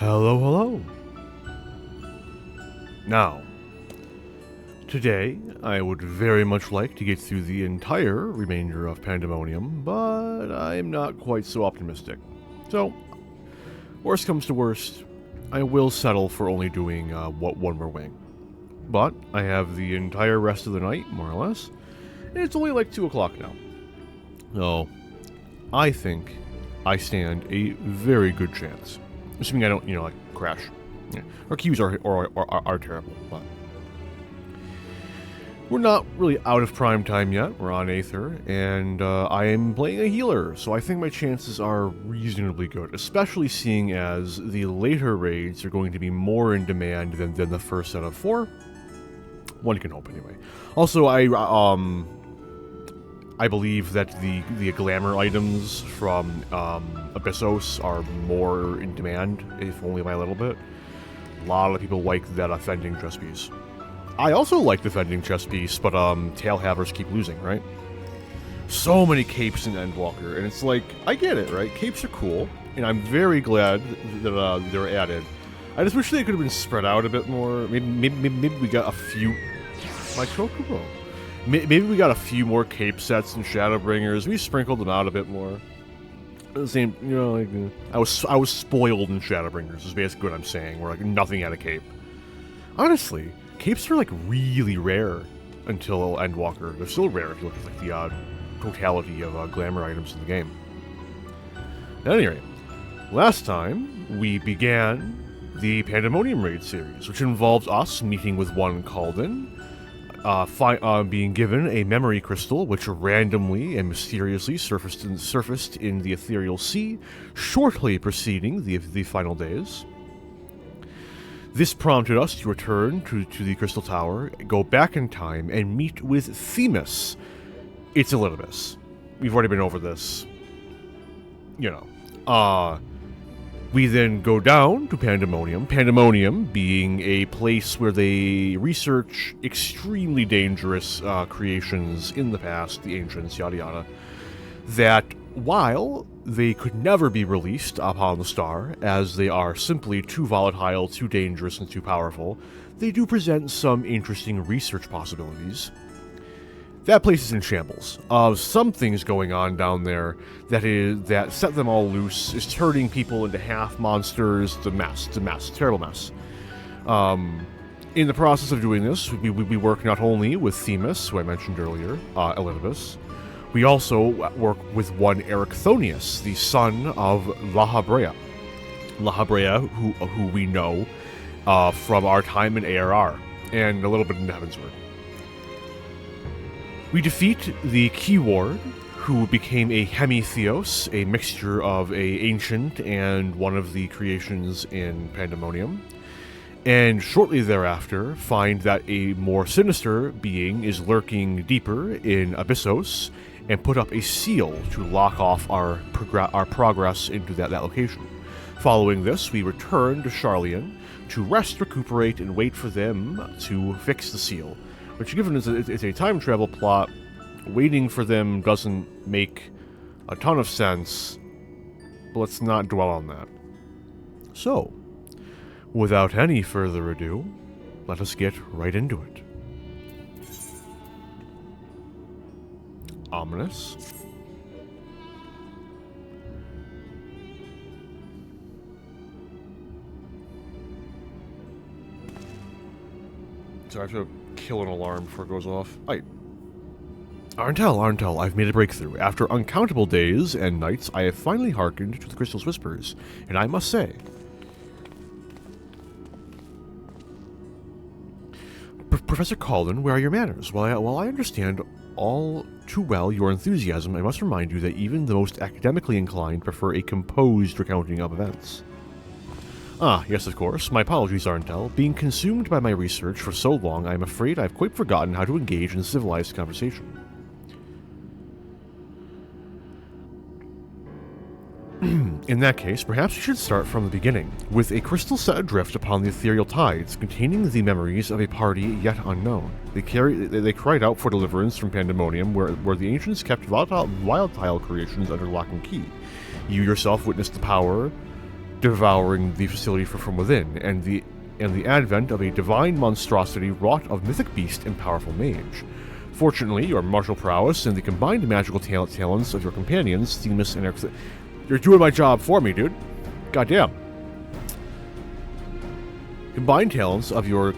Hello, hello. Now, today I would very much like to get through the entire remainder of Pandemonium, but I am not quite so optimistic. So, worst comes to worst, I will settle for only doing one more wing. But I have the entire rest of the night, more or less, and it's only like 2 o'clock now. So, I think I stand a very good chance. Assuming I don't, crash. Yeah. Our queues are terrible, but we're not really out of prime time yet. We're on Aether, and I am playing a healer, so I think my chances are reasonably good, especially seeing as the later raids are going to be more in demand than the first set of 4. One can hope, anyway. Also, I believe that the glamour items from Abyssos are more in demand, if only by a little bit. A lot of people like that offending chess piece. I also like defending chess piece, but tailhavers keep losing, right? So many capes in Endwalker, and it's like, I get it, right? Capes are cool, and I'm very glad that they're added. I just wish they could have been spread out a bit more. Maybe we got a few... My Chocobo. Maybe we got a few more cape sets and Shadowbringers. We sprinkled them out a bit more. The same, I was spoiled in Shadowbringers is basically what I'm saying. Where nothing had a cape. Honestly, capes are really rare until Endwalker. They're still rare if you look at the totality of glamour items in the game. At any rate, last time we began the Pandemonium raid series, which involves us meeting with one Calden. Being given a memory crystal, which randomly and mysteriously surfaced in the ethereal sea, shortly preceding the final days. This prompted us to return to the Crystal Tower, go back in time, and meet with Themis. It's Elidibus. We've already been over this. We then go down to Pandemonium. Pandemonium being a place where they research extremely dangerous creations in the past, the ancients, yada yada, that while they could never be released upon the star, as they are simply too volatile, too dangerous, and too powerful, they do present some interesting research possibilities. That place is in shambles. Something's going on down there that set them all loose, is turning people into half monsters. It's a mess, terrible mess. In the process of doing this, we work not only with Themis, who I mentioned earlier, Elidibus. We also work with one Erichthonius, the son of Lahabrea. Lahabrea, who we know from our time in ARR, and a little bit in Heavensward. We defeat the Keyward, who became a Hemitheos, a mixture of a ancient and one of the creations in Pandemonium, and shortly thereafter find that a more sinister being is lurking deeper in Abyssos, and put up a seal to lock off our progress into that location. Following this, we return to Sharlayan to rest, recuperate, and wait for them to fix the seal. Which, given it's a time travel plot, waiting for them doesn't make a ton of sense, but let's not dwell on that. So, without any further ado, let us get right into it. Ominous. So I have to kill an alarm before it goes off. Arntel, I've made a breakthrough. After uncountable days and nights, I have finally hearkened to the Crystal's whispers, and I must say... Professor Calden, where are your manners? While I understand all too well your enthusiasm, I must remind you that even the most academically inclined prefer a composed recounting of events. Ah, yes, of course. My apologies, Arntel. Being consumed by my research for so long, I am afraid I've quite forgotten how to engage in civilized conversation. In that case, perhaps we should start from the beginning, with a crystal set adrift upon the ethereal tides, containing the memories of a party yet unknown. They cried out for deliverance from Pandemonium, where the ancients kept volatile creations under lock and key. You yourself witnessed the power devouring the facility from within, and the advent of a divine monstrosity wrought of mythic beast and powerful mage. Fortunately, your martial prowess and the combined magical talents of your companions, Themis and Erx... You're doing my job for me, dude. Goddamn. Combined talents of your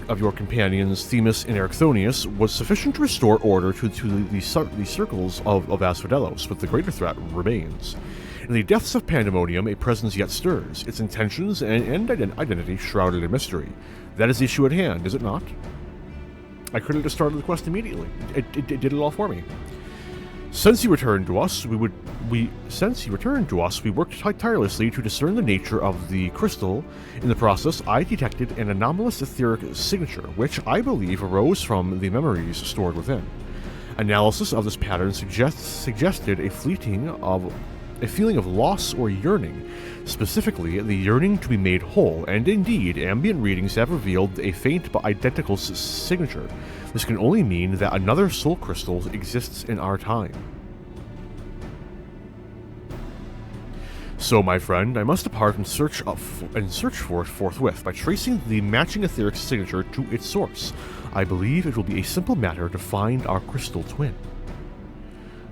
companions, Themis and Erichthonius, was sufficient to restore order to the circles of Asphodelos, but the greater threat remains. In the depths of Pandemonium, a presence yet stirs, its intentions and identity shrouded in mystery. That is the issue at hand, is it not? I could have just started the quest immediately. It did it all for me. Since he returned to us, we worked tirelessly to discern the nature of the crystal. In the process, I detected an anomalous etheric signature, which I believe arose from the memories stored within. Analysis of this pattern suggested a feeling of loss or yearning, specifically the yearning to be made whole, and indeed, ambient readings have revealed a faint but identical signature. This can only mean that another soul crystal exists in our time. So, my friend, I must depart and search for it forthwith by tracing the matching etheric signature to its source. I believe it will be a simple matter to find our crystal twin.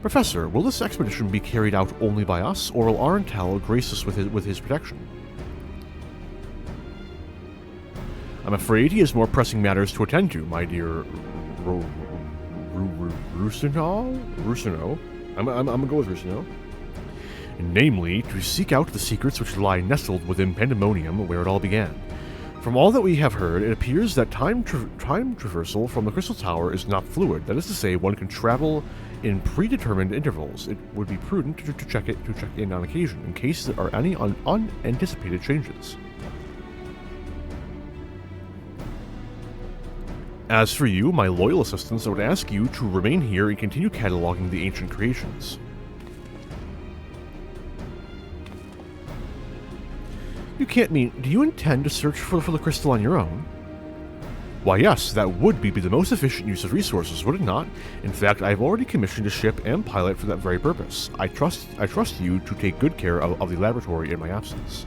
Professor, will this expedition be carried out only by us, or will Arentel grace us with his protection? I'm afraid he has more pressing matters to attend to, my dear Rusino. I'm gonna go with Rusino. Namely, to seek out the secrets which lie nestled within Pandemonium, where it all began. From all that we have heard, it appears that time traversal from the Crystal Tower is not fluid. That is to say, one can travel in predetermined intervals. It would be prudent to check in on occasion, in case there are any unanticipated changes. As for you, my loyal assistants, I would ask you to remain here and continue cataloging the ancient creations. You can't mean... Do you intend to search for the crystal on your own? Why yes, that would be the most efficient use of resources, would it not? In fact, I have already commissioned a ship and pilot for that very purpose. I trust you to take good care of the laboratory in my absence.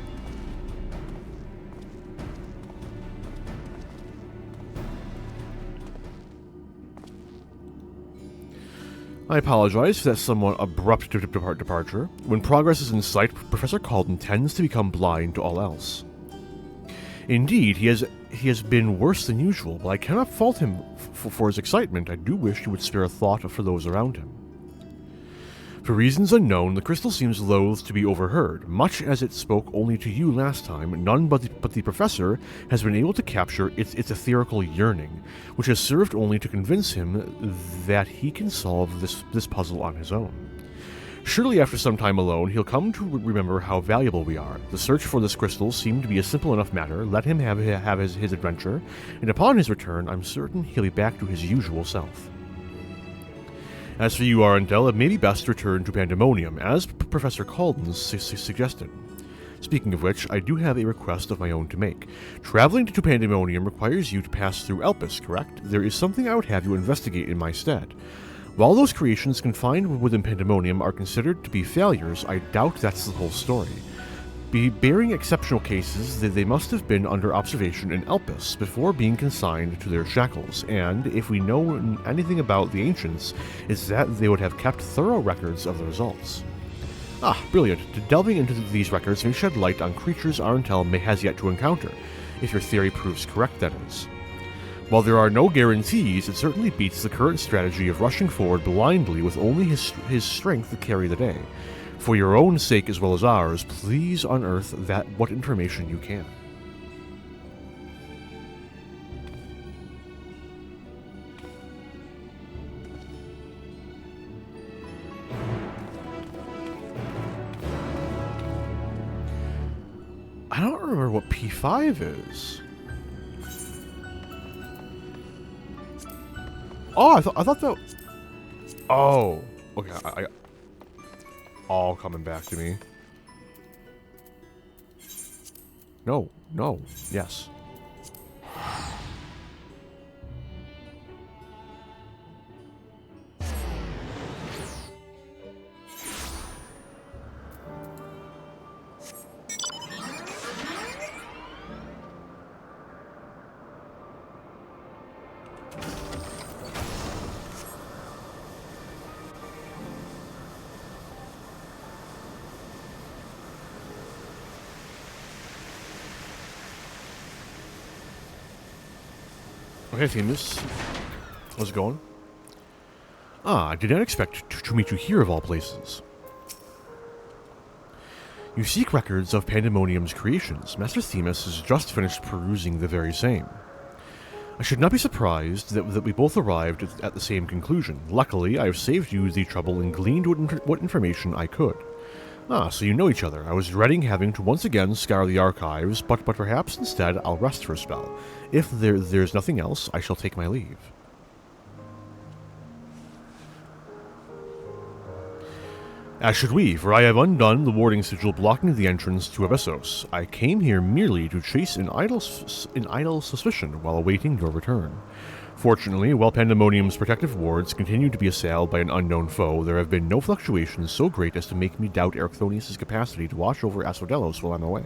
I apologize for that somewhat abrupt departure. When progress is in sight, Professor Calden tends to become blind to all else. Indeed, he has been worse than usual, but I cannot fault him for his excitement. I do wish he would spare a thought for those around him. For reasons unknown, the crystal seems loath to be overheard. Much as it spoke only to you last time, none but the professor has been able to capture its etherical yearning, which has served only to convince him that he can solve this puzzle on his own. Surely after some time alone, he'll come to remember how valuable we are. The search for this crystal seemed to be a simple enough matter. Let him have his adventure, and upon his return, I'm certain he'll be back to his usual self. As for you, Arentel, it may be best to return to Pandemonium, as Professor Calden suggested. Speaking of which, I do have a request of my own to make. Traveling to Pandemonium requires you to pass through Abyssos, correct? There is something I would have you investigate in my stead. While those creations confined within Pandemonium are considered to be failures, I doubt that's the whole story. Bearing exceptional cases, they must have been under observation in Abyssos before being consigned to their shackles, and if we know anything about the ancients, it's that they would have kept thorough records of the results. Ah, brilliant. Delving into these records may shed light on creatures Arentel has yet to encounter, if your theory proves correct, that is. While there are no guarantees, it certainly beats the current strategy of rushing forward blindly with only his strength to carry the day. For your own sake as well as ours, please unearth what information you can. I don't remember what P5 is. Oh, I thought that... Oh, okay, all coming back to me. No, yes. Okay, Themis. How's it going? Ah, I did not expect to meet you here of all places. You seek records of Pandemonium's creations. Master Themis has just finished perusing the very same. I should not be surprised that we both arrived at the same conclusion. Luckily, I have saved you the trouble and gleaned what information I could. Ah, so you know each other. I was dreading having to once again scour the archives, but perhaps instead I'll rest for a spell. If there's nothing else, I shall take my leave. As should we, for I have undone the warding sigil blocking the entrance to Abyssos. I came here merely to chase an idle suspicion while awaiting your return. Fortunately, while Pandemonium's protective wards continue to be assailed by an unknown foe, there have been no fluctuations so great as to make me doubt Erichthonius' capacity to watch over Asphodelos while I'm away.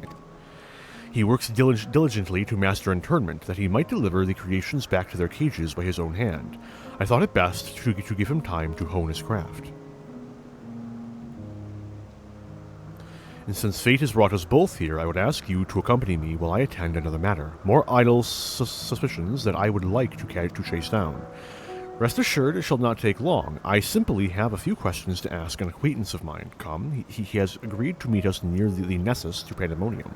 He works diligently to master internment, that he might deliver the creations back to their cages by his own hand. I thought it best to give him time to hone his craft. And since fate has brought us both here, I would ask you to accompany me while I attend another matter. More idle suspicions that I would like to chase down. Rest assured, it shall not take long. I simply have a few questions to ask an acquaintance of mine. Come, he has agreed to meet us near the Nessus to Pandemonium.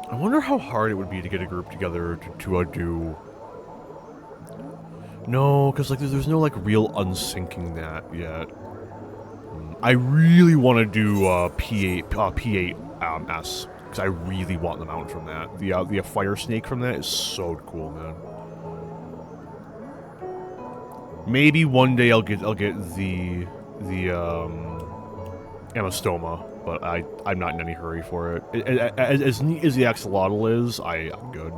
I wonder how hard it would be to get a group together to do... No, because like there's no like real unsyncing that yet. I really want to do P8 S because I really want the mount from that. The fire snake from that is so cool, man. Maybe one day I'll get the Amastoma. But I'm not in any hurry for it. As neat as the axolotl is, I'm good.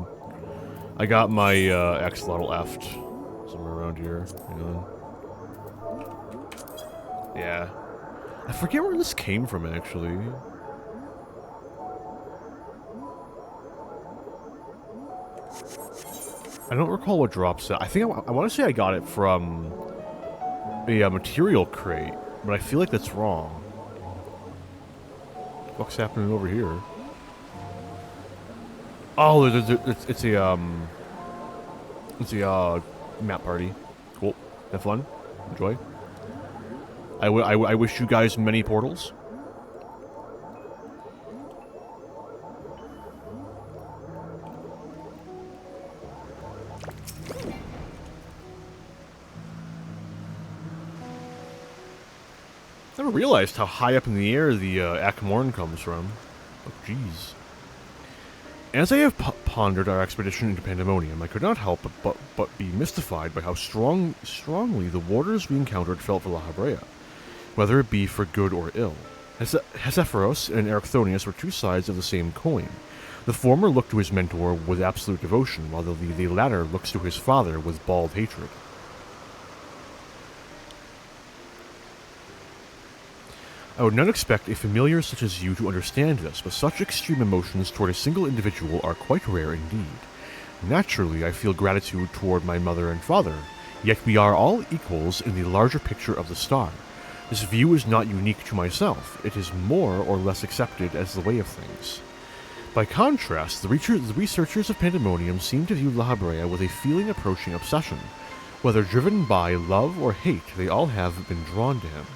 I got my axolotl effed somewhere around here. Yeah. I forget where this came from, actually. I don't recall what drops it. I think I want to say I got it from a material crate, but I feel like that's wrong. What's happening over here? Oh, it's a map party. Cool. Have fun. Enjoy. I wish you guys many portals. I never realized how high up in the air the Akmorn comes from. Oh, jeez. As I have pondered our expedition into Pandemonium, I could not help but be mystified by how strongly the warders we encountered felt for La Habrea, whether it be for good or ill. Hesephoros and Erichthonius were two sides of the same coin. The former looked to his mentor with absolute devotion, while the latter looks to his father with bald hatred. I would not expect a familiar such as you to understand this, but such extreme emotions toward a single individual are quite rare indeed. Naturally, I feel gratitude toward my mother and father, yet we are all equals in the larger picture of the star. This view is not unique to myself, it is more or less accepted as the way of things. By contrast, the researchers of Pandemonium seem to view La Habrea with a feeling approaching obsession. Whether driven by love or hate, they all have been drawn to him.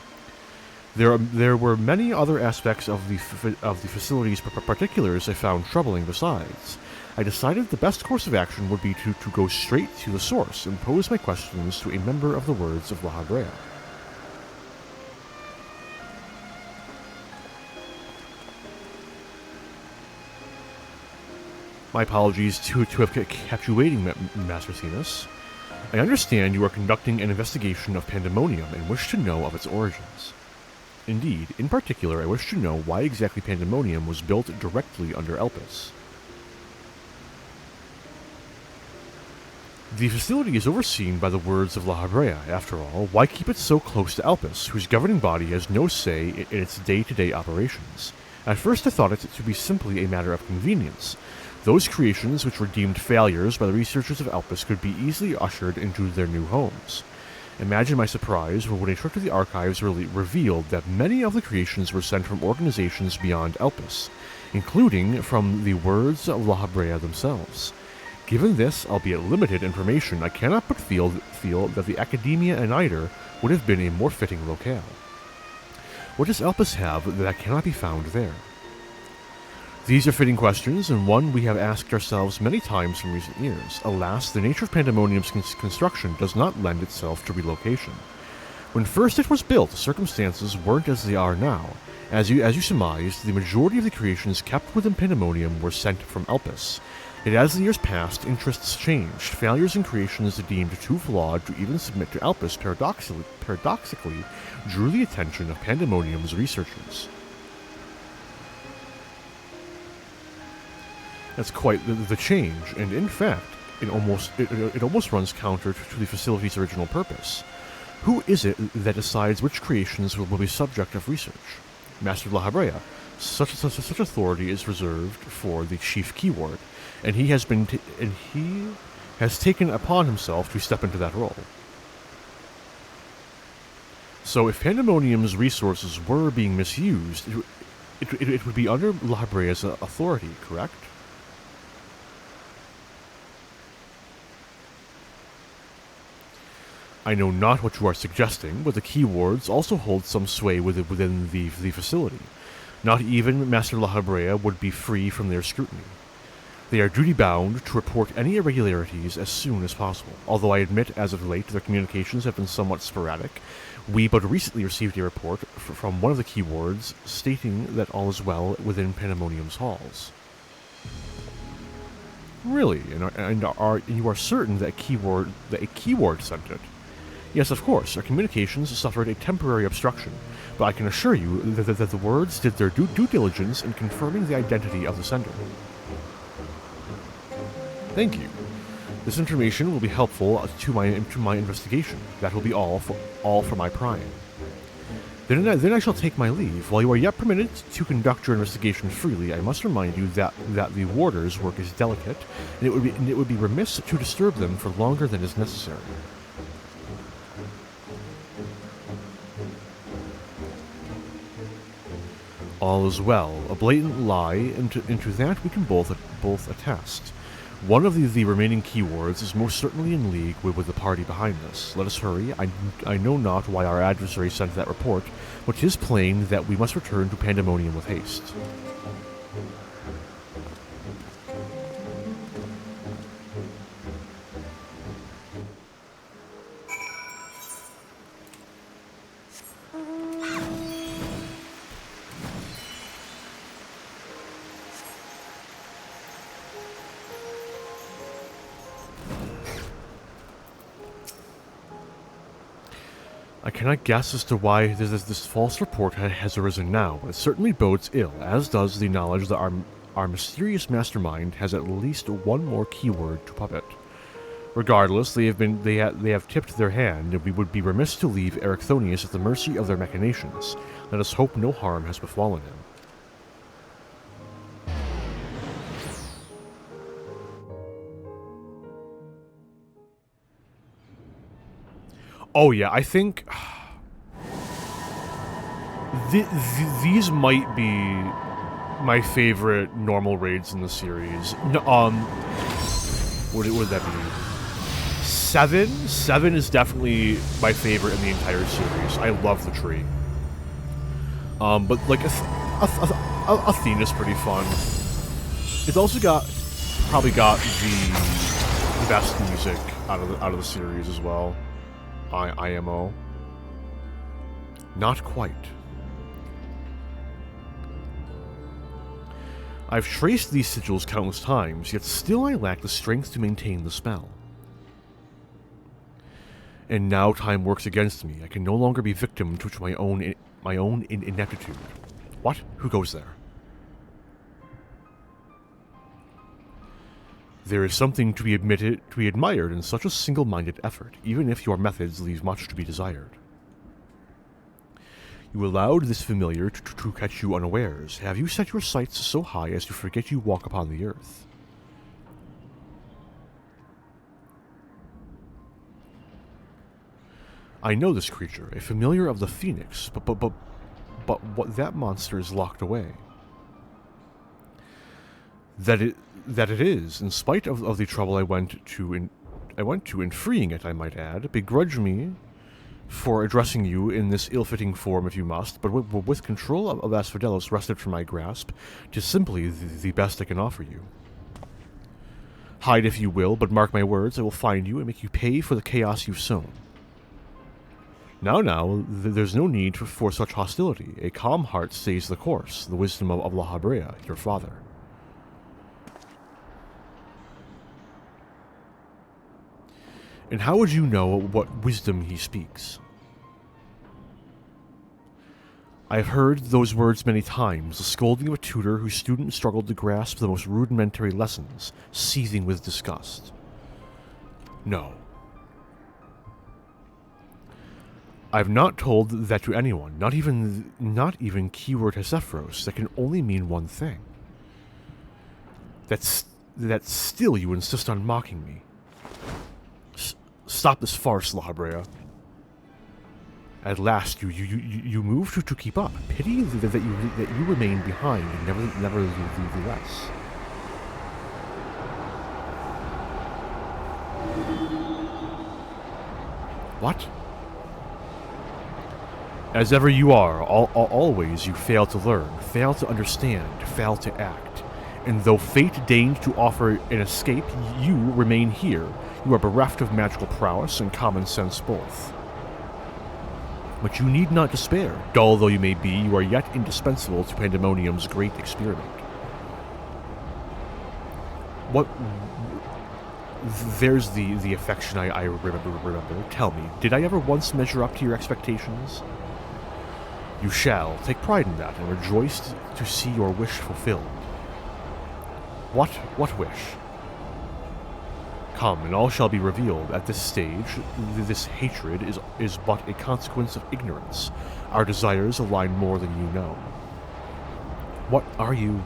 There were many other aspects of the facility's particulars I found troubling besides. I decided the best course of action would be to go straight to the source and pose my questions to a member of the words of La Habrea. My apologies to have kept you waiting, Master Themis. I understand you are conducting an investigation of Pandemonium and wish to know of its origins. Indeed, in particular, I wish to know why exactly Pandemonium was built directly under Elpis. The facility is overseen by the words of La Habrea. After all, why keep it so close to Elpis, whose governing body has no say in its day-to-day operations? At first I thought it to be simply a matter of convenience. Those creations which were deemed failures by the researchers of Elpis could be easily ushered into their new homes. Imagine my surprise when a trip to the archives revealed that many of the creations were sent from organizations beyond Elpis, including from the words of La Habrea themselves. Given this, albeit limited information, I cannot but feel that the Academia and Eider would have been a more fitting locale. What does Elpis have that cannot be found there? These are fitting questions, and one we have asked ourselves many times in recent years. Alas, the nature of Pandemonium's construction does not lend itself to relocation. When first it was built, circumstances weren't as they are now. As you surmised, the majority of the creations kept within Pandemonium were sent from Elpis. Yet as the years passed, interests changed. Failures in creations deemed too flawed to even submit to Elpis paradoxically drew the attention of Pandemonium's researchers. That's quite the change, and in fact, it almost runs counter to the facility's original purpose. Who is it that decides which creations will be subject of research? Master La Habrea. Such authority is reserved for the chief keyword, and he has taken upon himself to step into that role. So, if Pandemonium's resources were being misused, it would be under La Habrea's authority, correct? I know not what you are suggesting, but the keywords also hold some sway within the facility. Not even Master La Habrea would be free from their scrutiny. They are duty-bound to report any irregularities as soon as possible. Although I admit, as of late, their communications have been somewhat sporadic, we but recently received a report from one of the keywords stating that all is well within Pandemonium's halls. Really? And you are certain that a keyword sent it? Yes, of course, our communications suffered a temporary obstruction, but I can assure you that the words did their due diligence in confirming the identity of the sender. Thank you. This information will be helpful to my investigation. That will be all for my prying. Then I shall take my leave. While you are yet permitted to conduct your investigation freely, I must remind you that the warder's work is delicate, and it would be remiss to disturb them for longer than is necessary. All is well. A blatant lie, into that we can both attest. One of the remaining keywords is most certainly in league with the party behind this. Let us hurry. I know not why our adversary sent that report, but 'tis plain that we must return to Pandemonium with haste. I cannot guess as to why this false report has arisen now, but it certainly bodes ill, as does the knowledge that our mysterious mastermind has at least one more keyword to puppet. Regardless, they have tipped their hand, and we would be remiss to leave Ericthonius at the mercy of their machinations. Let us hope no harm has befallen him. Oh yeah, I think these might be my favorite normal raids in the series. What would that be? 7? 7 is definitely my favorite in the entire series. I love the tree. But like Athena's pretty fun. It's also probably got the best music out of the series as well. IMO. Not quite. I've traced these sigils countless times, yet still I lack the strength to maintain the spell. And now time works against me. I can no longer be victim to my own ineptitude. What? Who goes there? There is something to be admired in such a single-minded effort, even if your methods leave much to be desired. You allowed this familiar to catch you unawares. Have you set your sights so high as to forget you walk upon the earth? I know this creature, a familiar of the Phoenix, but what that monster is locked away. That it is, in spite of the trouble I went to in freeing it, I might add. Begrudge me for addressing you in this ill-fitting form if you must, but with control of Asphodelos wrested from my grasp, 'tis simply the best I can offer you. Hide if you will, but mark my words, I will find you and make you pay for the chaos you've sown. Now, there's no need for such hostility. A calm heart stays the course, the wisdom of La Habrea, your father. And how would you know what wisdom he speaks? I have heard those words many times, the scolding of a tutor whose student struggled to grasp the most rudimentary lessons, seething with disgust. No. I have not told that to anyone, not even keyword Hesephoros, that can only mean one thing. That still you insist on mocking me. Stop this farce, La Habrea. At last, you move to keep up. Pity that you remain behind and never leave less. What? As ever you are, always you fail to learn, fail to understand, fail to act. And though fate deigned to offer an escape, you remain here. You are bereft of magical prowess and common sense both. But you need not despair. Dull though you may be, you are yet indispensable to Pandemonium's great experiment. What... There's the affection I remember. Tell me, did I ever once measure up to your expectations? You shall. Take pride in that, and rejoice to see your wish fulfilled. What wish? Come, and all shall be revealed. At this stage, this hatred is but a consequence of ignorance. Our desires align more than you know. What are you?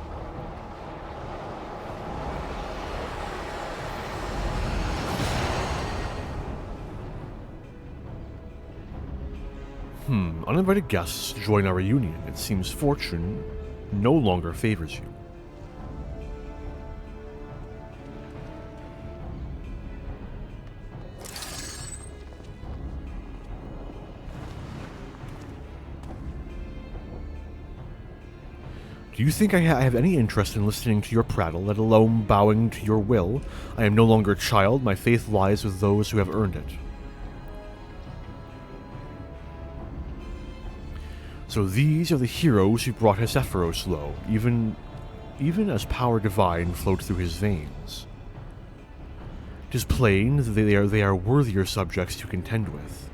Uninvited guests join our reunion. It seems fortune no longer favors you. Do you think I have any interest in listening to your prattle, let alone bowing to your will? I am no longer a child. My faith lies with those who have earned it. So these are the heroes who brought Hesephoros low, even as power divine flowed through his veins. 'Tis plain that they are worthier subjects to contend with.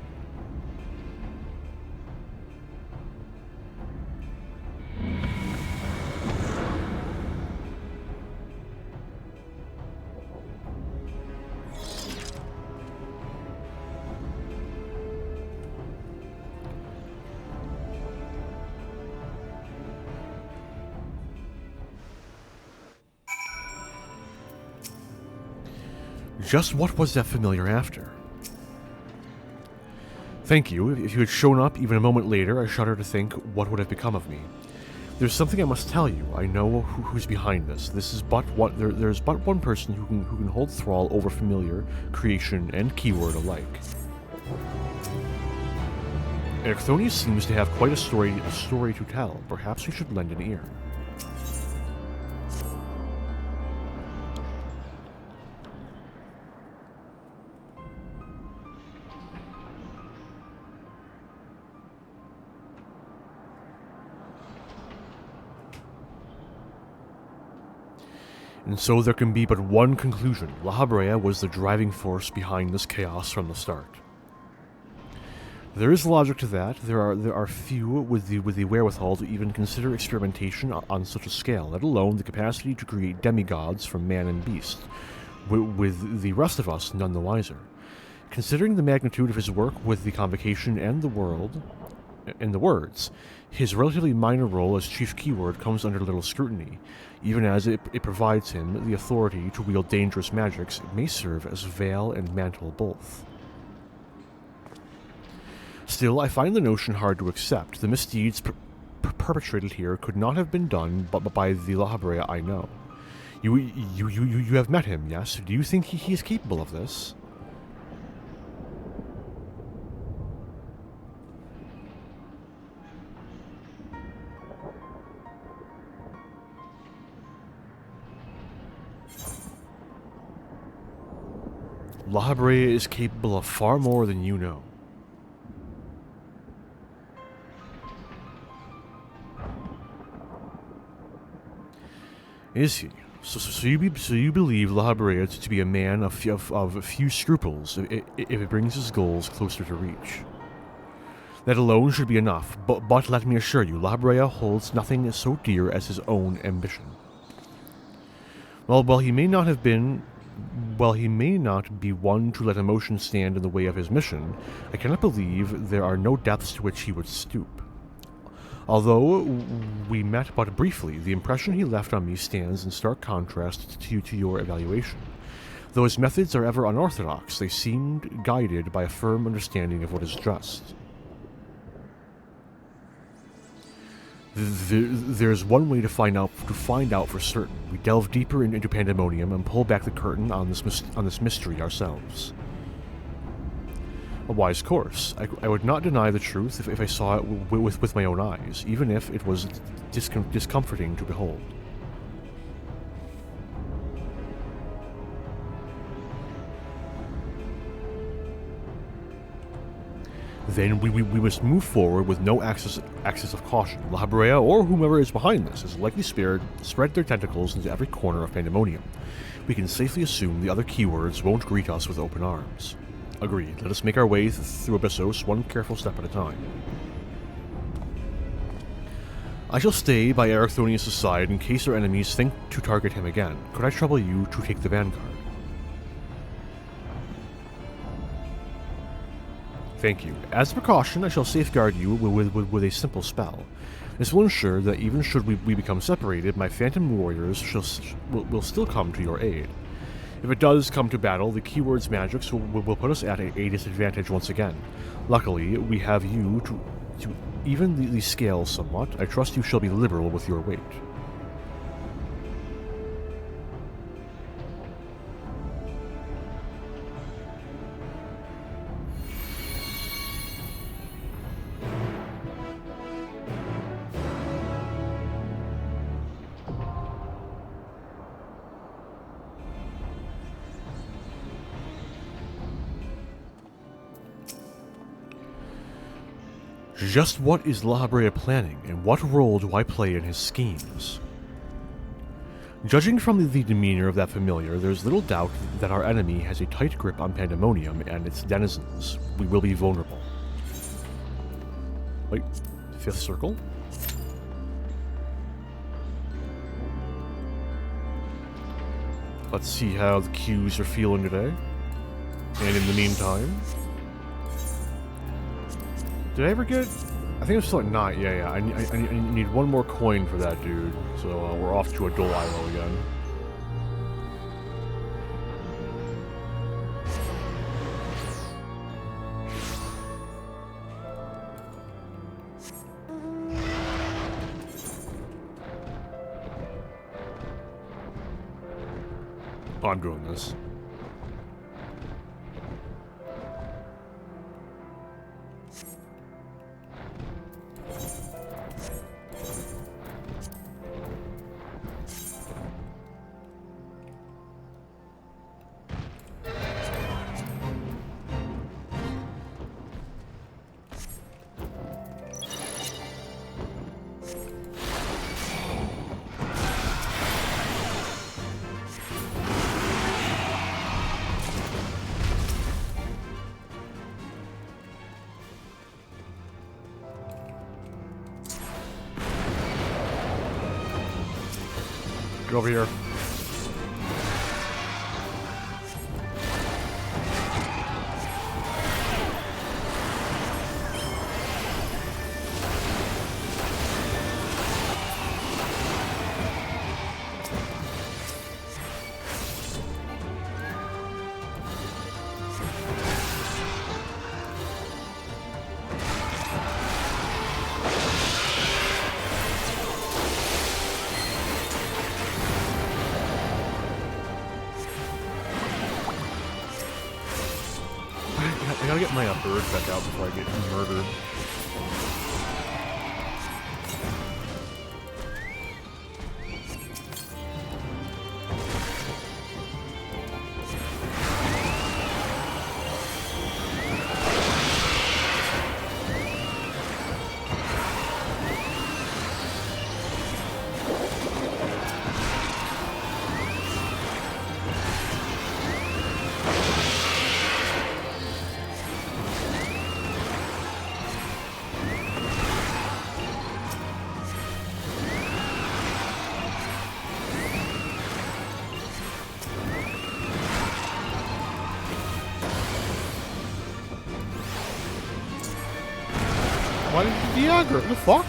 Just what was that familiar after? Thank you. If you had shown up even a moment later, I shudder to think what would have become of me. There's something I must tell you. I know who's behind this. There's but one person who can hold thrall over familiar, creation, and keyword alike. Erchthonius seems to have quite a story to tell. Perhaps we should lend an ear. And so there can be but one conclusion. La Habrea was the driving force behind this chaos from the start. There is logic to that. There are few with the wherewithal to even consider experimentation on such a scale, let alone the capacity to create demigods from man and beast, with the rest of us none the wiser. Considering the magnitude of his work with the Convocation and the words, his relatively minor role as chief keyword comes under little scrutiny. Even as it provides him the authority to wield dangerous magics, it may serve as veil and mantle both. Still, I find the notion hard to accept. The misdeeds perpetrated here could not have been done but by the La Habrea I know. You have met him, yes? Do you think he is capable of this? La Habrea is capable of far more than you know. Is he? So you believe La Habrea to be a man of few scruples if it brings his goals closer to reach? That alone should be enough, but let me assure you, La Habrea holds nothing so dear as his own ambition. While he may not be one to let emotion stand in the way of his mission, I cannot believe there are no depths to which he would stoop. Although we met but briefly, the impression he left on me stands in stark contrast to your evaluation. Though his methods are ever unorthodox, they seemed guided by a firm understanding of what is just. There's one way to find out for certain. We delve deeper into Pandemonium and pull back the curtain on this mystery ourselves. A wise course. I would not deny the truth if I saw it with my own eyes, even if it was discomforting to behold. Then we must move forward with no access of caution. La Habrea, or whomever is behind this, is likely spread their tentacles into every corner of Pandemonium. We can safely assume the other keywords won't greet us with open arms. Agreed. Let us make our way through Abyssos, one careful step at a time. I shall stay by Erechthonius' side in case our enemies think to target him again. Could I trouble you to take the vanguard? Thank you. As a precaution, I shall safeguard you with a simple spell. This will ensure that even should we become separated, my phantom warriors will still come to your aid. If it does come to battle, the keyword's magics will put us at a disadvantage once again. Luckily, we have you to even the scale somewhat. I trust you shall be liberal with your weight. Just what is La Habrea planning, and what role do I play in his schemes? Judging from the demeanor of that familiar, there's little doubt that our enemy has a tight grip on Pandemonium and its denizens. We will be vulnerable. Wait, fifth circle? Let's see how the queues are feeling today. And in the meantime... Did I ever get... I think I'm still at 9. Yeah. I need one more coin for that dude. So we're off to a Dole Isle again. Oh, I'm doing this. Get over here. gotta get my bird back out before I get murdered. Why did you de-aggro? What the fuck?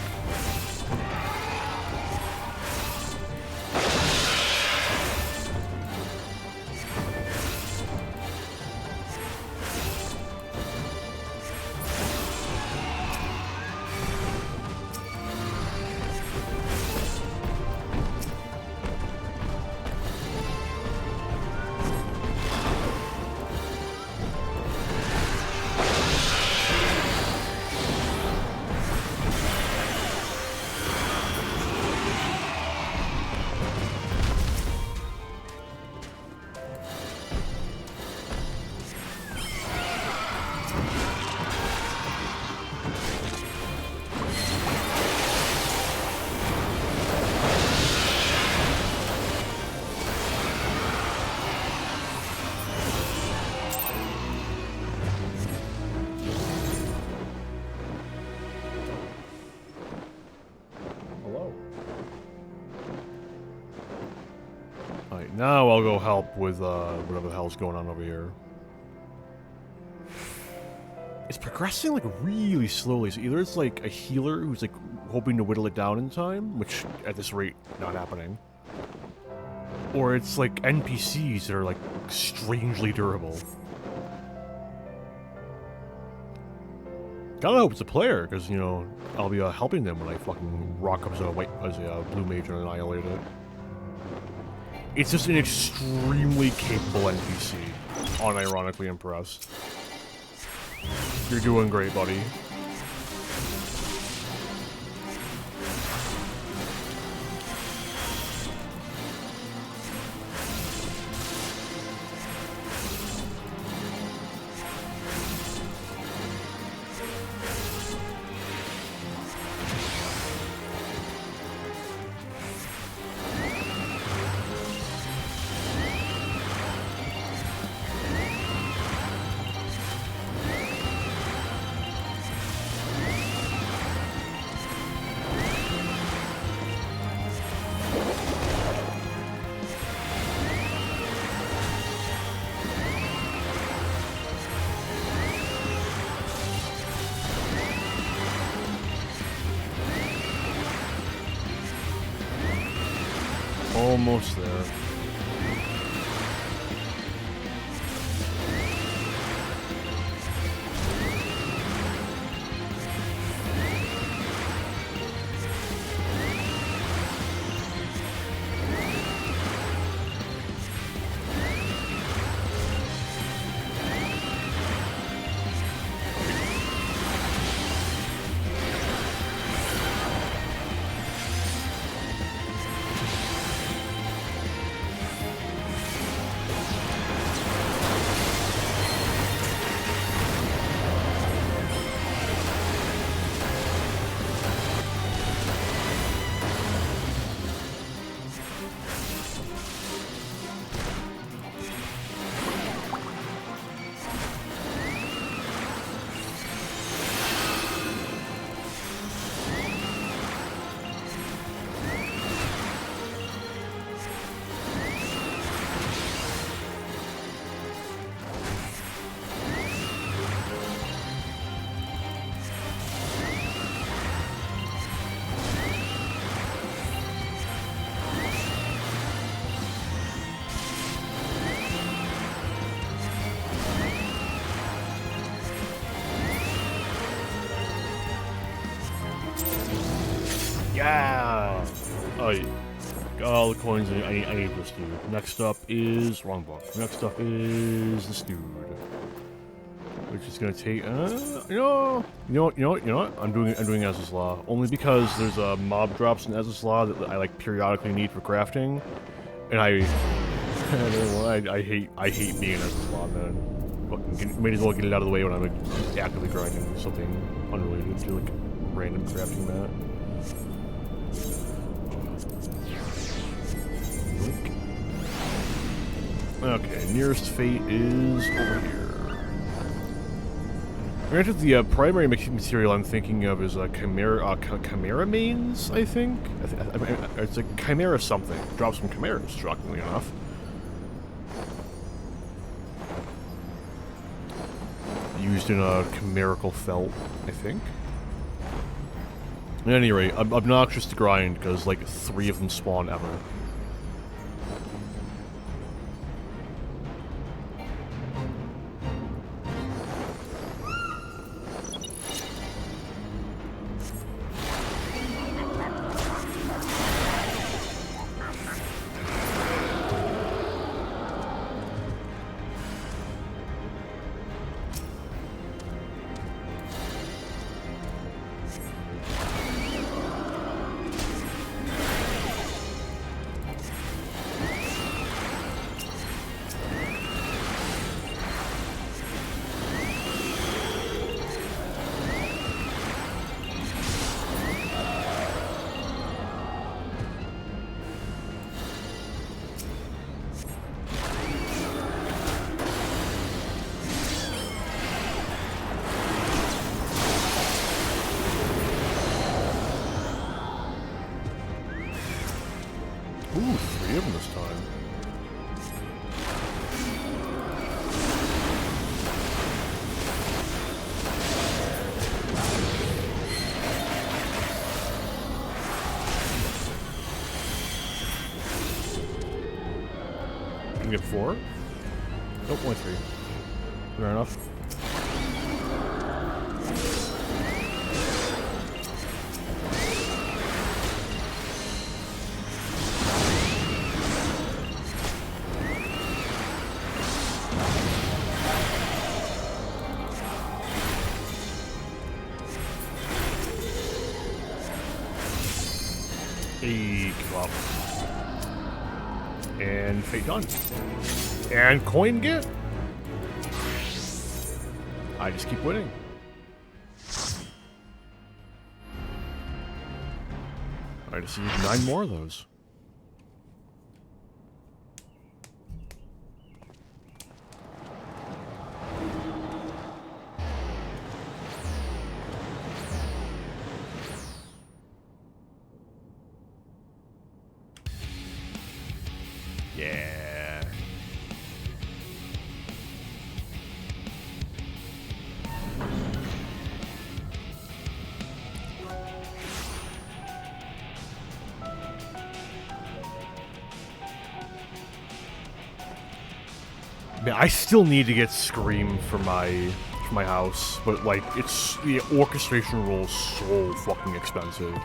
Alright, now I'll go help with whatever the hell's going on over here. It's progressing like really slowly. So either it's like a healer who's like hoping to whittle it down in time, which at this rate not happening, or it's like NPCs that are like strangely durable. Gotta hope it's a player, because you know I'll be helping them when I fucking rock up as a blue mage and annihilate it. It's just an extremely capable NPC. Unironically impressed. You're doing great, buddy. Almost there. Yeah! Alright. Got all the coins I need this dude. Next up is... wrong book. Next up is this dude. which is gonna take. You know what? I'm doing Ezra's Law only because there's mob drops in Ezra's Law that I like periodically need for crafting, and I hate being in Ezra's Law, man. Might as well get it out of the way when I'm like, actively grinding something unrelated to like random crafting that. Okay, nearest fate is over here. Granted, the primary material I'm thinking of is chimera mains, I think? It's a chimera something. Drops from chimeras, shockingly enough. Used in a chimerical felt, I think. At any rate, obnoxious to grind, because like 3 of them spawn ever. Ooh, 3 of them this time. Can we get 4? Nope, only 3. Fair enough. Well. And fate done. And coin get. I just keep winning. I just need 9 more of those. Yeah. Man, I still need to get Scream for my house, but like it's the orchestration rule is so fucking expensive.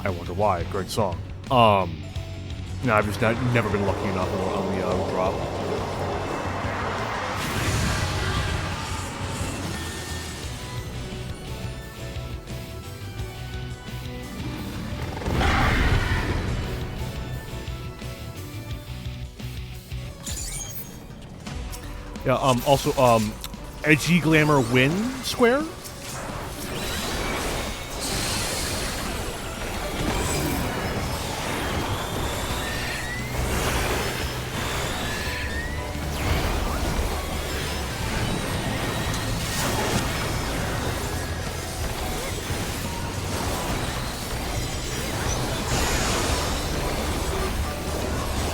I wonder why. Great song. No, I've just never been lucky enough on the drop. Yeah, also, Edgy Glamour win square?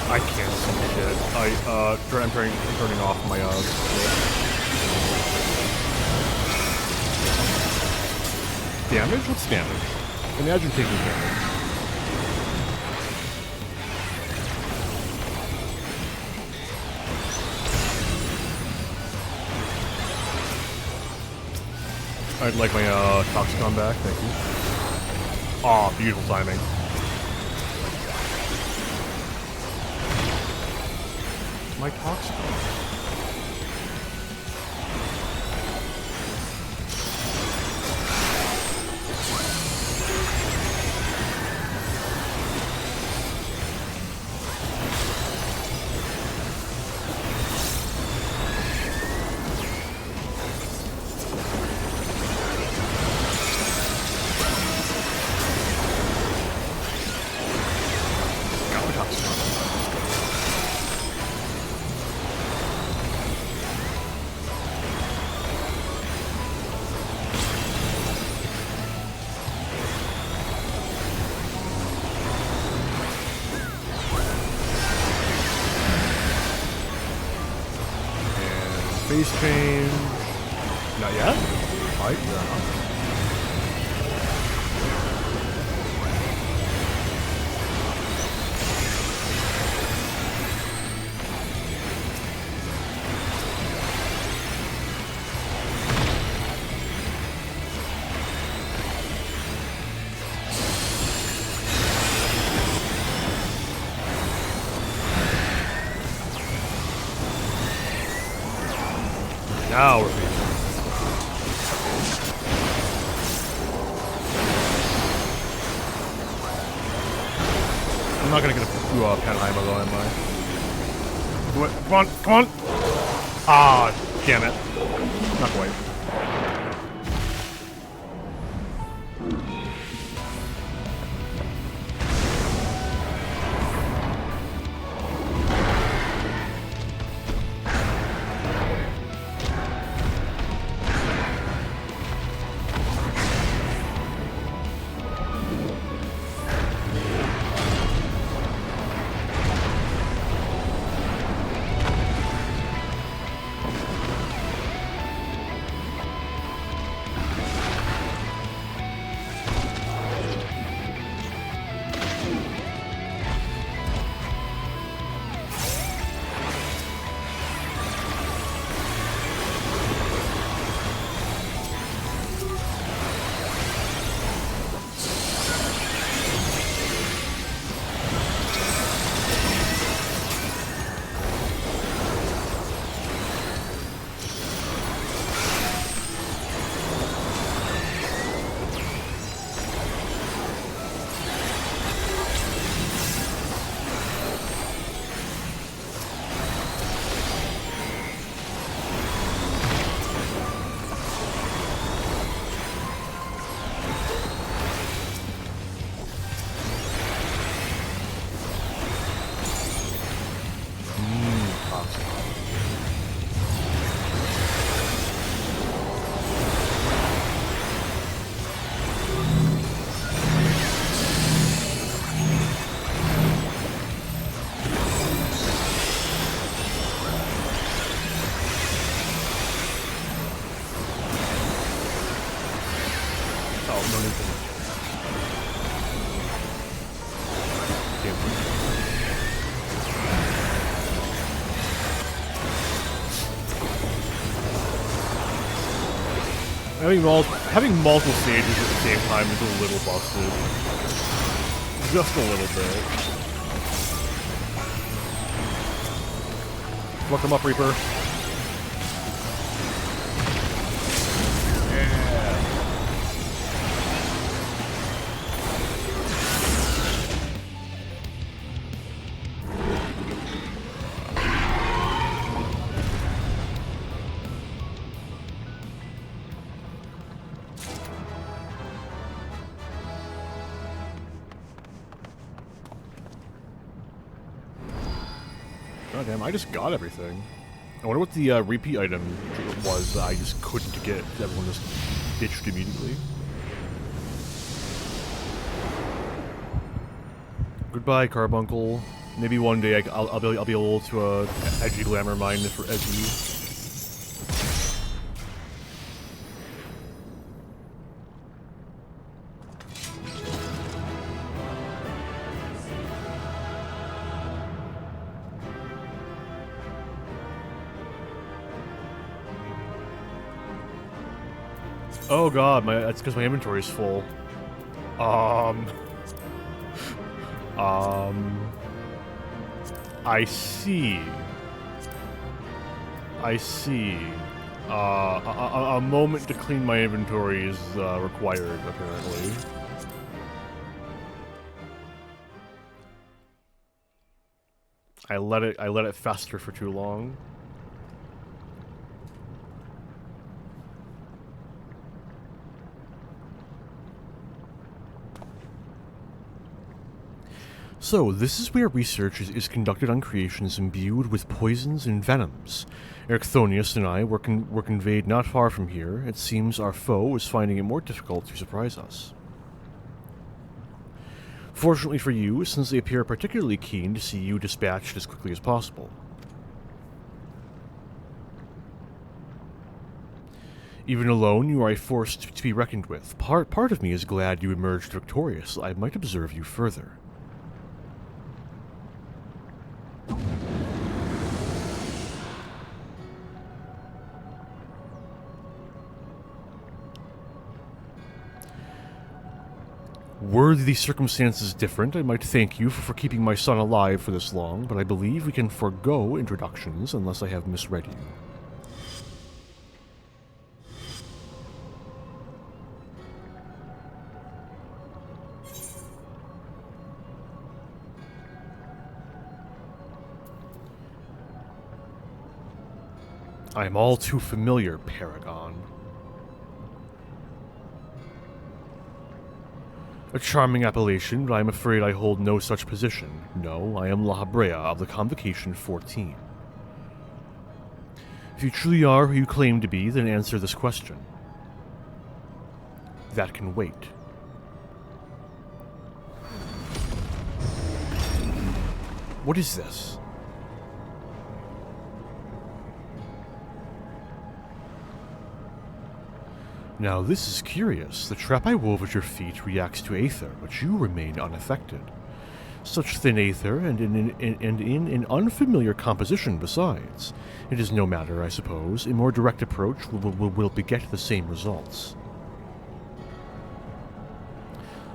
I can't see shit. I'm turning off my, damage? What's damage? Imagine taking damage. I'd like my, Toxicon back, thank you. Aw, oh, beautiful timing. My Toxicon. face change. Not yet? Alright, fair enough. Now we're featured. I'm not gonna get a Pandemonium though, am I? Do it. Come on, come on! Ah, damn it. Not quite. Having multiple stages at the same time is a little busted. Just a little bit. Fuck him up, Reaper. God damn, I just got everything. I wonder what the repeat item was that I just couldn't get. Everyone just ditched immediately. Goodbye, Carbuncle. Maybe one day I'll be able to edgy glamour mine for edgy. Oh god, that's because my inventory is full. I see. A moment to clean my inventory is required, apparently. I let it fester for too long. So, this is where research is conducted on creations imbued with poisons and venoms. Erichthonius and I were conveyed not far from here. It seems our foe is finding it more difficult to surprise us. Fortunately for you, since they appear particularly keen to see you dispatched as quickly as possible. Even alone, you are a force to be reckoned with. Part of me is glad you emerged victorious. I might observe you further. Were the circumstances different, I might thank you for keeping my son alive for this long, but I believe we can forego introductions unless I have misread you. I am all too familiar, Paragon. A charming appellation, but I am afraid I hold no such position. No, I am La Habrea of the Convocation 14. If you truly are who you claim to be, then answer this question. That can wait. What is this? Now this is curious. The trap I wove at your feet reacts to aether, but you remain unaffected. Such thin aether, and in an unfamiliar composition besides. It is no matter, I suppose. A more direct approach will beget the same results.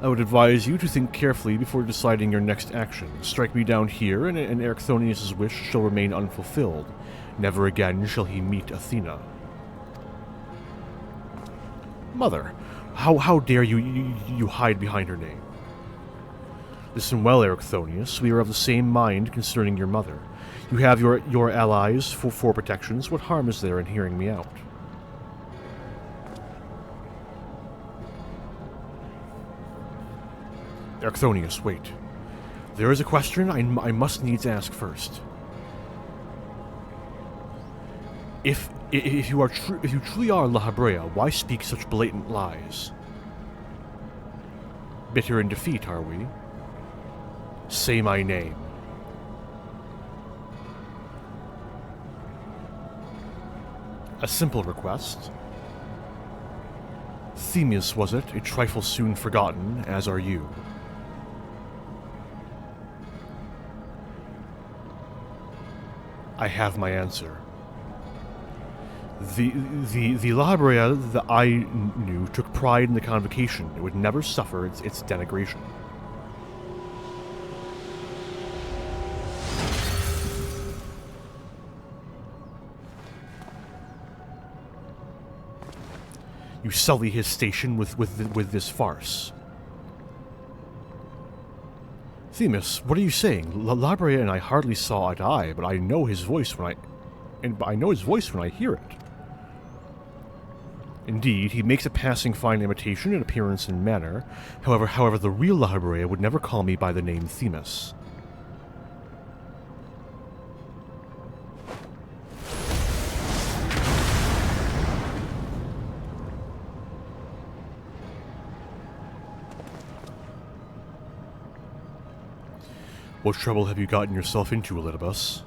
I would advise you to think carefully before deciding your next action. Strike me down here, and Erichthonius' wish shall remain unfulfilled. Never again shall he meet Athena. Mother, how dare you hide behind her name? Listen well, Erichthonius. We are of the same mind concerning your mother. You have your allies for protections. What harm is there in hearing me out? Erichthonius, wait. There is a question I must needs ask first. If you truly are La Habrea, why speak such blatant lies? Bitter in defeat, are we? Say my name. A simple request. Themis, was it? A trifle soon forgotten, as are you. I have my answer. The La Habrea that I knew took pride in the Convocation. It would never suffer its denigration. You sully his station with this farce. Themis, what are you saying? La Habrea and I hardly saw eye to eye, but I know his voice when I hear it. Indeed, he makes a passing fine imitation in appearance and manner. However, the real La Habrea would never call me by the name Themis. What trouble have you gotten yourself into, Elidibus?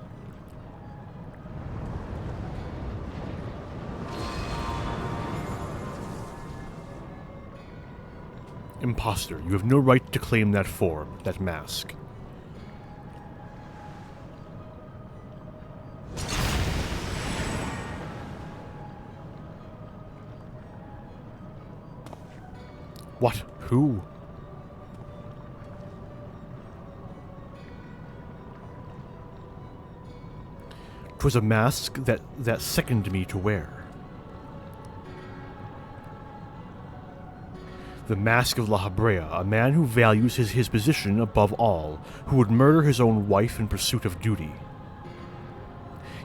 Imposter, you have no right to claim that form, that mask. What? Who? 'Twas a mask that sickened me to wear. The mask of La Habrea, a man who values his position above all, who would murder his own wife in pursuit of duty.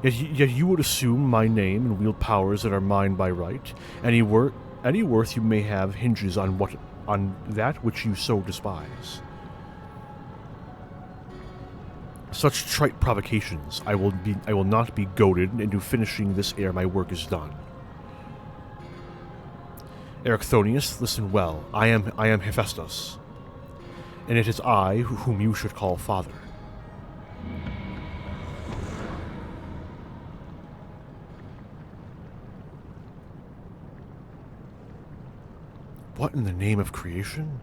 Yet you would assume my name and wield powers that are mine by right. Any worth you may have hinges on that which you so despise. Such trite provocations, I will not be goaded into finishing this ere my work is done. Erichthonius, listen well. I am Hephaestus, and it is I whom you should call father. What in the name of creation?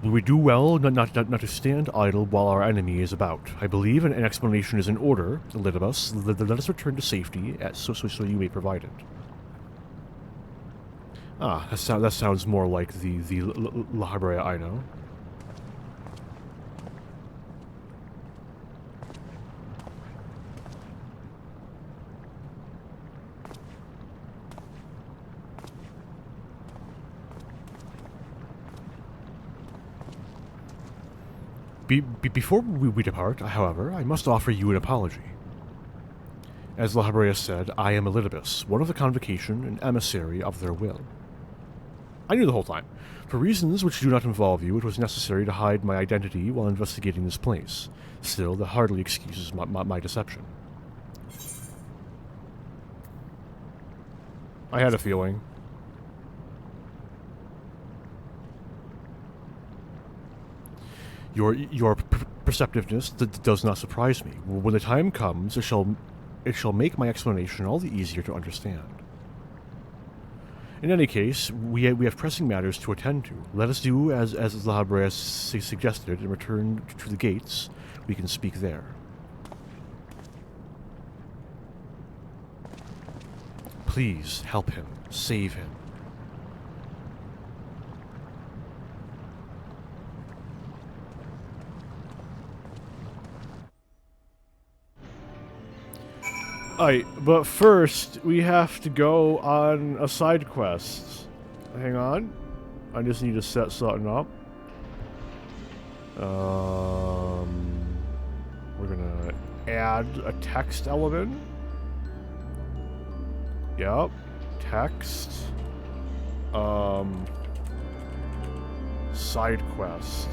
We do well not to stand idle while our enemy is about. I believe an explanation is in order, Elidibus. Let us return to safety, so you may provide it. Ah, that sounds more like the La Habrea I know. Before we depart, however, I must offer you an apology. As La Habrea said, I am Elidibus, one of the Convocation, an emissary of their will. I knew the whole time. For reasons which do not involve you, it was necessary to hide my identity while investigating this place. Still, that hardly excuses my deception. I had a feeling. Your perceptiveness does not surprise me. When the time comes, it shall make my explanation all the easier to understand. In any case, we have pressing matters to attend to. Let us do as La Habrea suggested and return to the gates. We can speak there. Please help him. Save him. Alright, but first, we have to go on a side quest. Hang on. I just need to set something up. We're gonna add a text element. Yep. Text. Side quests.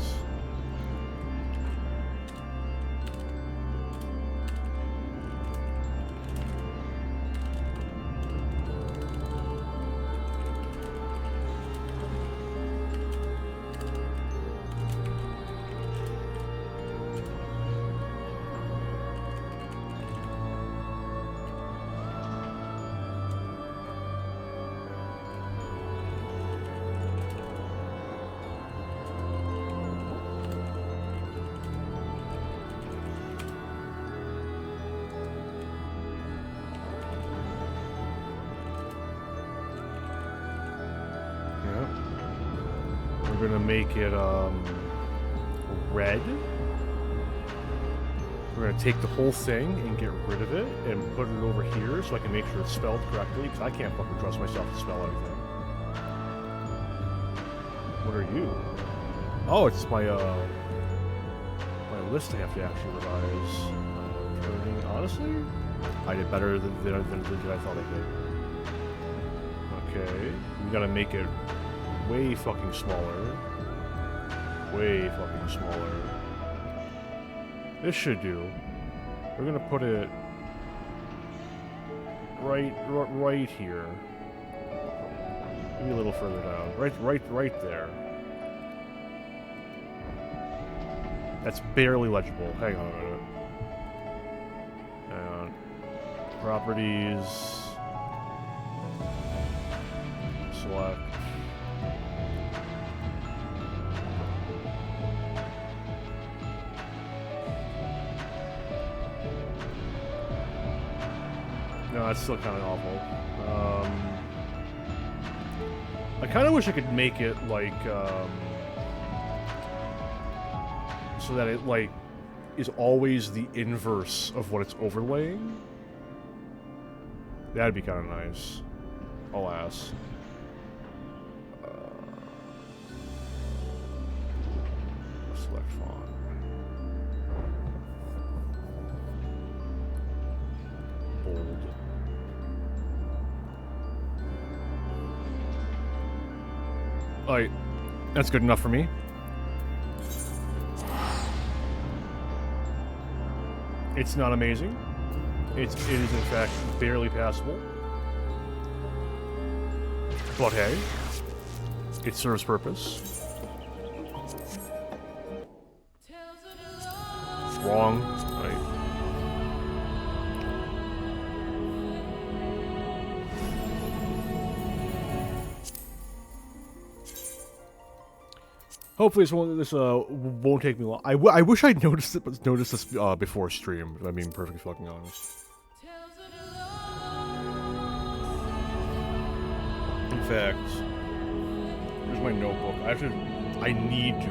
We're gonna make it red. We're gonna take the whole thing and get rid of it and put it over here so I can make sure it's spelled correctly, because I can't fucking trust myself to spell anything. What are you? Oh, it's my my list I have to actually revise. Honestly, I did better than I thought I did. Okay, we gotta make it way fucking smaller. Way fucking smaller. This should do. We're gonna put it right here. Maybe a little further down. Right there. That's barely legible. Hang on a minute. Hang on. Properties. Select. No, it's still kind of awful. I kind of wish I could make it like so that it like is always the inverse of what it's overlaying. That'd be kind of nice. Alas. Select font. Bold. Alright, that's good enough for me. It's not amazing. It is in fact barely passable. But hey, it serves purpose. It's wrong. Right. Hopefully this won't take me long. I wish I'd noticed this before stream, if I'm being perfectly fucking honest. In fact, here's my notebook. I need to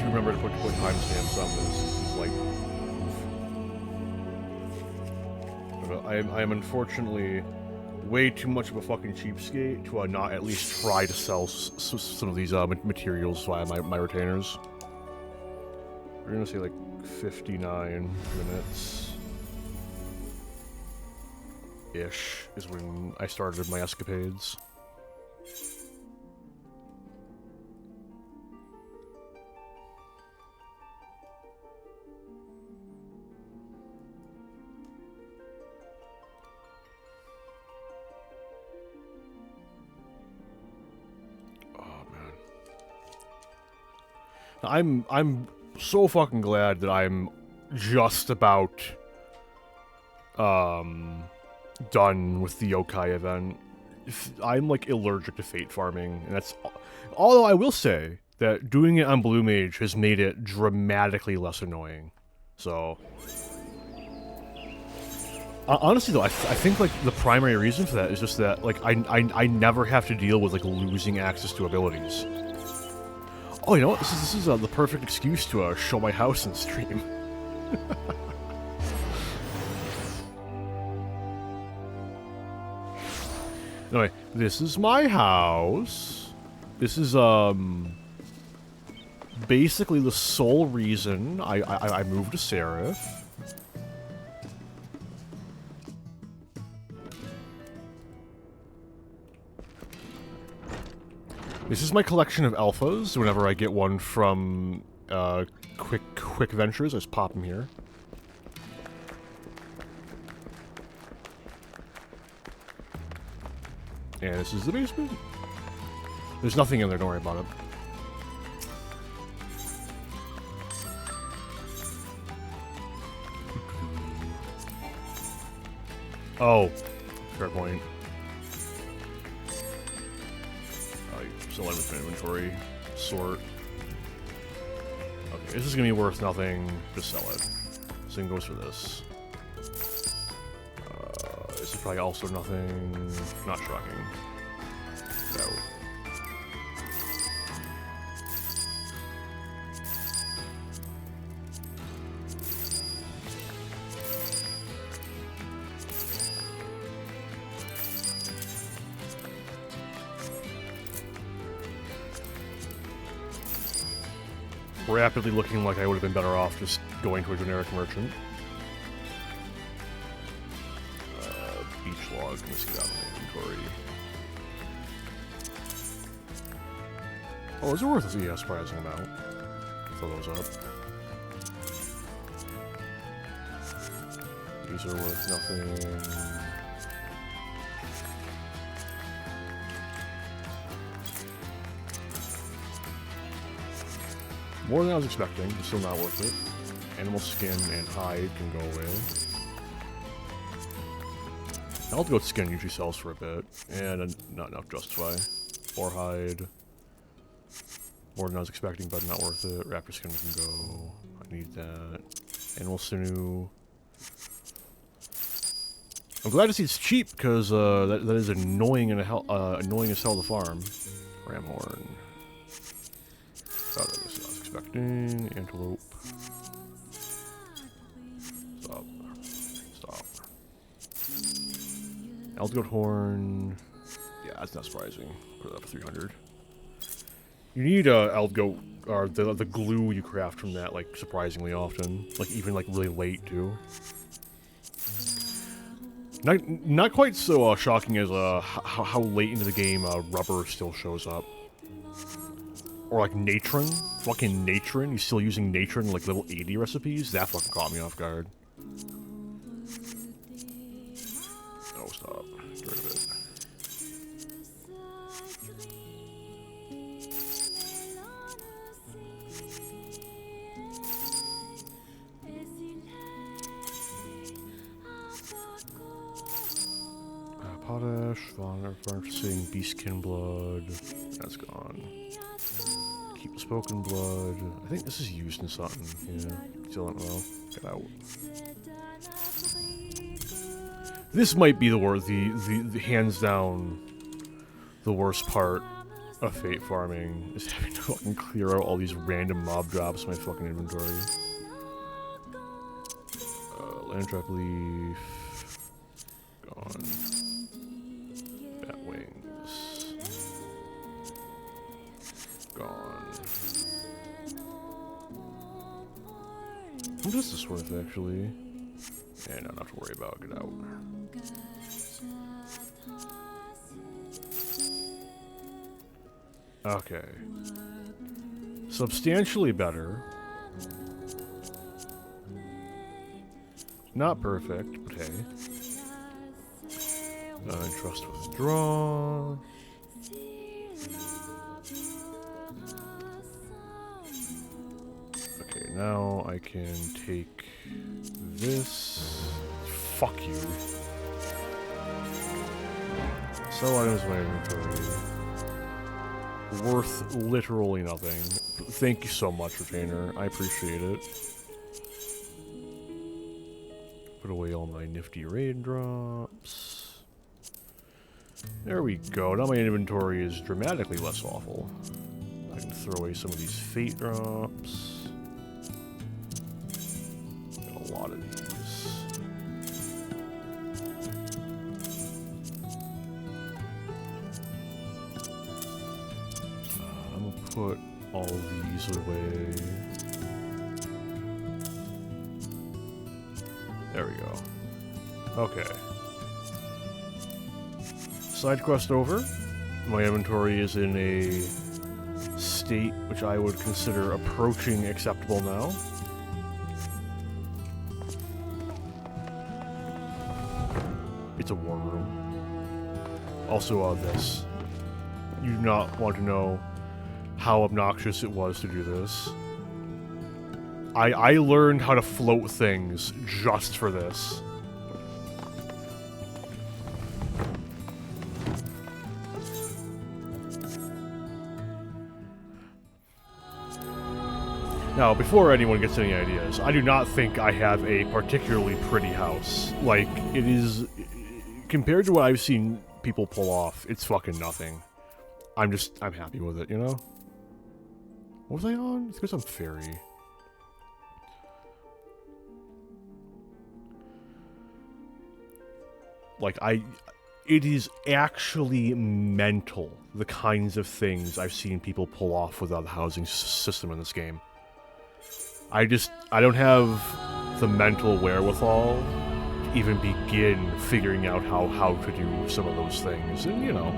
remember to put timestamps on this. Like, I am unfortunately way too much of a fucking cheapskate to not at least try to sell some of these materials via my retainers. We're gonna say like 59 minutes ish is when I started my escapades. I'm so fucking glad that I'm just about done with the yokai event. I'm like allergic to fate farming, and that's although I will say that doing it on Blue Mage has made it dramatically less annoying. So honestly though, I think like the primary reason for that is just that like I never have to deal with like losing access to abilities. Oh, you know what? This is the perfect excuse to show my house and stream. Anyway, this is my house. This is basically the sole reason I moved to Seraph. This is my collection of alphas. Whenever I get one from Quick Ventures, I just pop them here. And this is the basement. There's nothing in there, don't worry about it. Oh, fair point. So I'm with my inventory. Sort. Okay, this is gonna be worth nothing. Just sell it. Same goes for this. This is probably also nothing. Not shocking. No. Rapidly looking like I would have been better off just going to a generic merchant. Beach log, let's get out of my inventory. Oh, is it worth a surprising amount? Throw those up. These are worth nothing. More than I was expecting, but still not worth it. Animal skin and hide can go away. Elf goat skin usually sells for a bit, and not enough to justify. Or hide. More than I was expecting, but not worth it. Raptor skin can go. I need that. Animal sinew. I'm glad to see it's cheap, because that is annoying and annoying as hell to farm. Ram horn. This is what I was expecting. Antelope. Stop. Stop. Elf horn. Yeah, that's not surprising. Put it up to 300. You need elf goat, or the glue you craft from that, like, surprisingly often. Like, even, like, really late, too. Not quite so shocking as how late into the game rubber still shows up. Or like natron, fucking natron. He's still using natron like level 80 recipes. That fucking caught me off guard. Oh, stop. Get rid of it. Potash, varnishing, beastkin blood. That's gone. Keep this Spoken blood. I think this is used in something. Yeah, still don't know. Get out. This might be the worst, the hands down, the worst part of Fate farming is having to fucking clear out all these random mob drops in my fucking inventory. Landtrap leaf. Gone. Bat wings. Gone. What is this worth, actually? Yeah, not enough to worry about. Get out. Okay. Substantially better. Not perfect, but hey. Trust withdraw. Okay, now I can take this. Fuck you. Sell items in my inventory. Worth literally nothing. Thank you so much, Retainer. I appreciate it. Put away all my nifty raindrops. There we go. Now my inventory is dramatically less awful. I can throw away some of these fate drops. Got a lot of these. I'm gonna put all these away. There we go. Okay. Side quest over. My inventory is in a state which I would consider approaching acceptable now. It's a war room. Also, this. You do not want to know how obnoxious it was to do this. I learned how to float things just for this. Now, before anyone gets any ideas, I do not think I have a particularly pretty house. Like, it is... Compared to what I've seen people pull off, it's fucking nothing. I'm happy with it, you know? What was I on? It's because I'm fairy. Like, it is actually mental, the kinds of things I've seen people pull off without the housing system in this game. I don't have the mental wherewithal to even begin figuring out how to do some of those things. And, you know,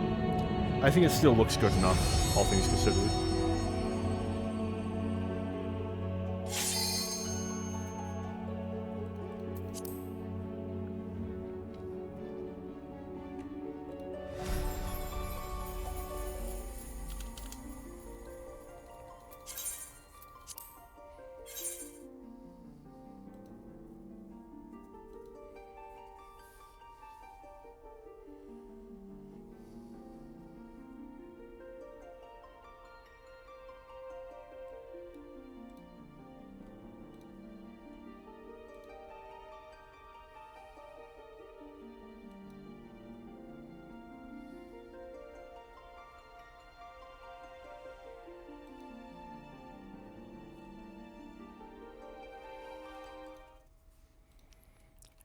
I think it still looks good enough, all things considered.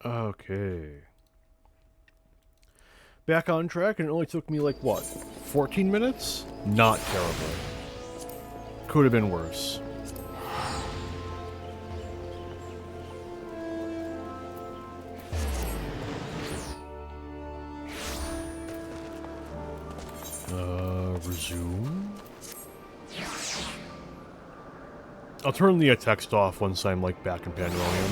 Okay. Back on track, and it only took me, like, what, 14 minutes? Not terribly. Could have been worse. Resume? I'll turn the text off once I'm, like, back in Pandemonium.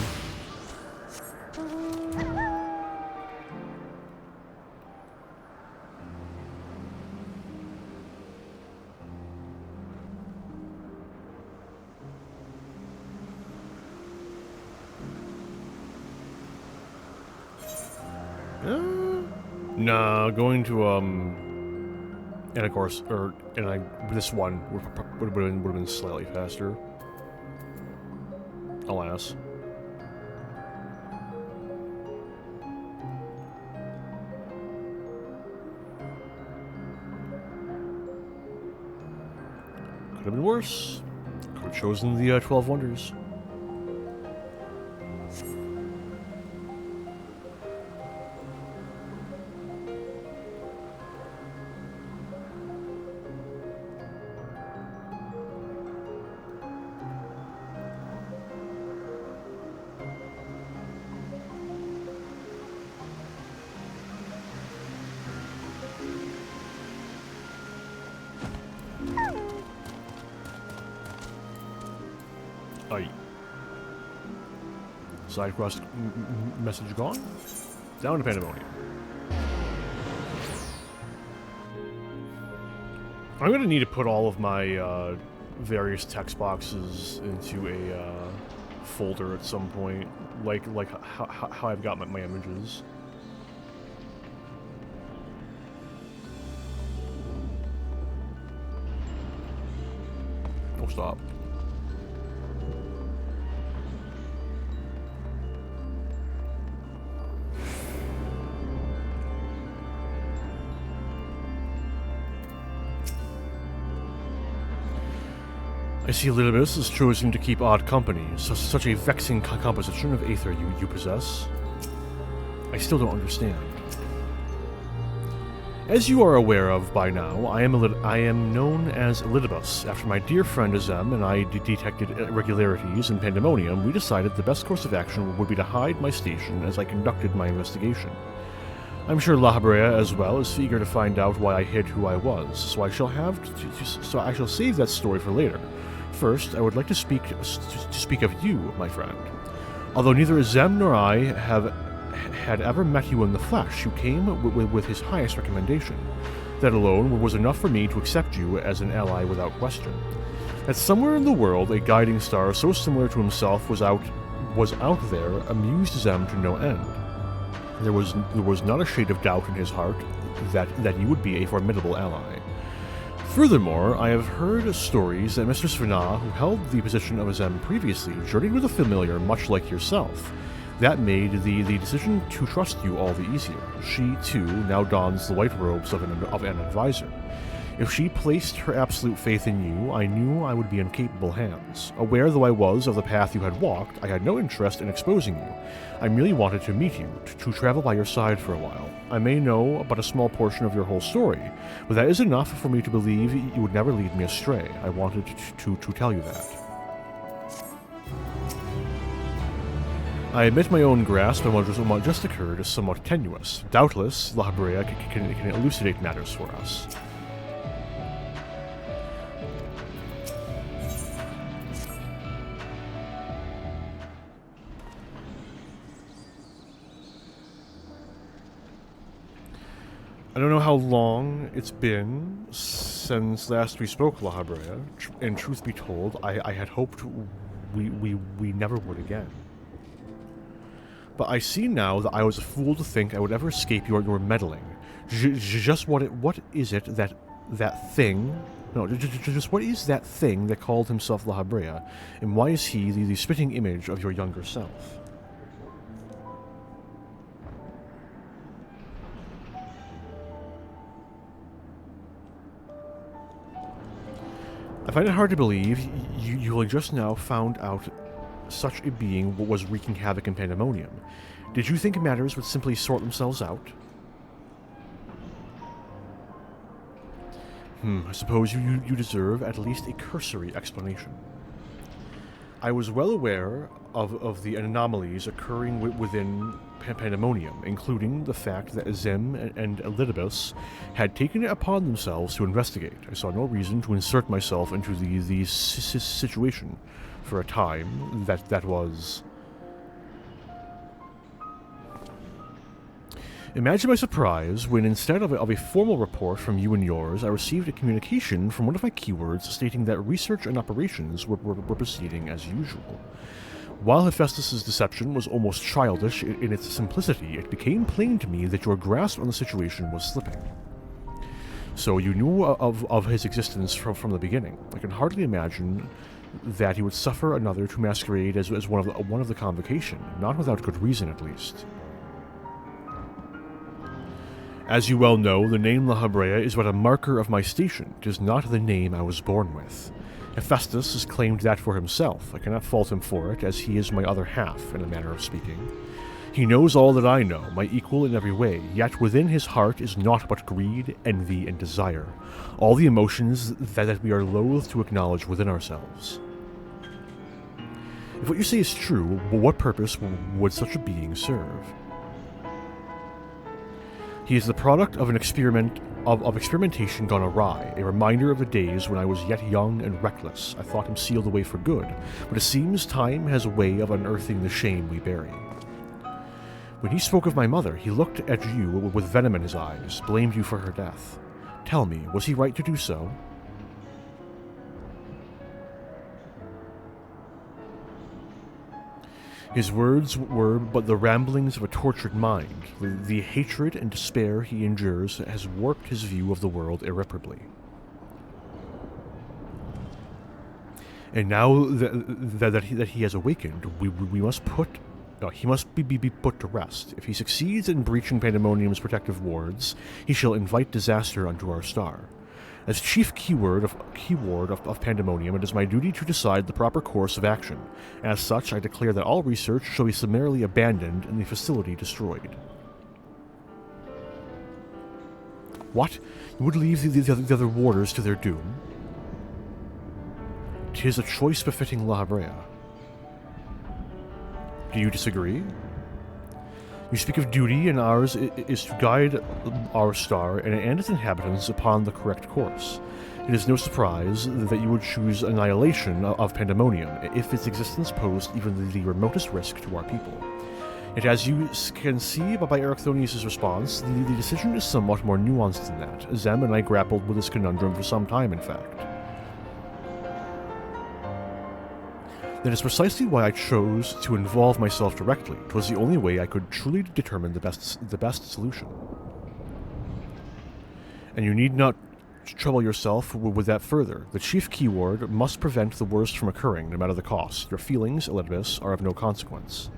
Nah, going to, And of course, this one would have been slightly faster. Alas. Could have been worse. Could have chosen the 12 Wonders. Side quest message gone. Down to Pandemonium. I'm gonna need to put all of my various text boxes into a folder at some point, like how I've got my images. Oh, stop. I see Abyssos has chosen to keep odd company, such a vexing composition of aether you possess. I still don't understand. As you are aware of by now, I am known as Abyssos. After my dear friend Azem and I detected irregularities in Pandemonium, we decided the best course of action would be to hide my station as I conducted my investigation. I'm sure La Habrea as well is eager to find out why I hid who I was, so I shall save that story for later. First, I would like to speak of you, my friend. Although neither Azem nor I had ever met you in the flesh, you came with his highest recommendation. That alone was enough for me to accept you as an ally without question. That somewhere in the world a guiding star so similar to himself was out there amused Azem to no end. There was not a shade of doubt in his heart that you would be a formidable ally. Furthermore, I have heard stories that Mistress Vana, who held the position of Azem previously, journeyed with a familiar much like yourself. That made the decision to trust you all the easier. She, too, now dons the white robes of an advisor. If she placed her absolute faith in you, I knew I would be in capable hands. Aware though I was of the path you had walked, I had no interest in exposing you. I merely wanted to meet you, to travel by your side for a while. I may know but a small portion of your whole story, but that is enough for me to believe you would never lead me astray. I wanted to tell you that. I admit my own grasp on what just occurred is somewhat tenuous. Doubtless, La Habrea can elucidate matters for us. I don't know how long it's been since last we spoke, La Habrea, and truth be told, I had hoped we never would again. But I see now that I was a fool to think I would ever escape your meddling. Just what is it that thing? No, just what is that thing that called himself La Habrea, and why is he the spitting image of your younger self? I find it hard to believe you only just now found out such a being was wreaking havoc in Pandemonium. Did you think matters would simply sort themselves out? I suppose you deserve at least a cursory explanation. I was well aware of the anomalies occurring within Pandemonium, including the fact that Azem and Elidibus had taken it upon themselves to investigate. I saw no reason to insert myself into the situation for a time that was... Imagine my surprise when, instead of a formal report from you and yours, I received a communication from one of my keywords stating that research and operations were proceeding as usual. While Hephaestus' deception was almost childish in its simplicity, it became plain to me that your grasp on the situation was slipping. So you knew of his existence from the beginning. I can hardly imagine that he would suffer another to masquerade as one of the convocation, not without good reason at least. As you well know, the name La Habrea is but a marker of my station. It is not the name I was born with. Hephaestus has claimed that for himself. I cannot fault him for it, as he is my other half, in a manner of speaking. He knows all that I know, my equal in every way, yet within his heart is naught but greed, envy, and desire, all the emotions that we are loath to acknowledge within ourselves. If what you say is true, what purpose would such a being serve? He is the product of an experimentation gone awry, a reminder of the days when I was yet young and reckless. I thought him sealed away for good, but it seems time has a way of unearthing the shame we bury. When he spoke of my mother, he looked at you with venom in his eyes, blamed you for her death. Tell me, was he right to do so? His words were but the ramblings of a tortured mind. The hatred and despair he endures has warped his view of the world irreparably. And now that he has awakened, he must be put to rest. If he succeeds in breaching Pandemonium's protective wards, he shall invite disaster unto our star. As chief keyword of Pandemonium, it is my duty to decide the proper course of action. As such, I declare that all research shall be summarily abandoned and the facility destroyed. What? You would leave the other warders to their doom? 'Tis a choice befitting La Habrea. Do you disagree? You speak of duty, and ours is to guide our star and its inhabitants upon the correct course. It is no surprise that you would choose annihilation of Pandemonium, if its existence posed even the remotest risk to our people. Yet as you can see by Erechthonius' response, the decision is somewhat more nuanced than that. Zem and I grappled with this conundrum for some time, in fact. That is precisely why I chose to involve myself directly. It was the only way I could truly determine the best solution. And you need not trouble yourself with that further. The chief keyword must prevent the worst from occurring, no matter the cost. Your feelings, Elidibus, are of no consequence.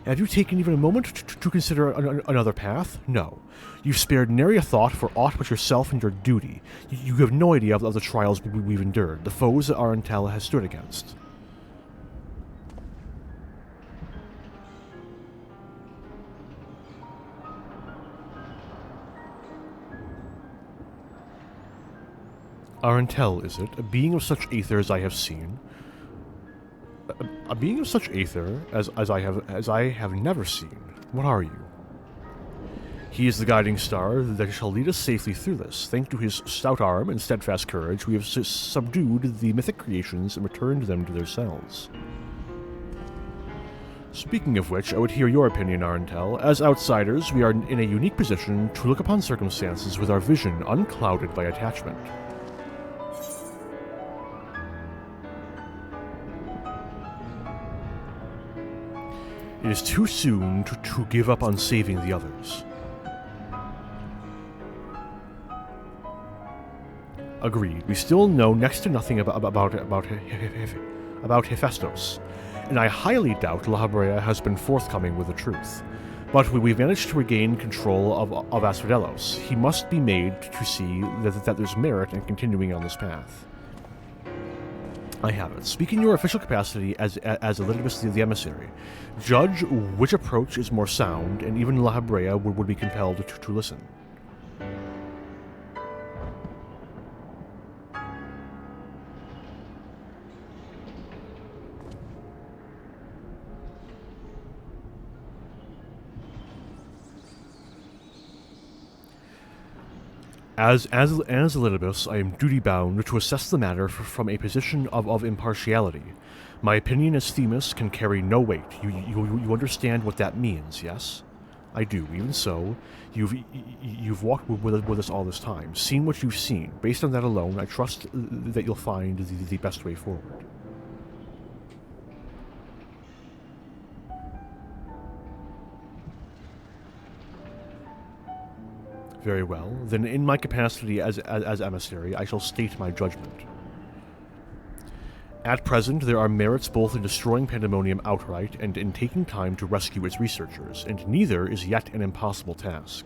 Have you taken even a moment to consider another path? No. You've spared nary a thought for aught but yourself and your duty. You have no idea of the trials we've endured, the foes that Arentel has stood against. Arentel, is it? A being of such aether as I have seen? A being of such aether as I have never seen. What are you? He is the guiding star that shall lead us safely through this. Thanks to his stout arm and steadfast courage, we have subdued the mythic creations and returned them to their cells. Speaking of which, I would hear your opinion, Arentel. As outsiders, we are in a unique position to look upon circumstances with our vision unclouded by attachment. It is too soon to give up on saving the others. Agreed. We still know next to nothing about Hephaestus, and I highly doubt La Habrea has been forthcoming with the truth. But we've managed to regain control of Asphodelos. He must be made to see that there's merit in continuing on this path. I have it. Speak in your official capacity as Elidibus the emissary. Judge which approach is more sound, and even La Habrea would be compelled to listen. As Elidibus, I am duty-bound to assess the matter from a position of impartiality. My opinion as Themis can carry no weight. You understand what that means, yes? I do. Even so, you've walked with us all this time, seen what you've seen. Based on that alone, I trust that you'll find the best way forward. Very well. Then in my capacity as emissary, I shall state my judgment. At present, there are merits both in destroying Pandemonium outright and in taking time to rescue its researchers, and neither is yet an impossible task.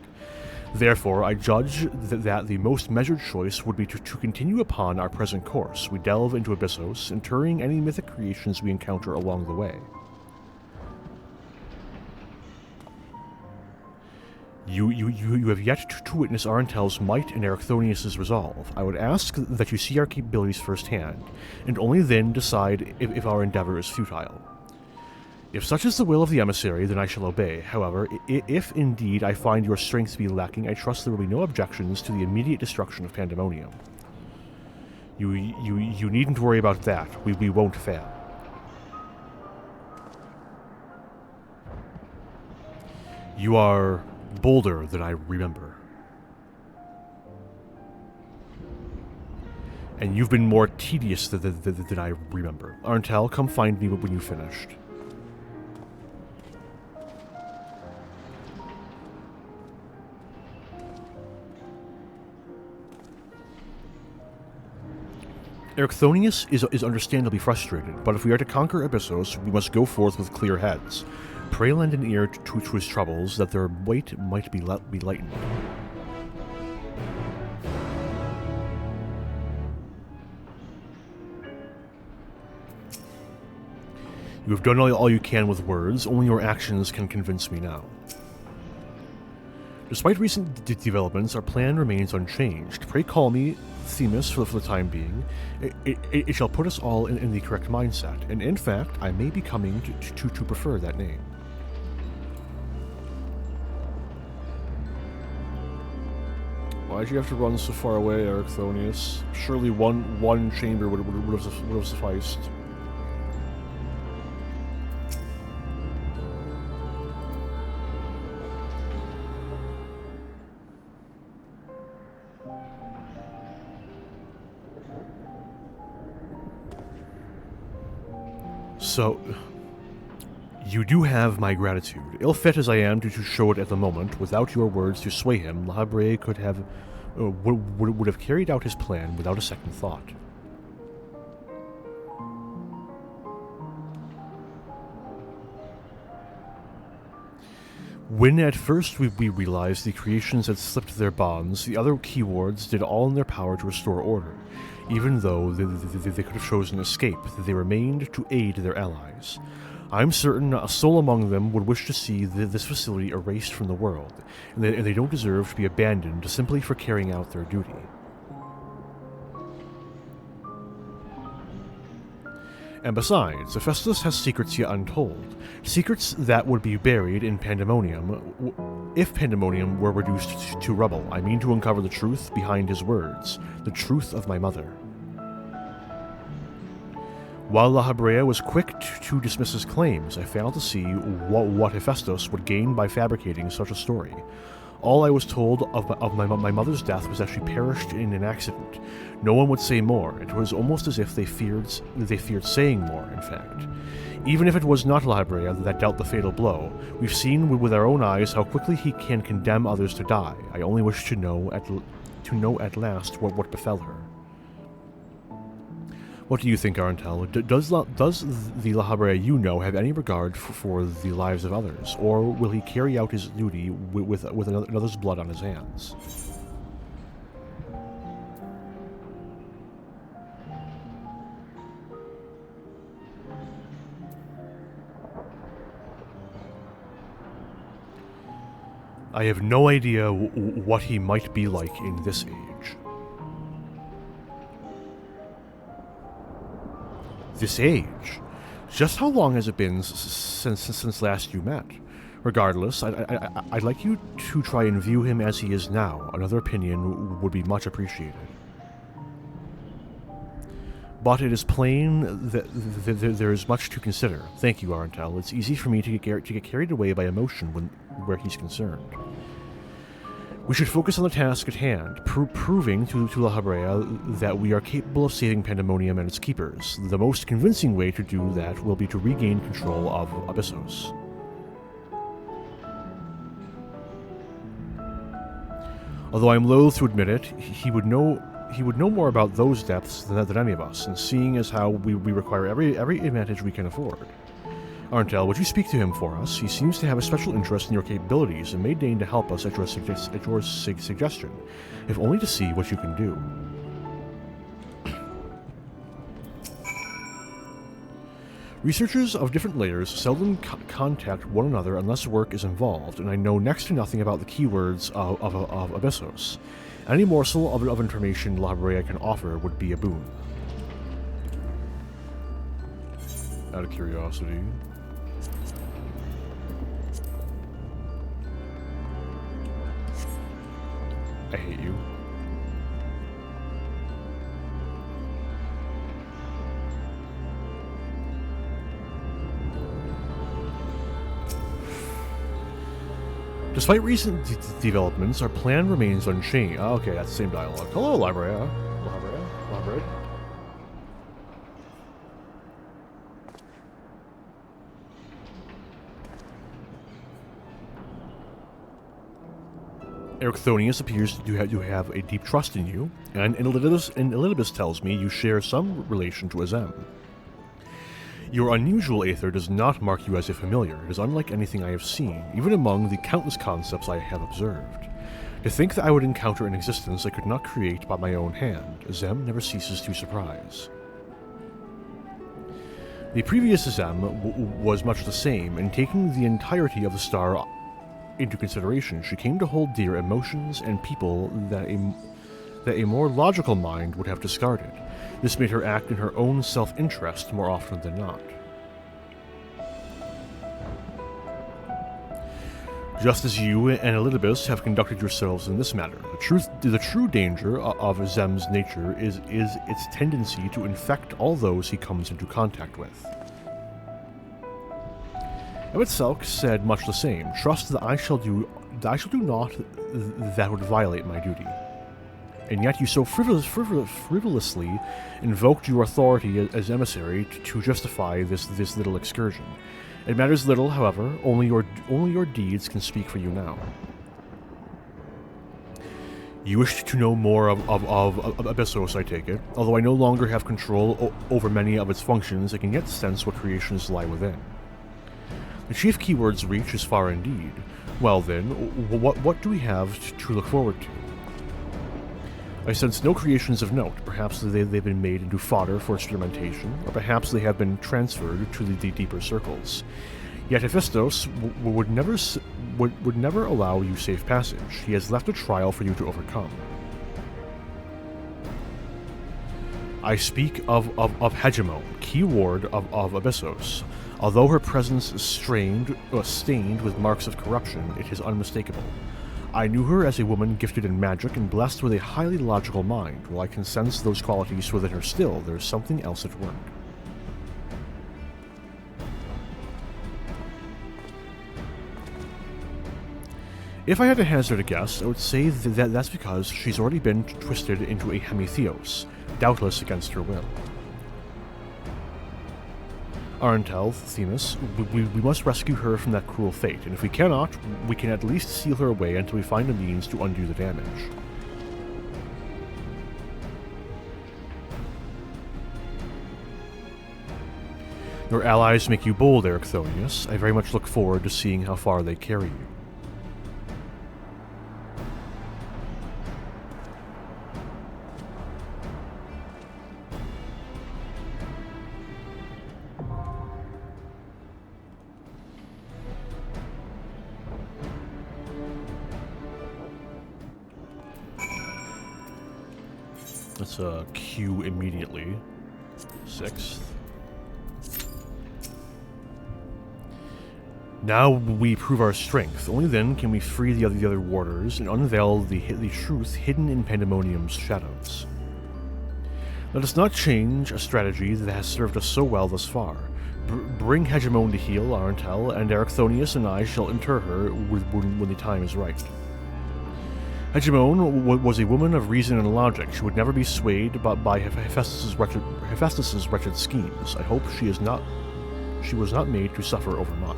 Therefore, I judge that the most measured choice would be to continue upon our present course. We delve into Abyssos, interring any mythic creations we encounter along the way. You have yet to witness Arentel's might and Erechthonius' resolve. I would ask that you see our capabilities firsthand, and only then decide if our endeavor is futile. If such is the will of the emissary, then I shall obey. However, if indeed I find your strength to be lacking, I trust there will be no objections to the immediate destruction of Pandemonium. You needn't worry about that. We won't fail. You are bolder than I remember. And you've been more tedious than I remember. Arentel, come find me when you've finished. Erechthonius is understandably frustrated, but if we are to conquer Abyssos, we must go forth with clear heads. Pray lend an ear to his troubles, that their weight might be lightened. You have done all you can with words, only your actions can convince me now. Despite recent developments, our plan remains unchanged. Pray call me Themis for the time being. It shall put us all in the correct mindset, and in fact, I may be coming to prefer that name. Why'd you have to run so far away, Erechthonius? Surely one chamber would have sufficed. So, you do have my gratitude. Ill-fit as I am to show it at the moment, without your words to sway him, La Habre could have would have carried out his plan without a second thought. When at first we realized the creations had slipped their bonds, the other keywards did all in their power to restore order. Even though they could have chosen escape, they remained to aid their allies. I'm certain not a soul among them would wish to see this facility erased from the world, and they don't deserve to be abandoned simply for carrying out their duty. And besides, Abyssos has secrets yet untold. Secrets that would be buried in Pandemonium if Pandemonium were reduced to rubble. I mean to uncover the truth behind his words, the truth of my mother. While La Habrea was quick to dismiss his claims, I failed to see what Hephaestus would gain by fabricating such a story. All I was told of my mother's death was that she perished in an accident. No one would say more. It was almost as if they feared saying more, in fact. Even if it was not La Habrea that dealt the fatal blow, we've seen with our own eyes how quickly he can condemn others to die. I only wish to know at last what befell her. What do you think, Arentel? Does the La Habrea you know have any regard for the lives of others, or will he carry out his duty with another's blood on his hands? I have no idea what he might be like in this age. This age? Just how long has it been since last you met? Regardless, I'd like you to try and view him as he is now. Another opinion would be much appreciated. But it is plain that there is much to consider. Thank you, Arentel. It's easy for me to get carried away by emotion where he's concerned. We should focus on the task at hand, proving to La Habrea that we are capable of saving Pandemonium and its keepers. The most convincing way to do that will be to regain control of Abyssos. Although I am loath to admit it, he would know more about those depths than any of us, and seeing as how we require every advantage we can afford. Arntel, would you speak to him for us? He seems to have a special interest in your capabilities and may deign to help us at your suggestion, if only to see what you can do. Researchers of different layers seldom contact one another unless work is involved, and I know next to nothing about the keywords of Abyssos. Any morsel of information La Brea can offer would be a boon. Out of curiosity. I hate you. Despite recent developments, our plan remains unchanged. Oh, okay, that's the same dialogue. Hello, Library. Library. Ericthonius appears to have a deep trust in you, and Elidibus tells me you share some relation to Azem. Your unusual aether does not mark you as a familiar. It is unlike anything I have seen, even among the countless concepts I have observed. To think that I would encounter an existence I could not create by my own hand, Azem never ceases to surprise. The previous Azem was much the same, and taking the entirety of the star into consideration, she came to hold dear emotions and people that a more logical mind would have discarded. This made her act in her own self-interest more often than not. Just as you and Elidibus have conducted yourselves in this matter, the true danger of Azem's nature is its tendency to infect all those he comes into contact with. Ebitselk said much the same. Trust that I shall do naught that would violate my duty. And yet you so frivolously invoked your authority as emissary to justify this little excursion. It matters little, however. Only your deeds can speak for you now. You wish to know more of Abyssos, I take it. Although I no longer have control over many of its functions, I can yet sense what creations lie within. The chief keyword's reach is far indeed. Well then, what do we have to look forward to? I sense no creations of note. Perhaps they've been made into fodder for experimentation, or perhaps they have been transferred to the deeper circles. Yet Hephaestus would never allow you safe passage. He has left a trial for you to overcome. I speak of Hegemone, keyword of Abyssos. Although her presence is stained with marks of corruption, it is unmistakable. I knew her as a woman gifted in magic and blessed with a highly logical mind. While I can sense those qualities within her still, there is something else at work. If I had to hazard a guess, I would say that's because she's already been twisted into a hemitheos, doubtless against her will. Arntel, Themis, we must rescue her from that cruel fate, and if we cannot, we can at least seal her away until we find a means to undo the damage. Your allies make you bold, Ericthonius. I very much look forward to seeing how far they carry you. Let's queue immediately. 6th. Now we prove our strength. Only then can we free the other warders and unveil the truth hidden in Pandemonium's shadows. Let us not change a strategy that has served us so well thus far. Bring Hegemone to heel, Arntel, and Ericthonius and I shall inter her when the time is right. Hegemone was a woman of reason and logic. She would never be swayed by Hephaestus's wretched schemes. I hope she was not made to suffer overmuch.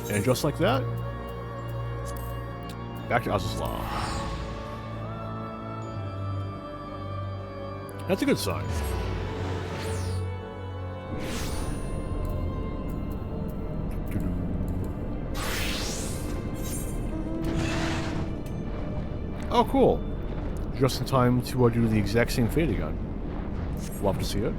And just like that, Back to Abyssos. That's a good sign. Oh, cool. Just in time to do the exact same fate again. Love to see it.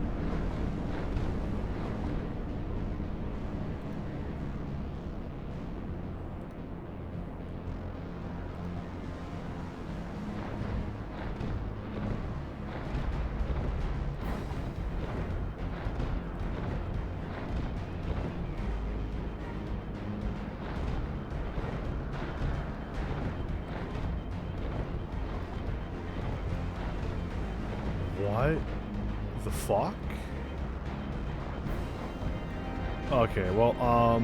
What the fuck? Okay, well,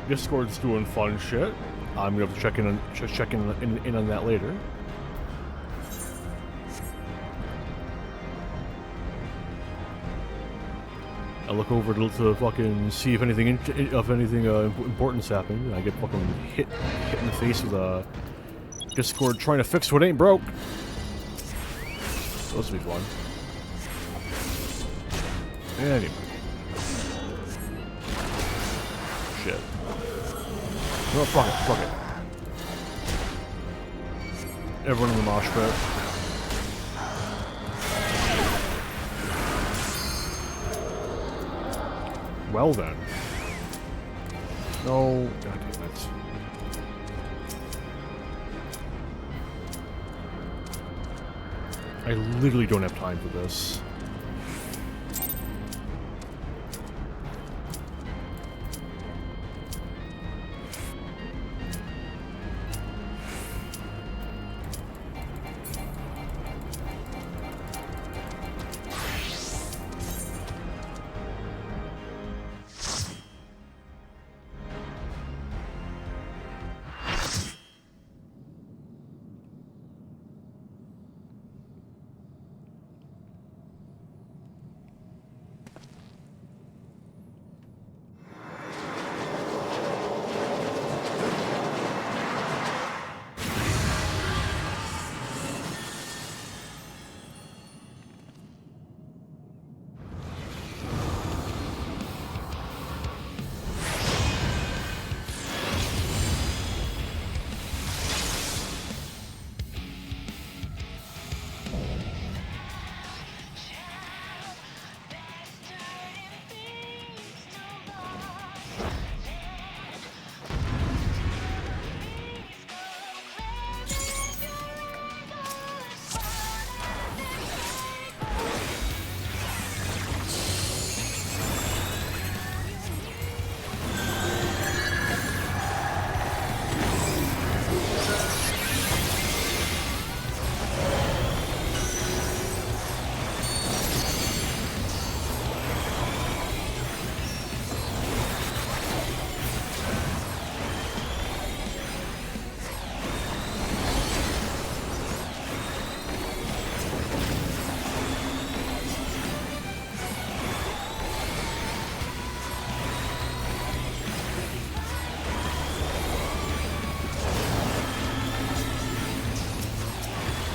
Discord's doing fun shit. I'm gonna have to check in on that later. I look over to fucking see if anything importance happened, and I get fucking hit in the face with a Discord trying to fix what ain't broke. Supposed to be fun. Anyway. Shit. No, fuck it. Everyone in the mosh pit. Well then. No. God damn it. I literally don't have time for this.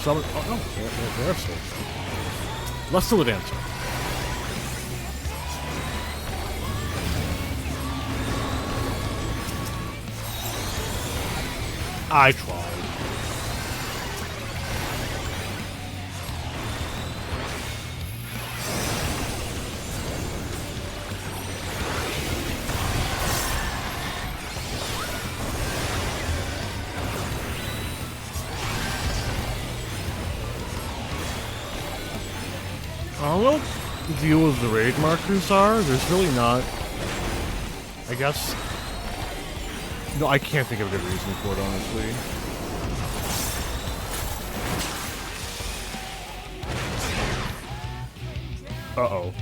Oh no, they're still. Let's do the dancer. I tried. I don't know what the deal with the raid markers are. There's really not. I guess. No, I can't think of a good reason for it, honestly. Uh-oh.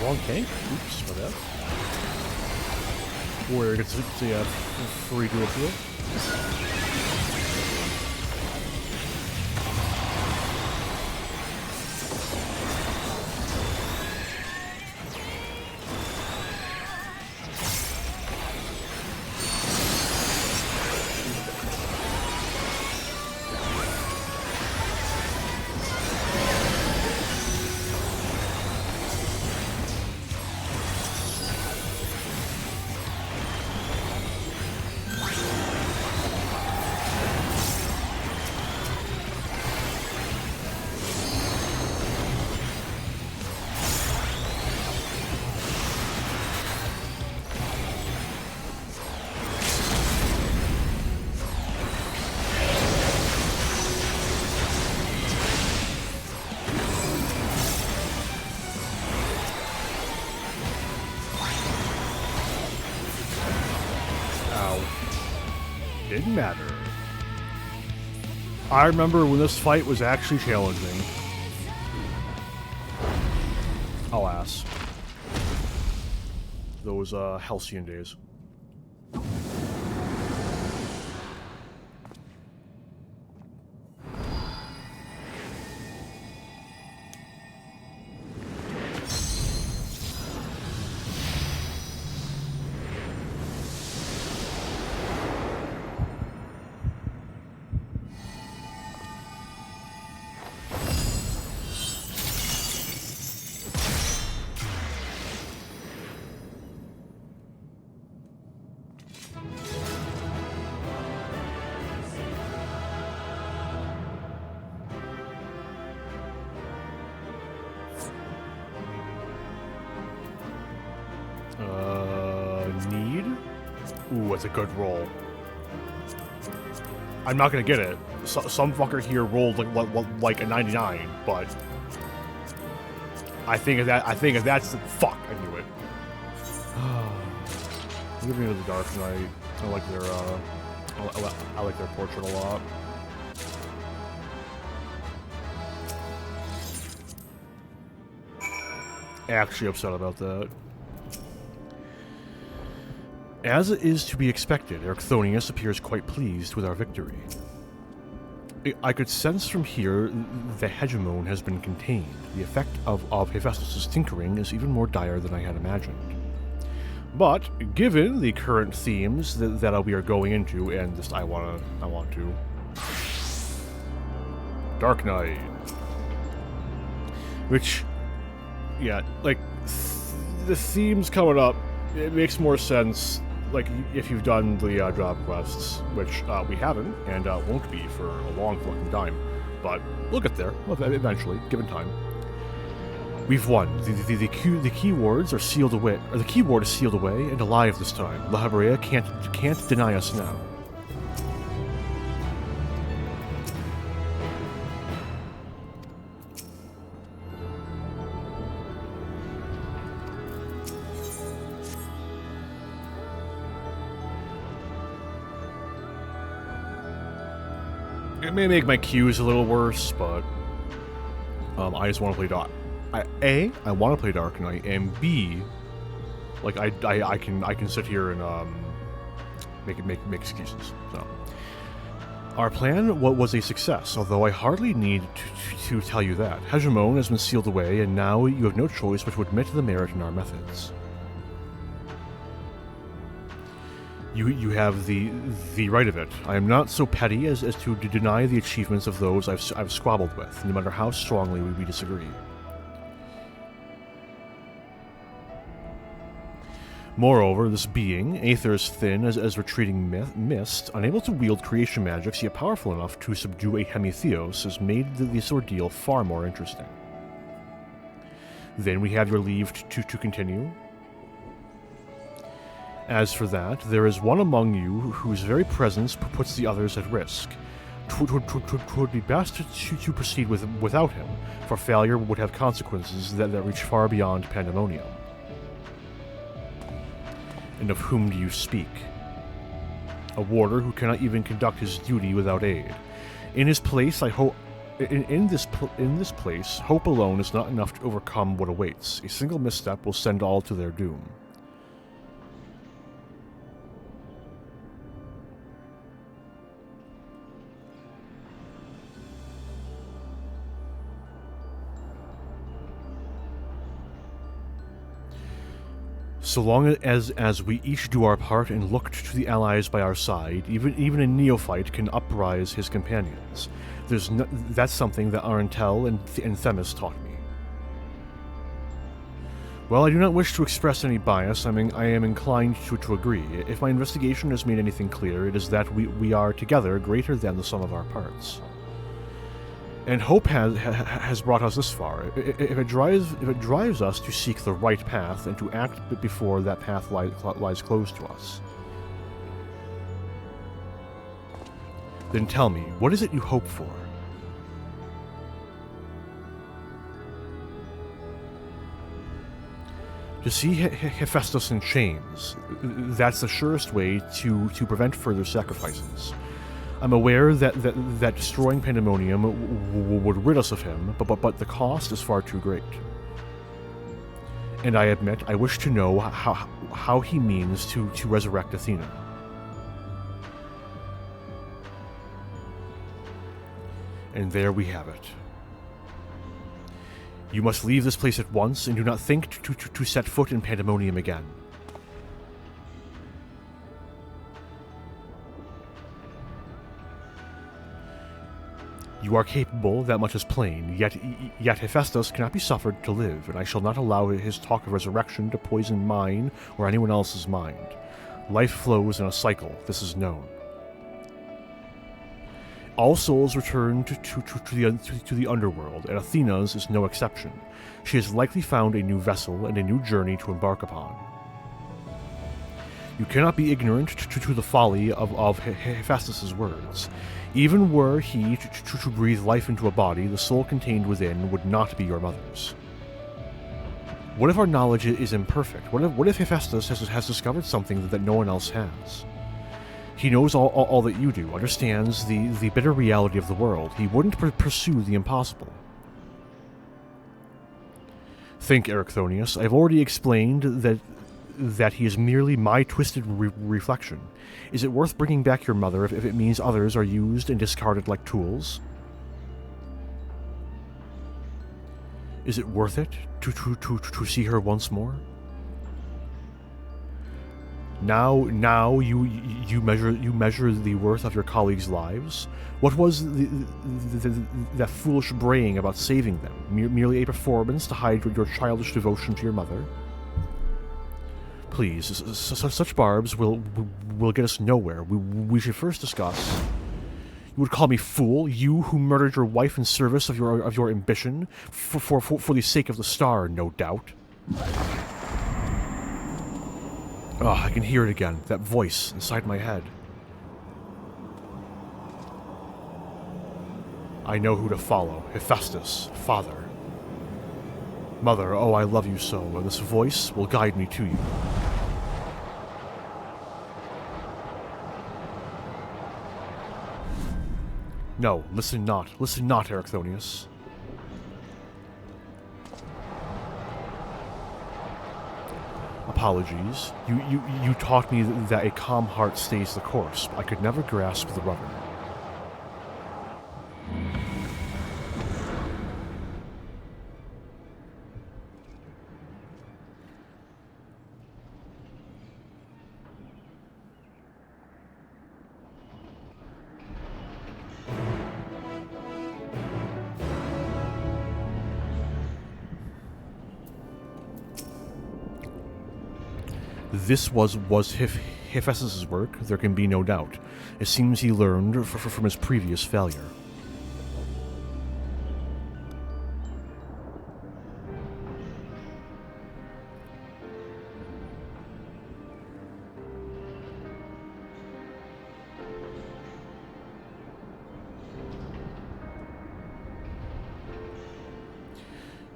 wrong tank? Oops, my bad. Warrior gets to free dual heal. Didn't matter. I remember when this fight was actually challenging. Alas. Those halcyon days. Need? Ooh, that's a good roll. I'm not gonna get it. Some fucker here rolled like a 99, but I think if that's the fuck, I knew it. Give me to the Dark Knight. I like their I like their portrait a lot. Actually upset about that. As it is to be expected, Erchthonius appears quite pleased with our victory. I could sense from here the hegemon has been contained. The effect of Hephaestus' tinkering is even more dire than I had imagined. But, given the current themes that we are going into, and this I want to... Dark Knight. Which, yeah, like, the themes coming up, it makes more sense, like, if you've done the job quests, which we haven't, and won't be for a long fucking time. But we'll get there, eventually, given time. We've won. The keywords are sealed away, or the keyword is sealed away and alive this time. La Habrea can't deny us now. It may make my queues a little worse, but I just want to play A, I want to play Dark Knight, and B, like I can sit here and make excuses. So our plan was a success, although I hardly need to tell you that. Hegemon has been sealed away, and now you have no choice but to admit the merit in our methods. You have the right of it. I am not so petty as to deny the achievements of those I've squabbled with, no matter how strongly we disagree. Moreover, this being, Aether's thin as retreating mist, unable to wield creation magics, yet powerful enough to subdue a Hemitheos, has made this ordeal far more interesting. Then we have your leave to continue. As for that, there is one among you whose very presence puts the others at risk. 'Twould be best to proceed without him, for failure would have consequences that reach far beyond Pandemonium. And of whom do you speak? A warder who cannot even conduct his duty without aid. In his place, I hope In this place, hope alone is not enough to overcome what awaits. A single misstep will send all to their doom. So long as we each do our part and look to the allies by our side, even a neophyte can uprise his companions. That's something that our intel and Themis taught me. While I do not wish to express any bias, I am inclined to agree. If my investigation has made anything clear, it is that we are together greater than the sum of our parts. And hope has brought us this far. If it drives us to seek the right path and to act before that path lies closed to us, then tell me, what is it you hope for? To see Hephaestus in chains, that's the surest way to prevent further sacrifices. I'm aware that destroying Pandemonium would rid us of him, but the cost is far too great. And I admit, I wish to know how he means to resurrect Athena. And there we have it. You must leave this place at once, and do not think to set foot in Pandemonium again. You are capable, that much is plain, yet Hephaestus cannot be suffered to live, and I shall not allow his talk of resurrection to poison mine or anyone else's mind. Life flows in a cycle, this is known. All souls return to the underworld, and Athena's is no exception. She has likely found a new vessel and a new journey to embark upon. You cannot be ignorant to the folly of Hephaestus' words. Even were he to breathe life into a body, the soul contained within would not be your mother's. What if our knowledge is imperfect? What if Hephaestus has discovered something that no one else has? He knows all that you do, understands the bitter reality of the world. He wouldn't pursue the impossible. Think, Erichthonius. I've already explained that he is merely my twisted reflection. Is it worth bringing back your mother if it means others are used and discarded like tools? Is it worth it to see her once more? Now you measure the worth of your colleagues' lives. What was that foolish braying about saving them? Merely a performance to hide your childish devotion to your mother? Please, such barbs will get us nowhere. We should first discuss. You would call me fool, you who murdered your wife in service of your ambition, for the sake of the star, no doubt. Oh, I can hear it again, that voice inside my head. I know who to follow. Hephaestus, father. Mother, oh, I love you so, and this voice will guide me to you. No, listen not, Erichthonius. Apologies. You taught me that a calm heart stays the course, but I could never grasp the rudder. This was Hephaestus' work, there can be no doubt. It seems he learned from his previous failure.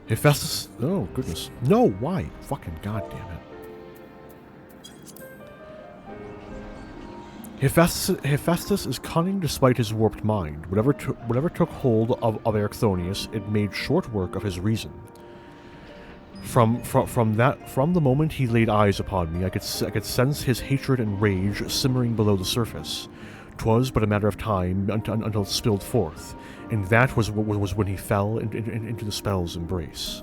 Hephaestus... Oh, goodness. No, why? Fucking goddamn it. Hephaestus is cunning despite his warped mind. Whatever took hold of Erichthonius, it made short work of his reason. From the moment he laid eyes upon me, I could sense his hatred and rage simmering below the surface. 'Twas but a matter of time until it spilled forth, and that was when he fell into the spell's embrace.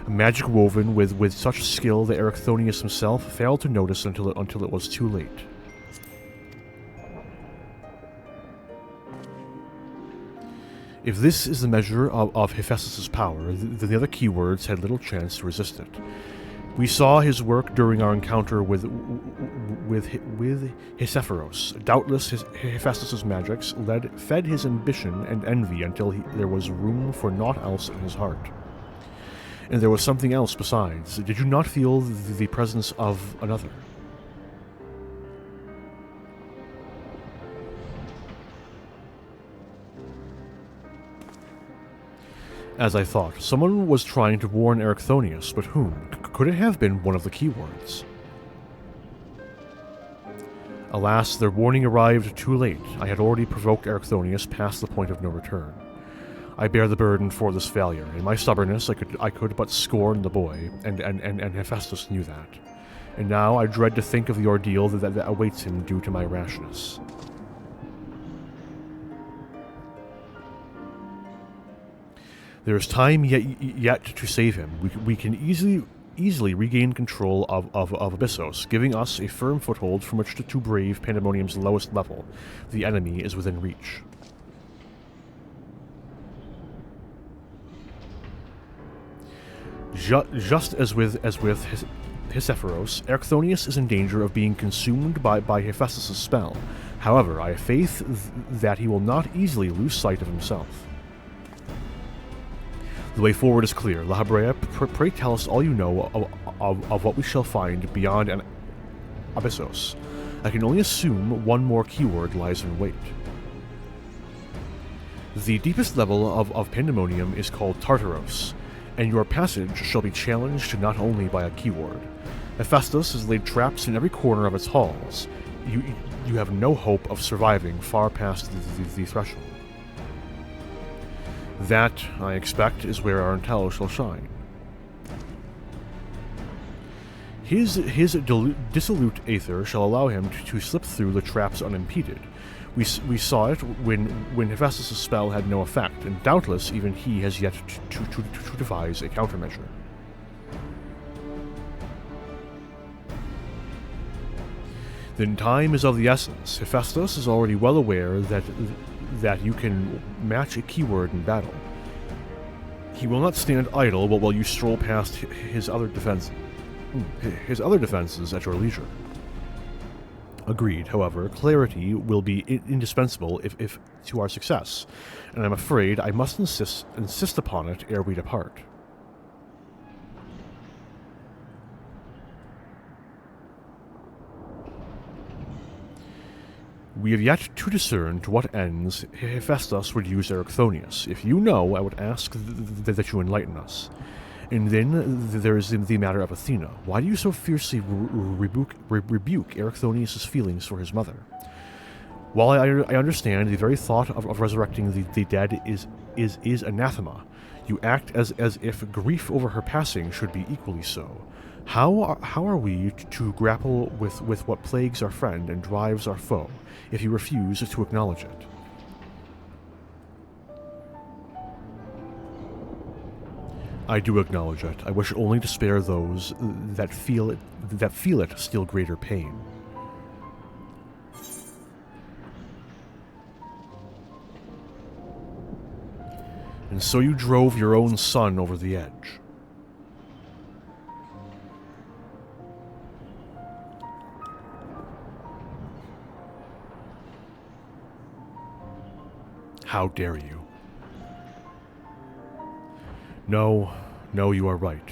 A magic woven with such skill that Erichthonius himself failed to notice until it was too late. If this is the measure of Hephaestus' power, then the other keywords had little chance to resist it. We saw his work during our encounter with Hesephoros. Doubtless Hephaestus' magics fed his ambition and envy until there was room for naught else in his heart. And there was something else besides. Did you not feel the presence of another? As I thought, someone was trying to warn Erichthonius, but whom? Could it have been one of the keywords? Alas, their warning arrived too late. I had already provoked Erichthonius past the point of no return. I bear the burden for this failure. In my stubbornness, I could but scorn the boy, and Hephaestus knew that. And now I dread to think of the ordeal that awaits him due to my rashness. There is time yet to save him. We can easily regain control of Abyssos, giving us a firm foothold from which to brave Pandemonium's lowest level. The enemy is within reach. Just as with Hesephoros, Erichthonius is in danger of being consumed by Hephaestus' spell. However, I have faith that he will not easily lose sight of himself. The way forward is clear. La Habrea, pray tell us all you know of what we shall find beyond an Abyssos. I can only assume one more keyword lies in wait. The deepest level of Pandemonium is called Tartaros, and your passage shall be challenged not only by a keyword. Hephaestus has laid traps in every corner of its halls. You have no hope of surviving far past the threshold. That, I expect, is where our intel shall shine. His dissolute aether shall allow him to slip through the traps unimpeded. We saw it when Hephaestus' spell had no effect, and doubtless even he has yet to devise a countermeasure. Then time is of the essence. Hephaestus is already well aware that you can match a keyword in battle. He will not stand idle while you stroll past his other defenses at your leisure. Agreed, however, clarity will be indispensable if to our success, and I'm afraid I must insist upon it ere we depart. We have yet to discern to what ends Hephaestus would use Erichthonius. If you know, I would ask that you enlighten us. And then there is the matter of Athena. Why do you so fiercely rebuke Erichthonius' feelings for his mother? While I understand the very thought of resurrecting the dead is anathema, you act as if grief over her passing should be equally so. How are we to grapple with what plagues our friend and drives our foe if you refuse to acknowledge it? I do acknowledge it. I wish only to spare those that feel it still greater pain. And so you drove your own son over the edge. How dare you? No, you are right.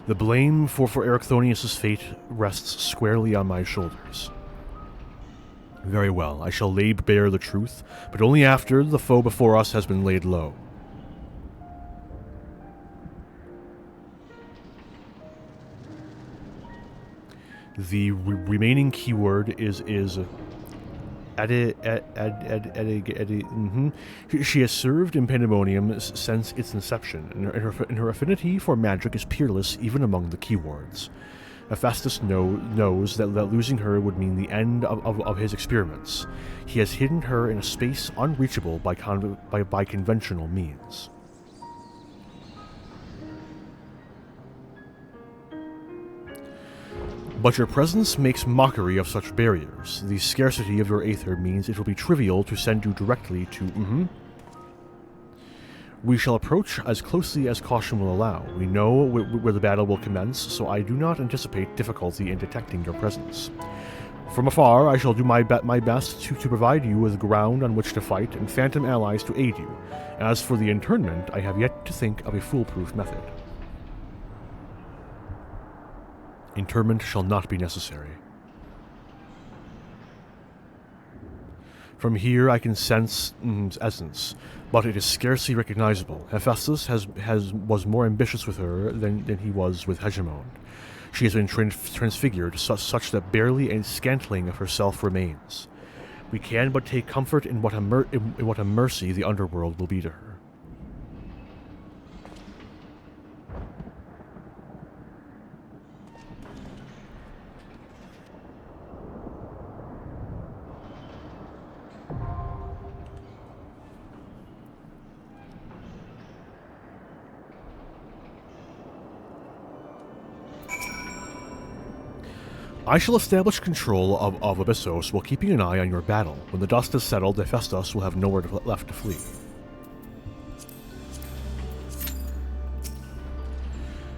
The blame for Erichthonius' fate rests squarely on my shoulders. Very well, I shall lay bare the truth, but only after the foe before us has been laid low. The remaining keyword is She has served in Pandemonium since its inception, and her affinity for magic is peerless even among the keywords. Hephaestus knows that losing her would mean the end of his experiments. He has hidden her in a space unreachable by conventional means. But your presence makes mockery of such barriers. The scarcity of your aether means it will be trivial to send you directly to... We shall approach as closely as caution will allow. We know where the battle will commence, so I do not anticipate difficulty in detecting your presence. From afar, I shall do my best to provide you with ground on which to fight and phantom allies to aid you. As for the internment, I have yet to think of a foolproof method. Interment shall not be necessary. From here I can sense essence, but it is scarcely recognizable. Hephaestus was more ambitious with her than he was with Hegemon. She has been transfigured such that barely a scantling of herself remains. We can but take comfort in what a mercy the underworld will be to her. I shall establish control of Abyssos while keeping an eye on your battle. When the dust has settled, Hephaestus will have nowhere left to flee.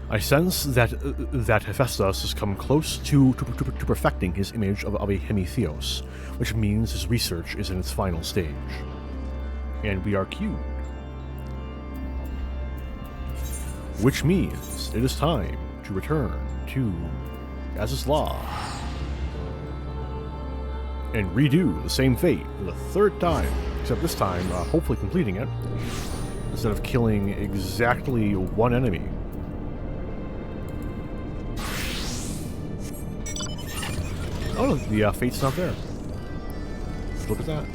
I sense that Hephaestus has come close to perfecting his image of a hemitheos, which means his research is in its final stage. And we are queued. Which means it is time to return to as is law, and redo the same fate for the third time, except this time, hopefully completing it, instead of killing exactly one enemy. Oh no, the fate's not there. Look at that.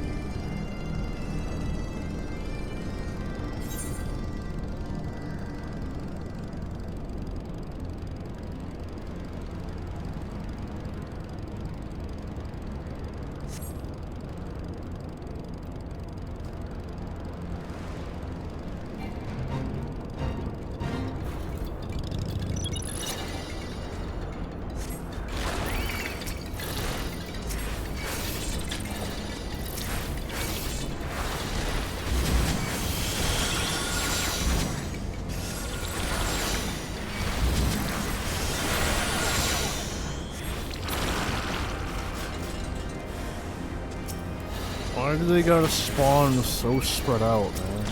Why do they gotta spawn so spread out, man?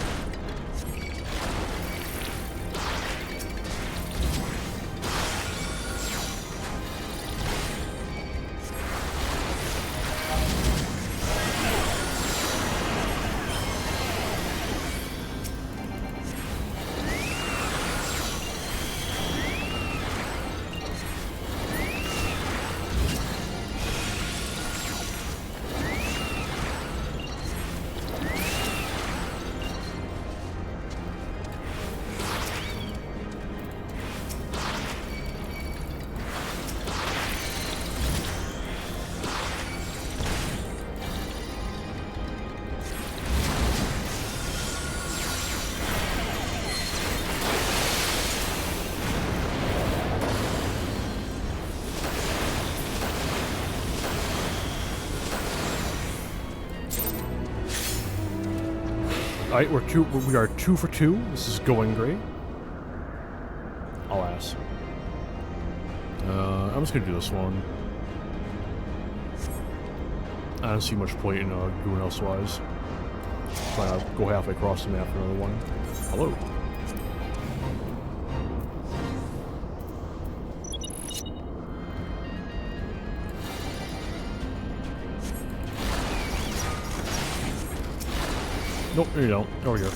Alright, we are 2 for 2. This is going great. Alas. I'm just gonna do this one. I don't see much point in doing elsewise. Try to go halfway across the map for another one. Hello. Nope, there you don't. Over here.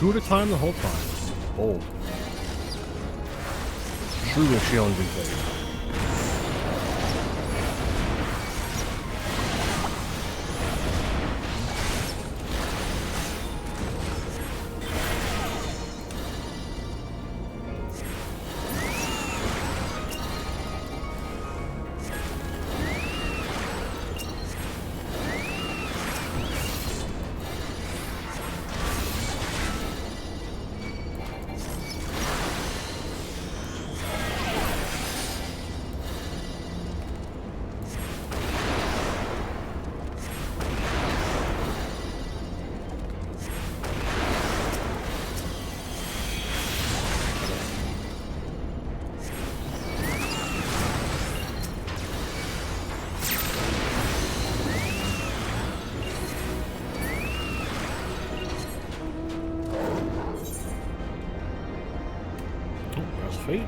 2 at a time the whole time. Oh. Truly a challenging thing. Fate.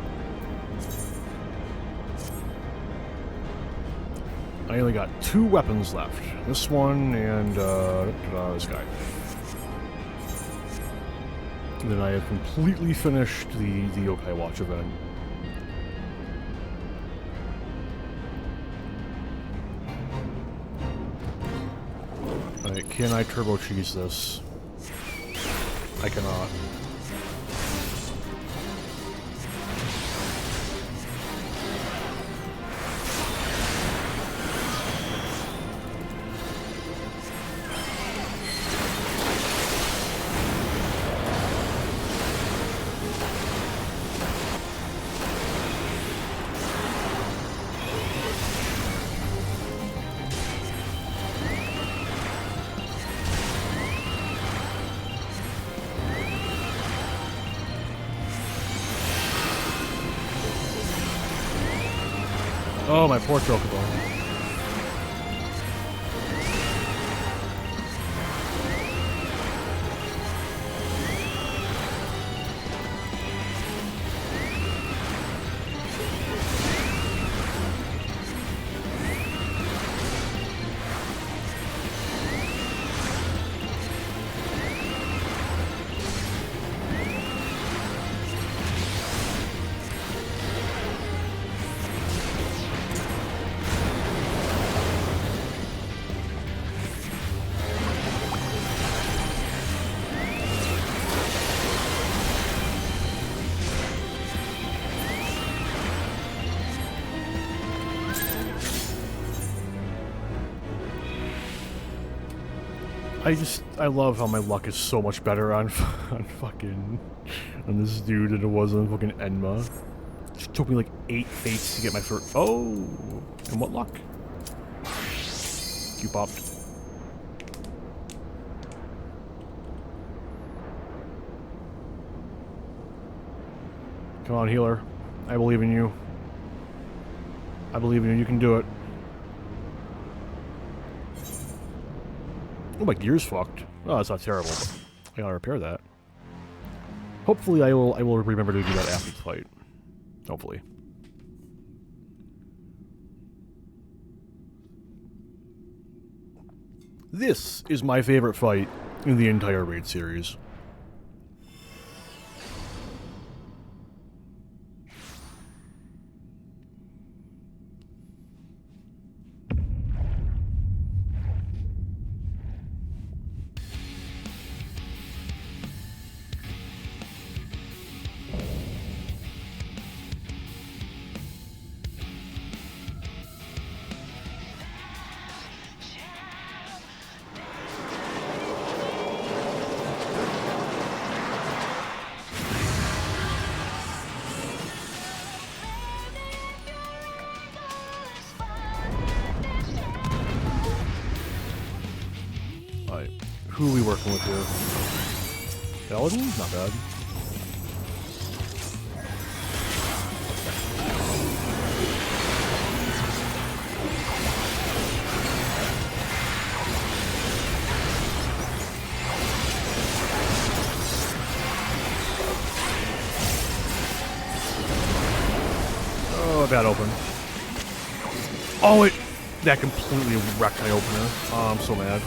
I only got 2 weapons left. This one and this guy. And then I have completely finished the Yokai Watch event. Alright, can I turbo cheese this? I cannot. Oh, my poor Chocobo. I love how my luck is so much better on on this dude than it was on fucking Enma. It took me like 8 fates to get my first. Oh, and what luck? You popped. Come on, healer. I believe in you. I believe in you. You can do it. Oh, my gear's fucked. Oh, that's not terrible, but I gotta repair that. Hopefully I will remember to do that after the fight. Hopefully. This is my favorite fight in the entire Raid series. Who are we working with here? Paladin? Not bad. Oh, bad open. Oh, that completely wrecked my opener. Oh, I'm so mad.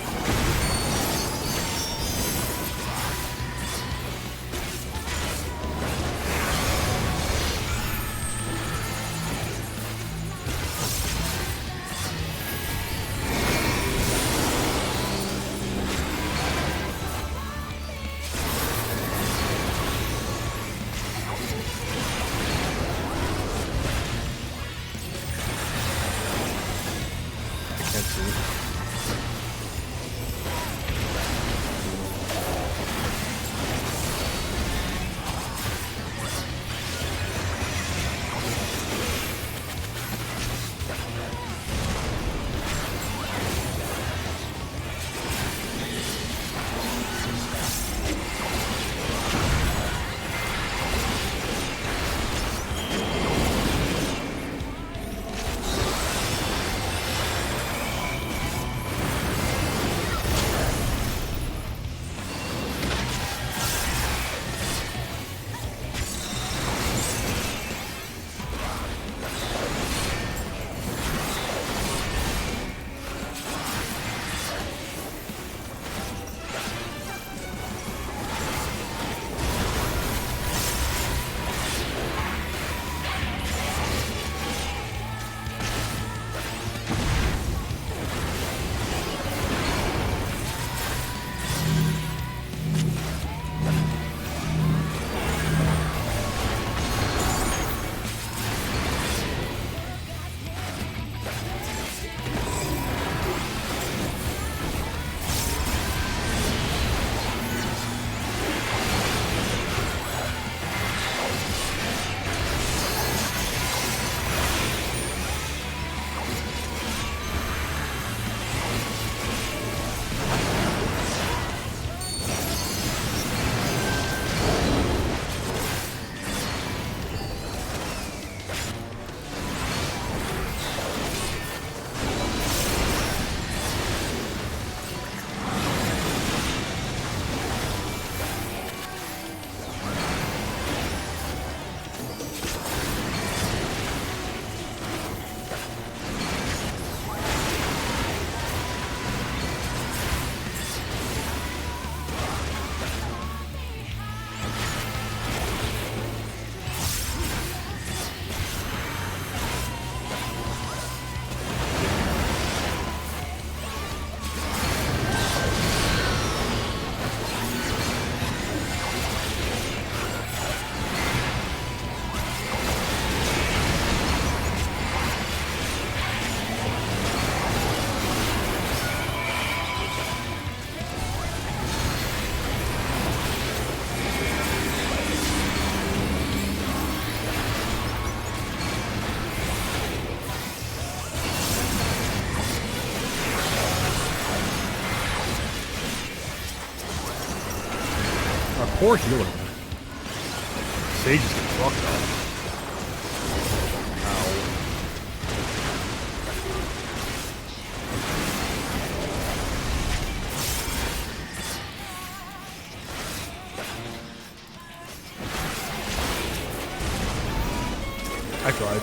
Poor healer. Sage is getting fucked up. Ow. I tried.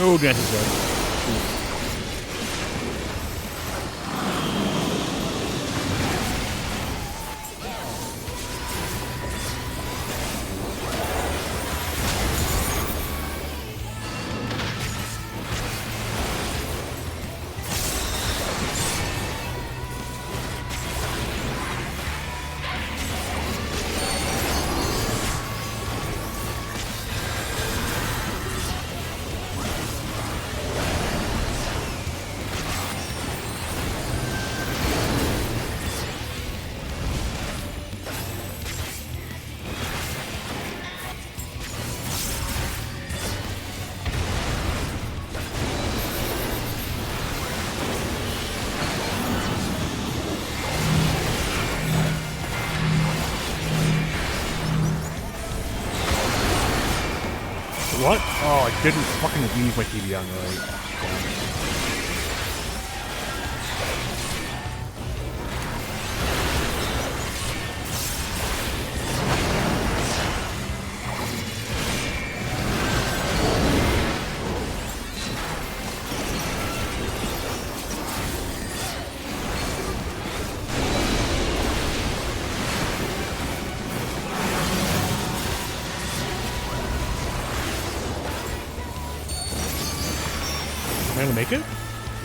Oh, Gantz is dead. What? Oh, I didn't fucking leave my TV on right. Am I gonna make it?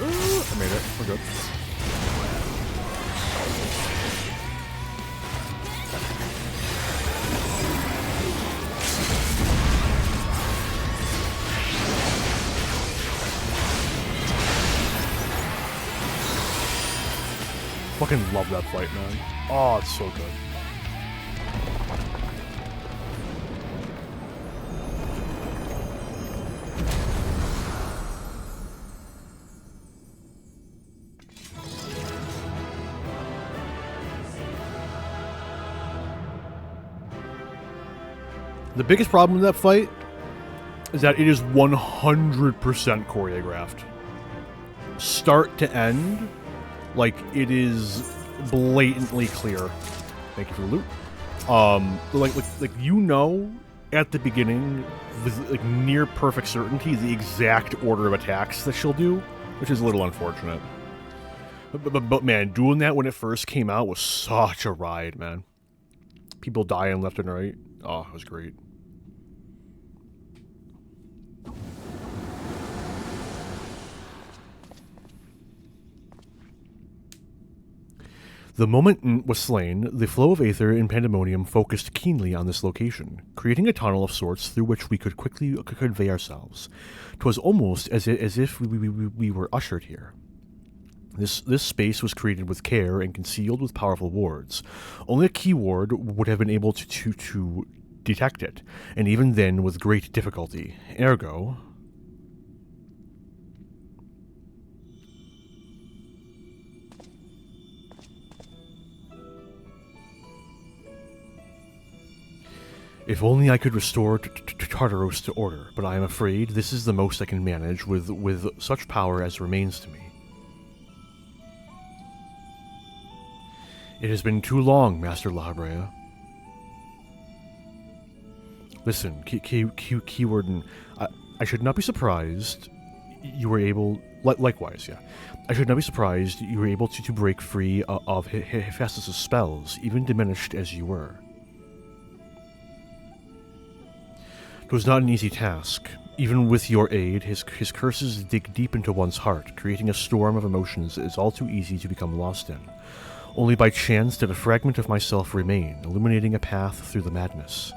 I made it. We're good. Fucking love that fight, man. Oh, it's so good. The biggest problem with that fight is that it is 100% choreographed. Start to end, like, it is blatantly clear. Thank you for the loot. Like you know at the beginning, with like near perfect certainty, the exact order of attacks that she'll do, which is a little unfortunate. But man, doing that when it first came out was such a ride, man. People dying left and right. Oh, it was great. The moment Nt was slain, the flow of aether in Pandemonium focused keenly on this location, creating a tunnel of sorts through which we could quickly convey ourselves. 'Twas almost as if we were ushered here. This space was created with care and concealed with powerful wards. Only a key ward would have been able to detect it, and even then with great difficulty. Ergo... If only I could restore Tartaros to order, but I am afraid this is the most I can manage with such power as remains to me. It has been too long, Master Lahabrea. Listen, Keywarden, I should not be surprised you were able... Likewise, yeah. I should not be surprised you were able to break free of Hephaestus' spells, even diminished as you were. It was not an easy task. Even with your aid, his curses dig deep into one's heart, creating a storm of emotions that is all too easy to become lost in. Only by chance did a fragment of myself remain, illuminating a path through the madness.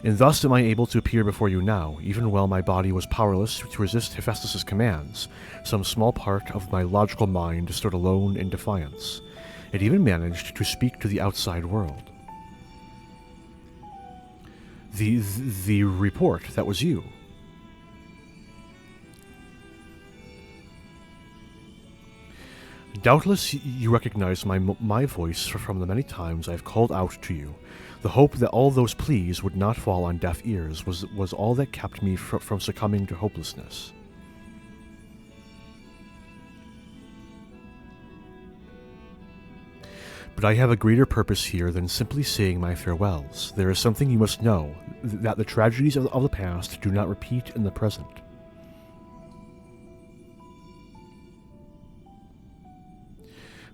And thus am I able to appear before you now, even while my body was powerless to resist Hephaestus' commands. Some small part of my logical mind stood alone in defiance. It even managed to speak to the outside world. The report, that was you. Doubtless you recognize my voice from the many times I have called out to you. The hope that all those pleas would not fall on deaf ears was all that kept me from succumbing to hopelessness. But I have a greater purpose here than simply saying my farewells. There is something you must know, that the tragedies of the past do not repeat in the present.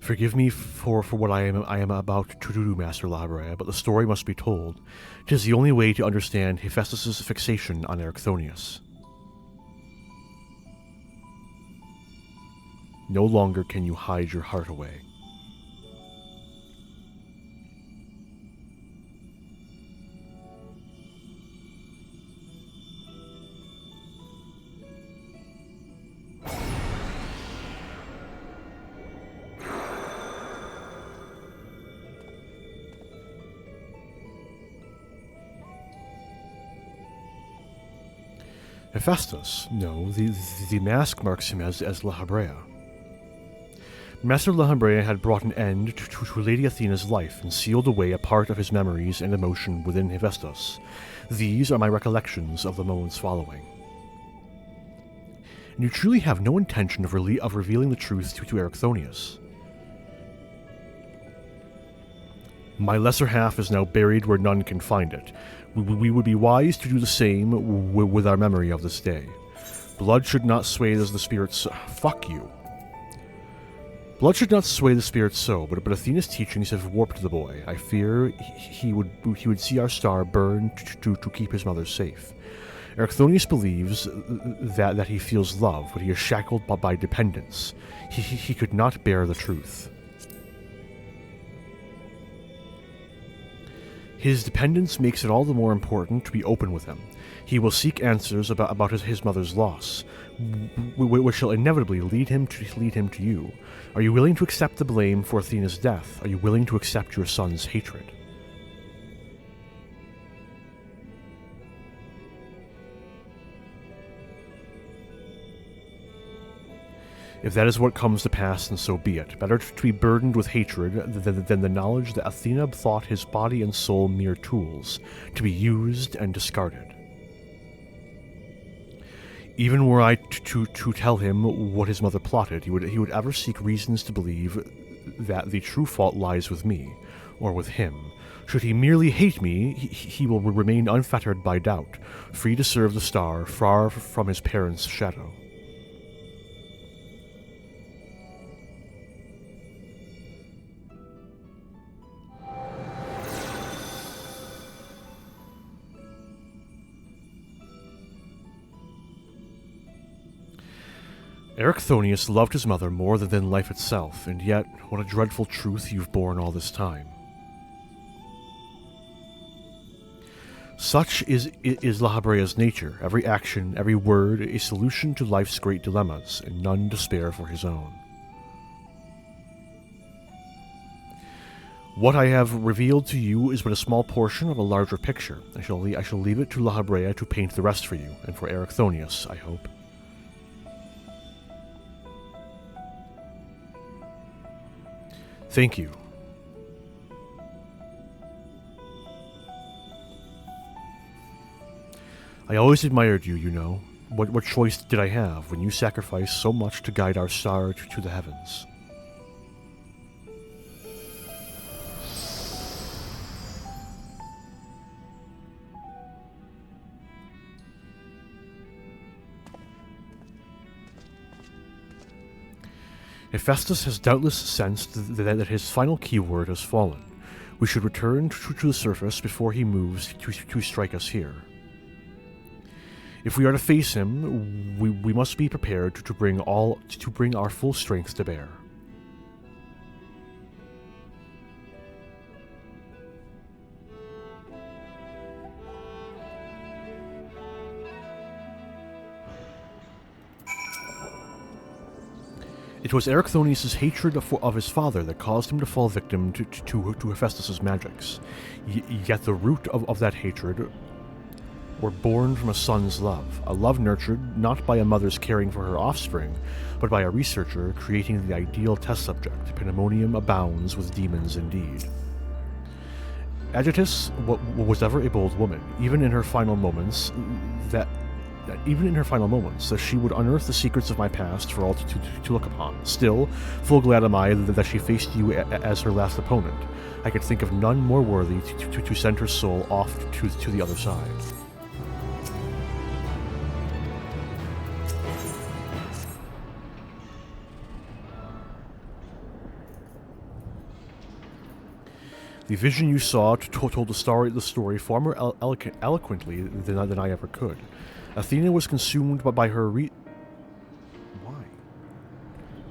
Forgive me for what I am about to do, Master Labrea, but the story must be told. 'Tis the only way to understand Hephaestus' fixation on Erichthonius. No longer can you hide your heart away. Hephaestus, no, the mask marks him as Lahabrea. Master Lahabrea had brought an end to Lady Athena's life and sealed away a part of his memories and emotion within Hephaestus. These are my recollections of the moments following. And you truly have no intention of revealing the truth to Erichthonius. My lesser half is now buried where none can find it. We would be wise to do the same with our memory of this day. Blood should not sway as the spirits... Fuck you. Blood should not sway the spirits so, but Athena's teachings have warped the boy. I fear he would see our star burn to keep his mother safe. Erichthonius believes that he feels love, but he is shackled by dependence. He could not bear the truth. His dependence makes it all the more important to be open with him. He will seek answers about his mother's loss, which shall inevitably lead him to you. Are you willing to accept the blame for Athena's death? Are you willing to accept your son's hatred? If that is what comes to pass, then so be it. Better to be burdened with hatred than the knowledge that Athena thought his body and soul mere tools, to be used and discarded. Even were I to tell him what his mother plotted, he would ever seek reasons to believe that the true fault lies with me, or with him. Should he merely hate me, he will remain unfettered by doubt, free to serve the star, far from his parents' shadow. Erichthonius loved his mother more than life itself, and yet, what a dreadful truth you've borne all this time. Such is Lahabrea's nature, every action, every word, a solution to life's great dilemmas, and none to spare for his own. What I have revealed to you is but a small portion of a larger picture. I shall leave it to Lahabrea to paint the rest for you, and for Erichthonius, I hope. Thank you. I always admired you, you know. What choice did I have when you sacrificed so much to guide our star to the heavens? Hephaestus has doubtless sensed that his final keyword has fallen. We should return to the surface before he moves to strike us here. If we are to face him, we must be prepared to bring our full strength to bear. It was Erechthonius' hatred of his father that caused him to fall victim to Hephaestus' magics. Yet the root of that hatred were born from a son's love, a love nurtured not by a mother's caring for her offspring, but by a researcher creating the ideal test subject. Pandemonium abounds with demons indeed. Abyssos was ever a bold woman, even in her final moments, that she would unearth the secrets of my past for all to look upon. Still, full glad am I that she faced you as her last opponent. I could think of none more worthy to send her soul off to the other side. The vision you saw told the story far more eloquently than I ever could. Athena was consumed by her Why?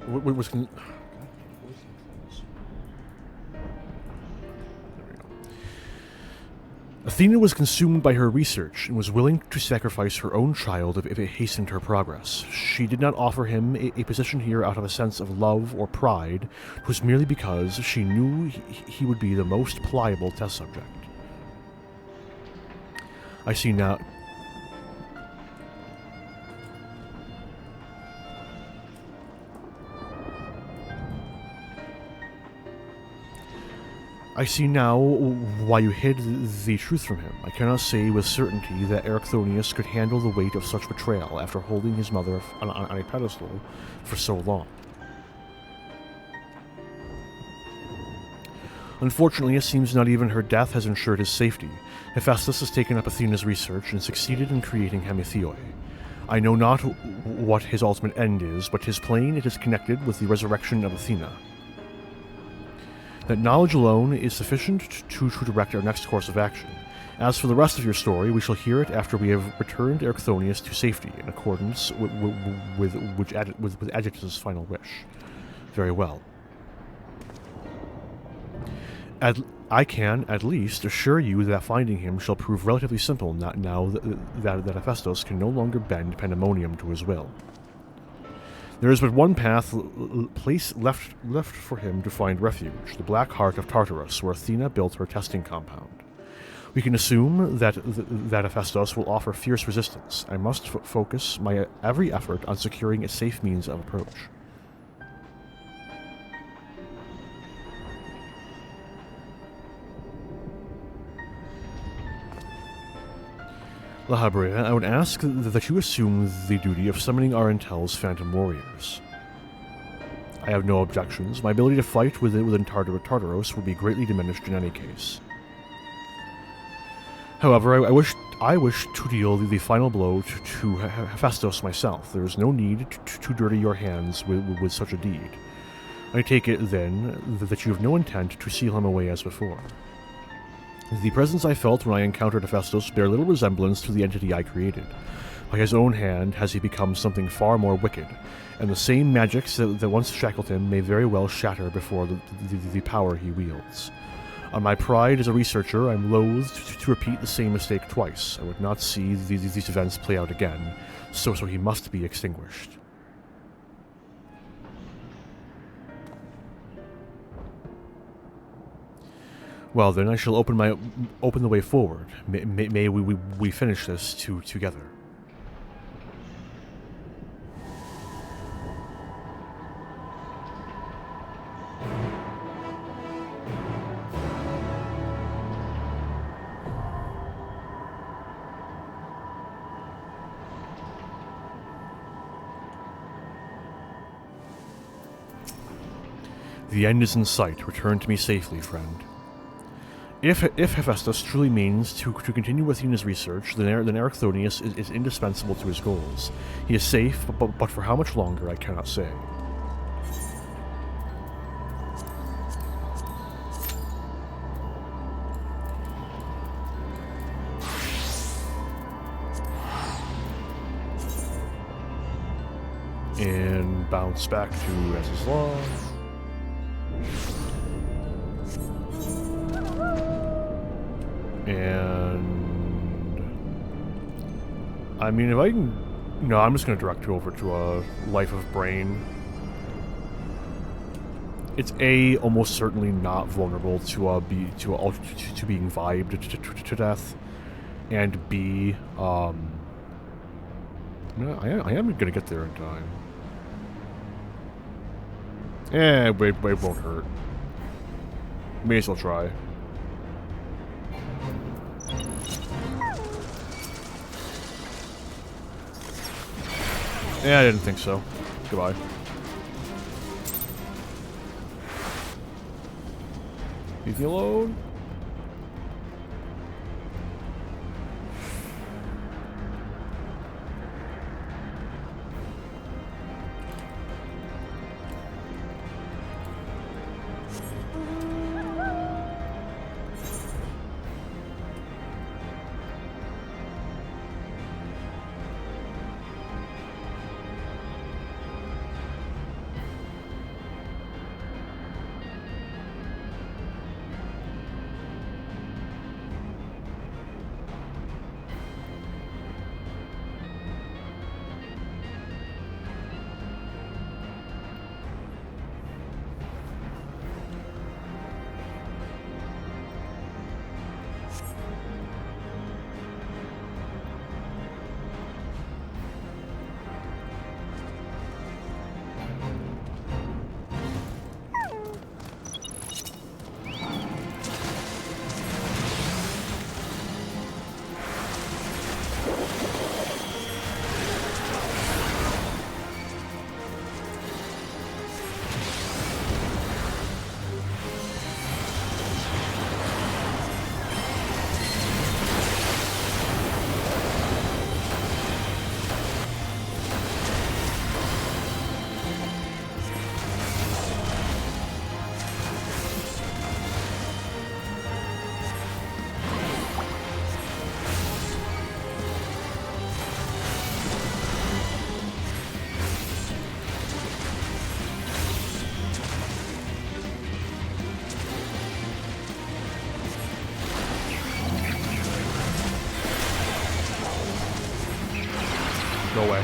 What was There we go. Athena was consumed by her research and was willing to sacrifice her own child if it hastened her progress. She did not offer him a position here out of a sense of love or pride. It was merely because she knew he would be the most pliable test subject. I see now why you hid the truth from him. I cannot say with certainty that Erechthonius could handle the weight of such betrayal after holding his mother on a pedestal for so long. Unfortunately, it seems not even her death has ensured his safety. Hephaestus has taken up Athena's research and succeeded in creating Hemitheoi. I know not what his ultimate end is, but 'tis plain it is connected with the resurrection of Athena. That knowledge alone is sufficient to direct our next course of action. As for the rest of your story, we shall hear it after we have returned Erechthonius to safety, in accordance with Abyssos' final wish. Very well. I can, at least, assure you that finding him shall prove relatively simple now that Hephaestus can no longer bend Pandemonium to his will. There is but one place left for him to find refuge, the black heart of Tartarus, where Athena built her testing compound. We can assume that Hephaestus will offer fierce resistance. I must focus my every effort on securing a safe means of approach. La Habrea, I would ask that you assume the duty of summoning our intel's phantom warriors. I have no objections. My ability to fight within Tartaros would be greatly diminished in any case. However, I wish to deal the final blow to Hephaestus myself. There is no need to dirty your hands with such a deed. I take it, then, that you have no intent to seal him away as before. The presence I felt when I encountered Hephaestus bear little resemblance to the entity I created. By his own hand has he become something far more wicked, and the same magics that once shackled him may very well shatter before the power he wields. On my pride as a researcher, I am loath to repeat the same mistake twice. I would not see these events play out again, so he must be extinguished. Well, then I shall open the way forward. May we finish this together. The end is in sight. Return to me safely, friend. If Hephaestus truly means to continue Athena's research, then Erechthonius is indispensable to his goals. He is safe, but for how much longer I cannot say. And bounce back to Ez's Law. And I mean, if I can, no, I'm just going to direct you over to a Life of Brain. It's A, almost certainly not vulnerable to being vibed to death, and B, I am gonna get there in time. Wait, won't hurt. May as well try. Yeah, I didn't think so. Goodbye. Leave me alone. Go away.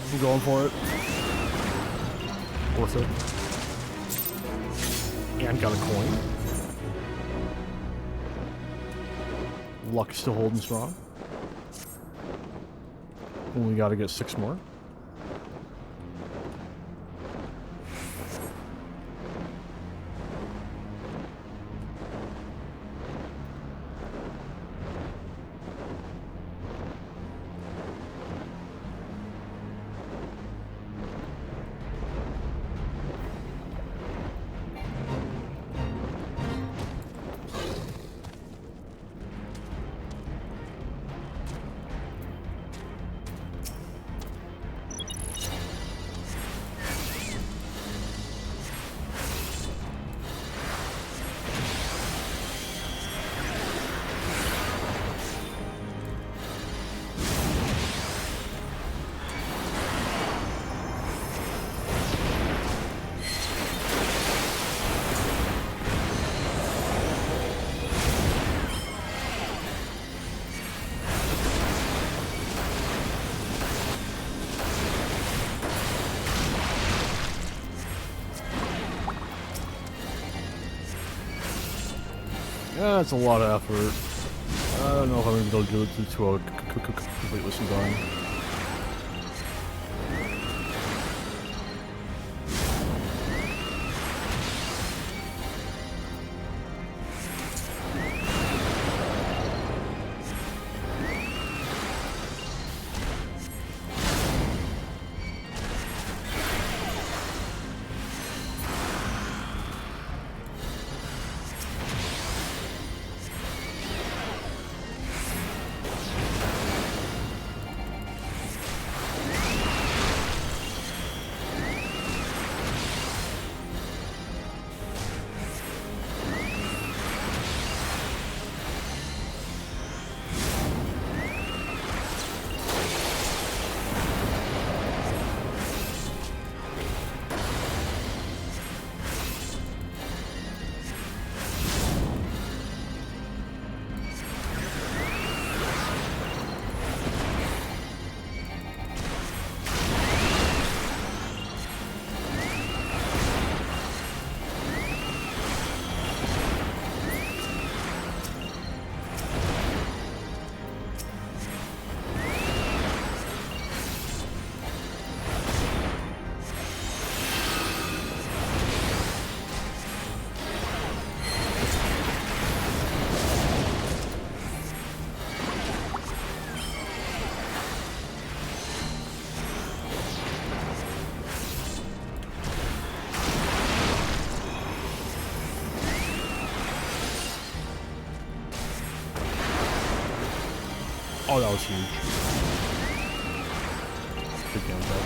I'm going for it. Worth it. And got a coin. Luck still holding strong. Only gotta get 6 more. Yeah, it's a lot of effort. I don't know if I'm going to be able to do it to a complete listen done. Oh, that was huge. Big damage out.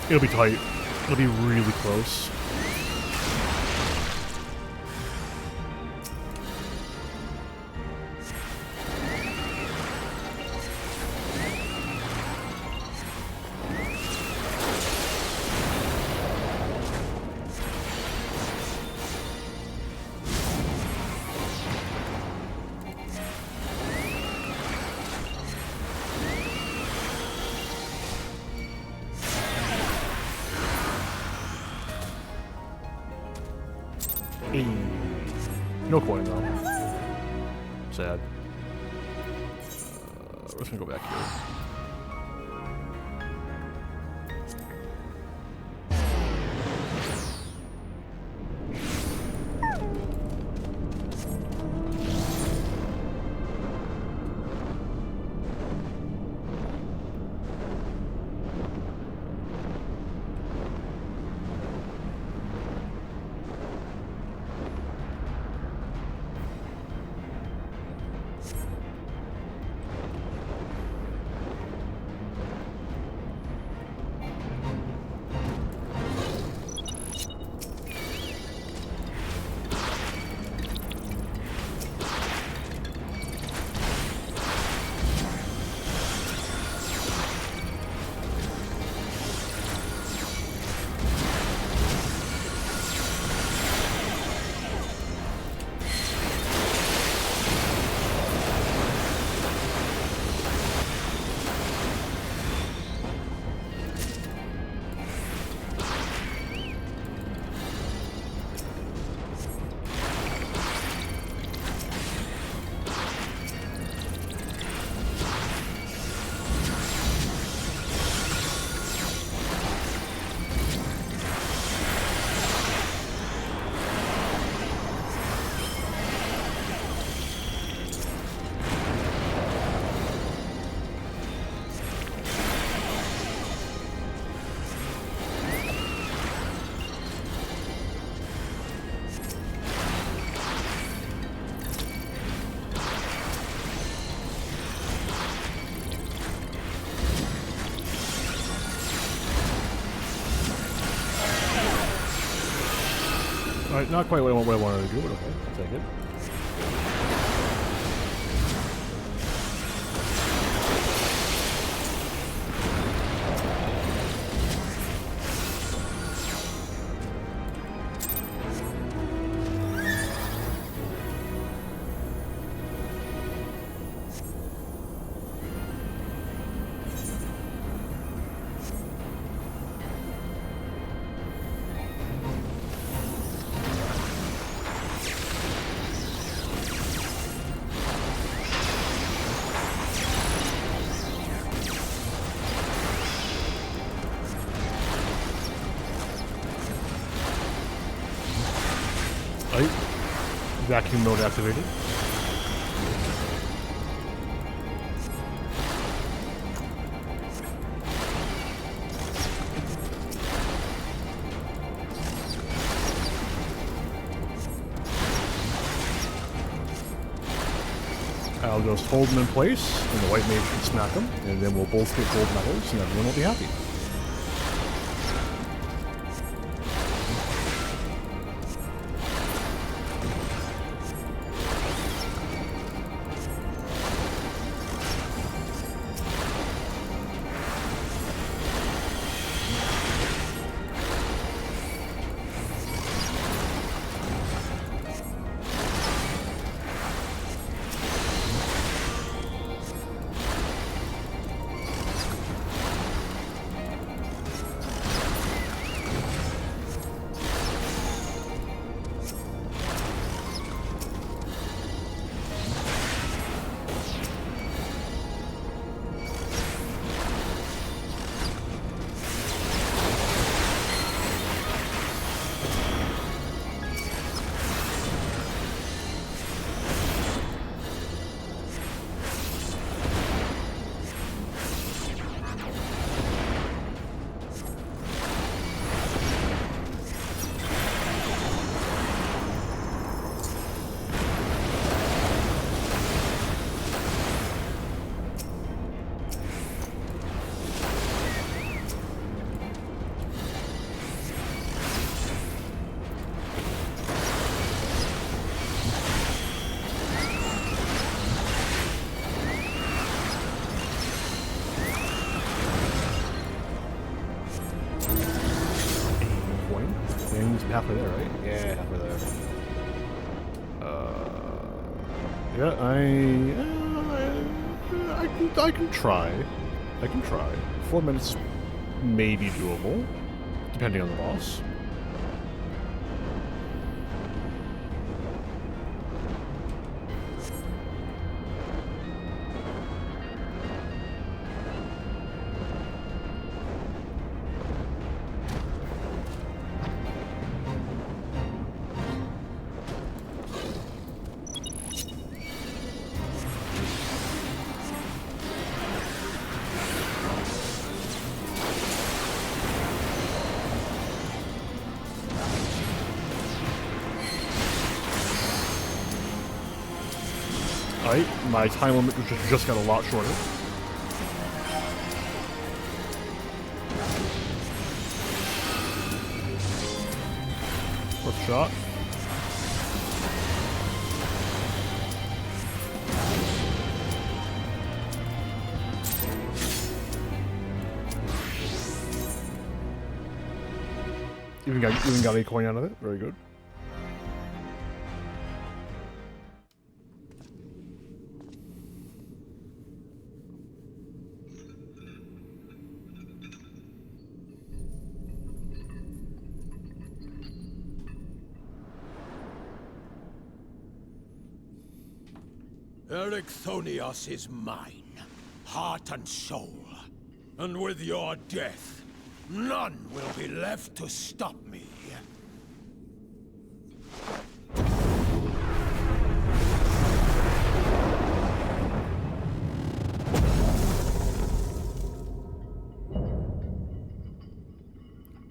It'll be tight. It'll be really close. Hey. No coin though. Sad. We're just gonna go back here. Alright, not quite what I wanted to do, but okay, I'll take it. Vacuum mode activated. I'll just hold them in place, and the white mage can smack them, and then we'll both get gold medals, and everyone will be happy. halfway there, right? Yeah, halfway there. Yeah, I can try. I can try. 4 minutes may be doable, depending on the boss. Alright, my time limit just got a lot shorter. First shot. Even got a coin out of it. Very good. Ericthonios is mine, heart and soul. And with your death, none will be left to stop me.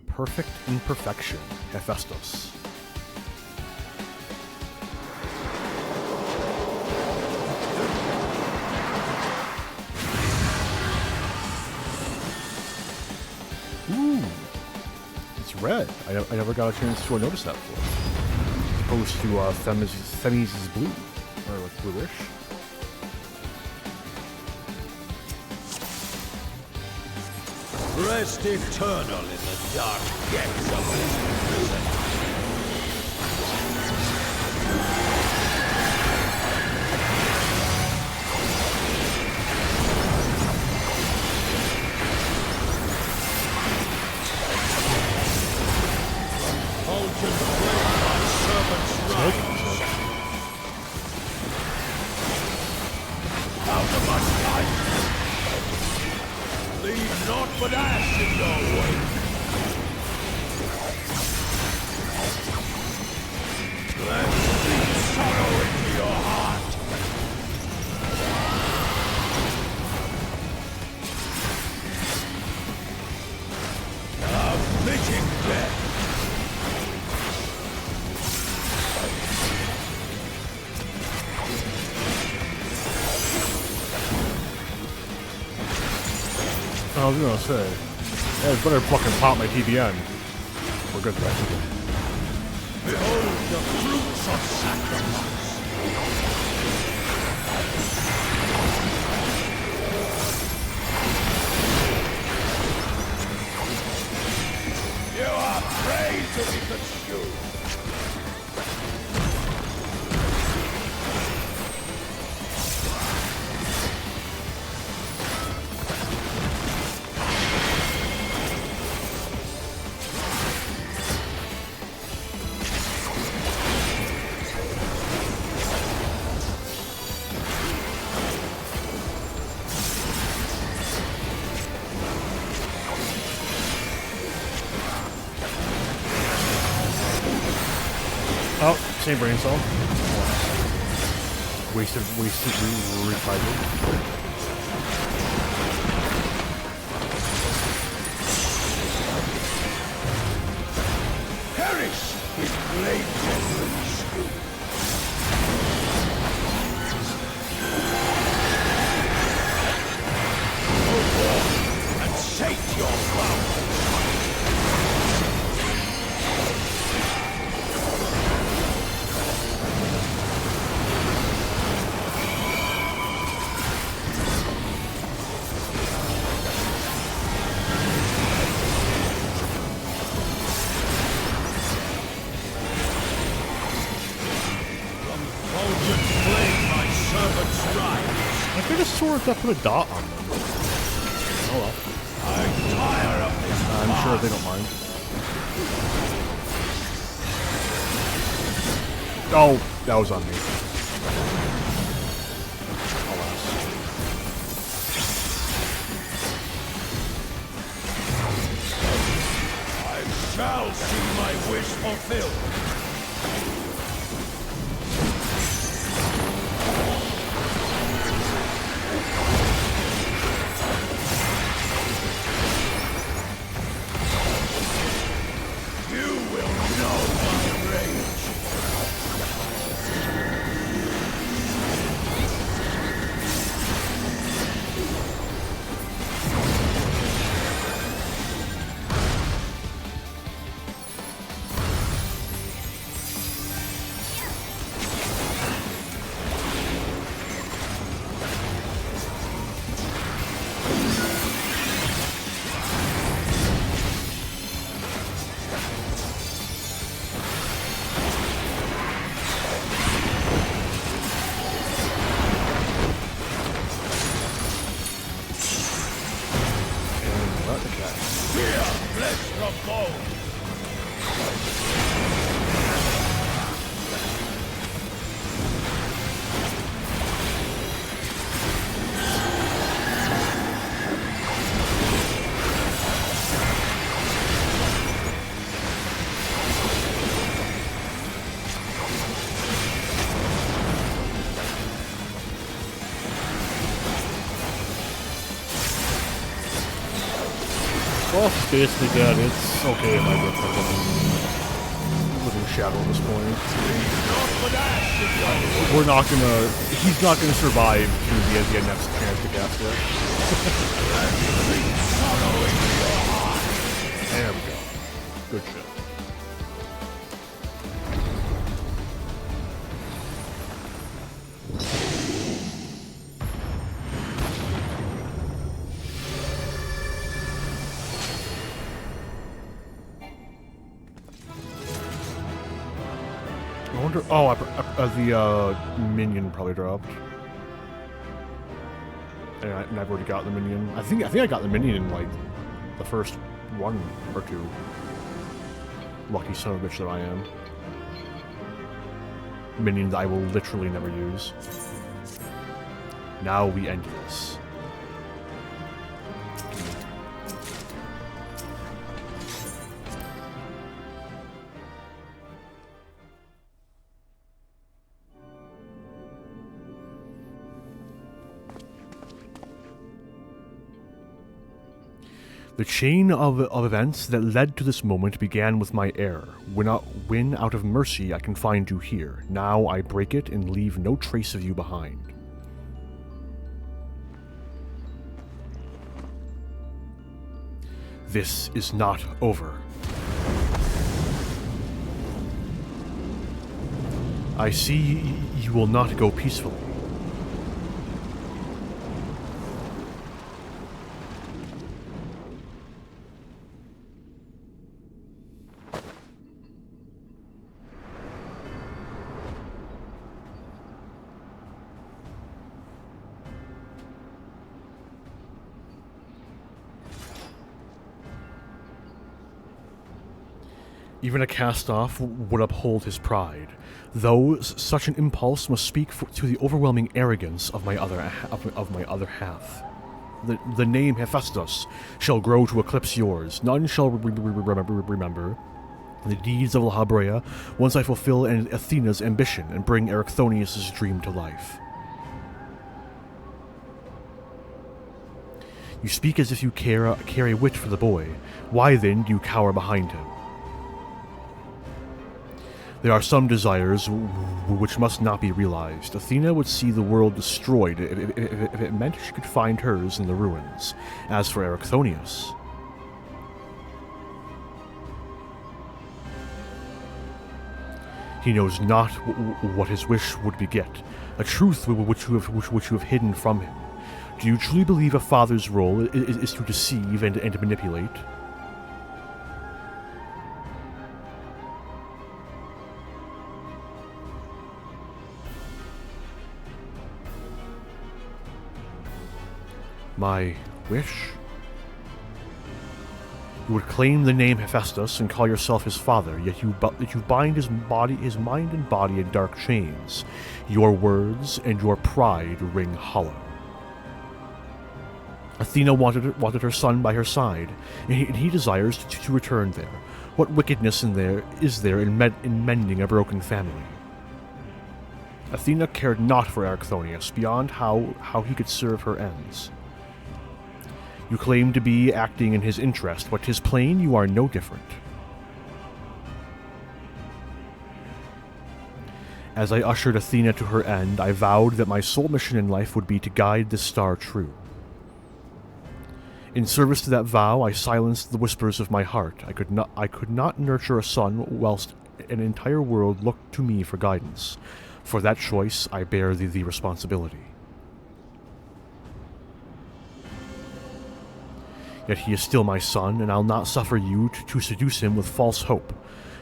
Perfect imperfection, Abyssos. Ooh, it's red. I never got a chance to notice that before. As opposed to Themis' blue, or like bluish. Rest eternal in the dark depths of this prison. But ash in your way. Let's breathe sorrow into your heart. A fleeting death. I was gonna say, yeah, it's better fucking pop my TBN. We're good, right? Behold the fruits of sacrifice. You are prey to be consumed. Oh, same brain cell. Wasted, recycled. Perish with blade generation. Go forth and shake your flowers. a sword that put a dot on them. Oh well. I'm tired of this. I'm sure they don't mind. Oh, that was on me. Alas. I shall see my wish fulfilled. Well, it's basically dead. It's okay if I get like a living shadow at this point. We're not gonna. He's not gonna survive to the next chance to cast it. There we go. Good shit. I wonder. Oh, the minion probably dropped, and I've already got the minion. I think I got the minion in like the first one or two. Lucky son of a bitch that I am. Minion that I will literally never use. Now we end this. The chain of events that led to this moment began with my error. When out of mercy I can find you here. Now I break it and leave no trace of you behind. This is not over. I see you will not go peacefully. Even a cast-off would uphold his pride, though such an impulse must speak to the overwhelming arrogance of my other half. The name Hephaestus shall grow to eclipse yours. None shall remember the deeds of La Habrea once I fulfill Athena's ambition and bring Erichthonius' dream to life. You speak as if you carry wit for the boy. Why then do you cower behind him? There are some desires which must not be realized. Athena would see the world destroyed if it meant she could find hers in the ruins. As for Erichthonius, he knows not what his wish would beget, a truth which you have hidden from him. Do you truly believe a father's role is to deceive and manipulate? My wish? You would claim the name Hephaestus and call yourself his father, yet you bind his mind and body in dark chains. Your words and your pride ring hollow. Athena wanted her son by her side, and he desires to return there. What wickedness is there in mending a broken family? Athena cared not for Erichthonius beyond how he could serve her ends. You claim to be acting in his interest, but 'tis plain you are no different. As I ushered Athena to her end, I vowed that my sole mission in life would be to guide this star true. In service to that vow, I silenced the whispers of my heart. I could not nurture a son whilst an entire world looked to me for guidance. For that choice, I bear the responsibility. Yet he is still my son, and I'll not suffer you to seduce him with false hope.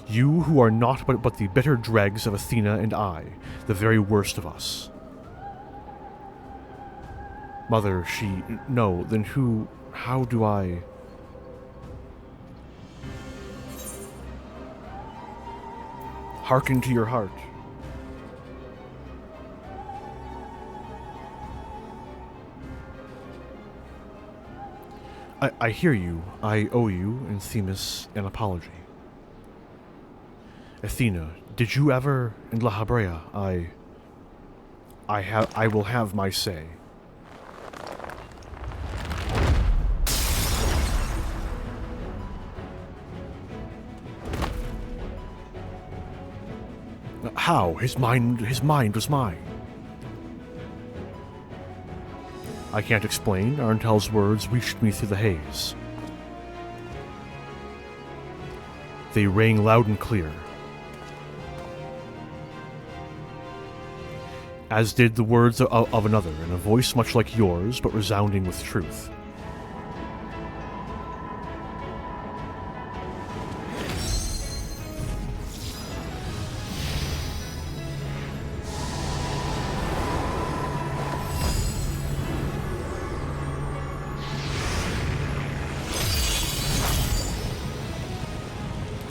You who are naught but the bitter dregs of Athena and I, the very worst of us. Mother, no, then how do I... Hearken to your heart. I hear you. I owe you and Themis an apology. Athena, did you ever in La Habrea? I will have my say. How? His mind was mine. I can't explain. Arntel's words reached me through the haze. They rang loud and clear. As did the words of another, in a voice much like yours, but resounding with truth.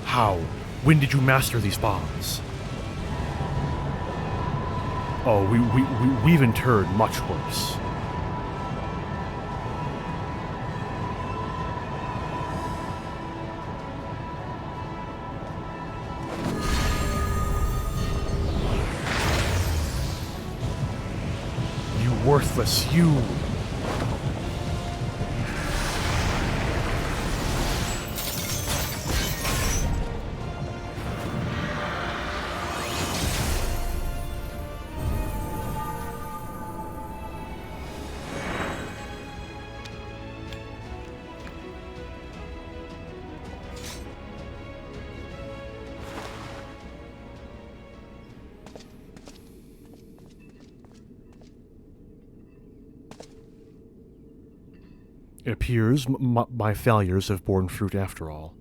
How? When did you master these bonds? Oh, we've interred much worse. You worthless, you! It appears my failures have borne fruit after all.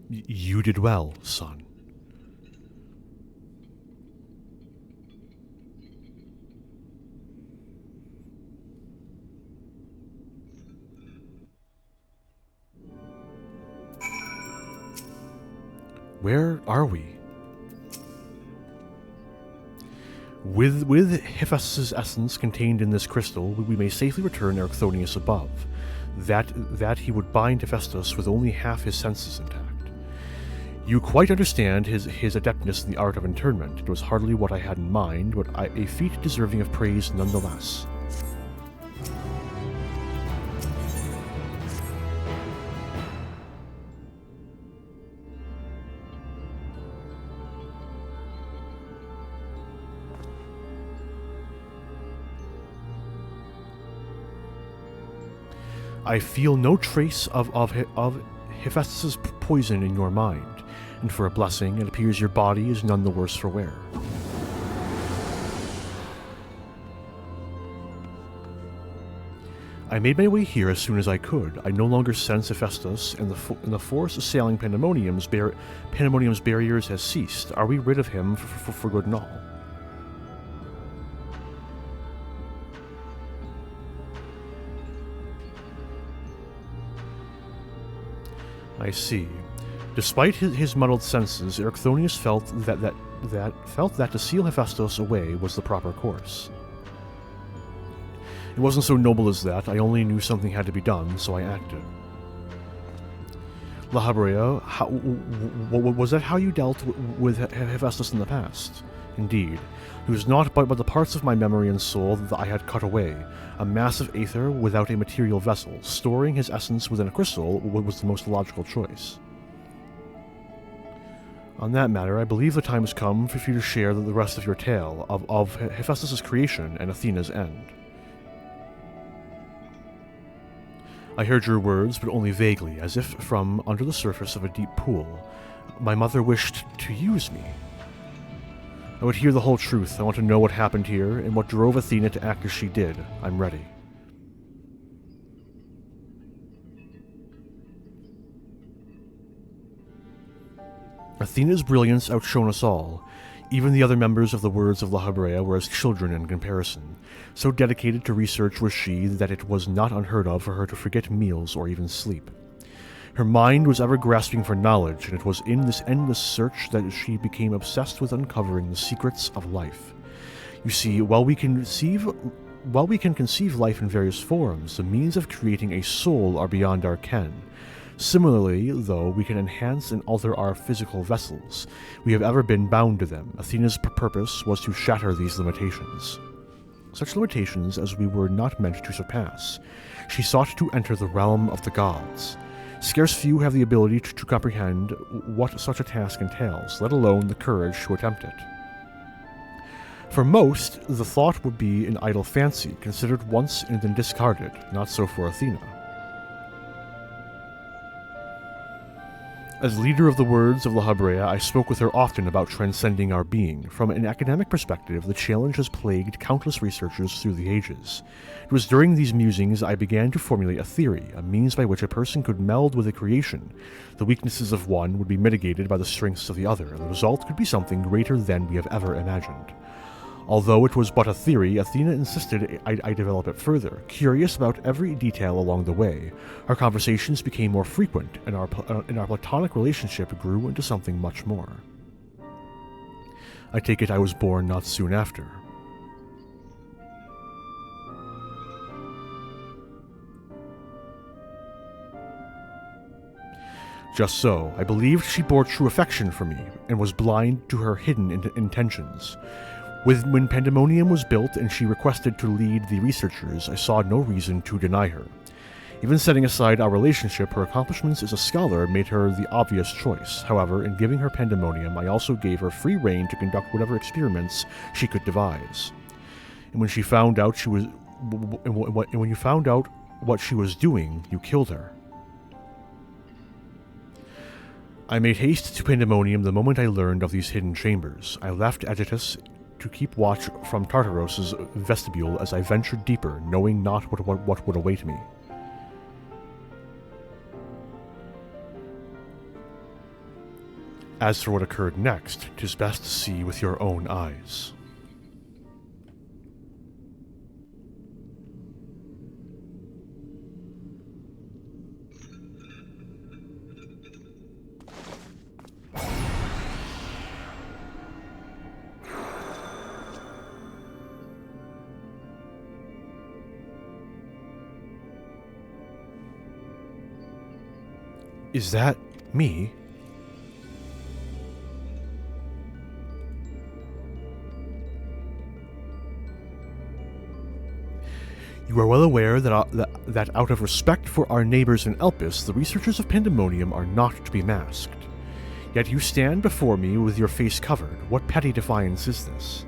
You did well, son. Where are we? With Hephaestus' essence contained in this crystal, we may safely return Erichthonius above. That he would bind Hephaestus with only half his senses intact. You quite understand his adeptness in the art of internment. It was hardly what I had in mind, but a feat deserving of praise nonetheless. I feel no trace of Hephaestus' poison in your mind, and for a blessing, it appears your body is none the worse for wear. I made my way here as soon as I could. I no longer sense Hephaestus, and the force assailing Pandemonium's barriers has ceased. Are we rid of him for good and all? I see. Despite his muddled senses, Erchthonius felt that to seal Hephaestus away was the proper course. It wasn't so noble as that. I only knew something had to be done, so I acted. La Habrea, was that how you dealt with Hephaestus in the past? Indeed. It was not but the parts of my memory and soul that I had cut away. A mass of aether without a material vessel. Storing his essence within a crystal was the most logical choice. On that matter, I believe the time has come for you to share the rest of your tale of Hephaestus' creation and Athena's end. I heard your words, but only vaguely, as if from under the surface of a deep pool. My mother wished to use me. I would hear the whole truth. I want to know what happened here, and what drove Athena to act as she did. I'm ready. Athena's brilliance outshone us all. Even the other members of the Words of La Habrea were as children in comparison. So dedicated to research was she that it was not unheard of for her to forget meals or even sleep. Her mind was ever grasping for knowledge, and it was in this endless search that she became obsessed with uncovering the secrets of life. You see, while we can conceive life in various forms, the means of creating a soul are beyond our ken. Similarly, though we can enhance and alter our physical vessels, we have ever been bound to them. Athena's purpose was to shatter these limitations. Such limitations as we were not meant to surpass. She sought to enter the realm of the gods. Scarce few have the ability to comprehend what such a task entails, let alone the courage to attempt it. For most, the thought would be an idle fancy, considered once and then discarded. Not so for Athena. As leader of the Words of La Habrea, I spoke with her often about transcending our being. From an academic perspective, the challenge has plagued countless researchers through the ages. It was during these musings I began to formulate a theory, a means by which a person could meld with a creation. The weaknesses of one would be mitigated by the strengths of the other, and the result could be something greater than we have ever imagined. Although it was but a theory, Athena insisted I develop it further. Curious about every detail along the way, our conversations became more frequent, and our platonic relationship grew into something much more. I take it I was born not soon after. Just so, I believed she bore true affection for me, and was blind to her hidden intentions. When Pandemonium was built and she requested to lead the researchers, I saw no reason to deny her. Even setting aside our relationship, her accomplishments as a scholar made her the obvious choice. However, in giving her Pandemonium, I also gave her free rein to conduct whatever experiments she could devise. And when you found out what she was doing, you killed her. I made haste to Pandemonium the moment I learned of these hidden chambers. I left Abyssos to keep watch from Tartaros's vestibule as I ventured deeper, knowing not what would await me. As for what occurred next, 'tis best to see with your own eyes. Is that me? You are well aware that out of respect for our neighbors in Elpis, the researchers of Pandemonium are not to be masked. Yet you stand before me with your face covered. What petty defiance is this?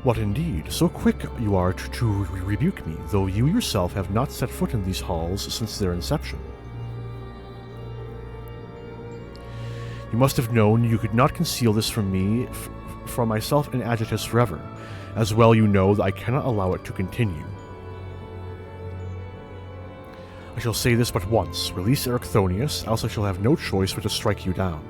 What indeed? So quick you are to rebuke me, though you yourself have not set foot in these halls since their inception. You must have known you could not conceal this from me, from myself and Abyssos forever. As well you know that I cannot allow it to continue. I shall say this but once. Release Ericthonius, else I shall have no choice but to strike you down.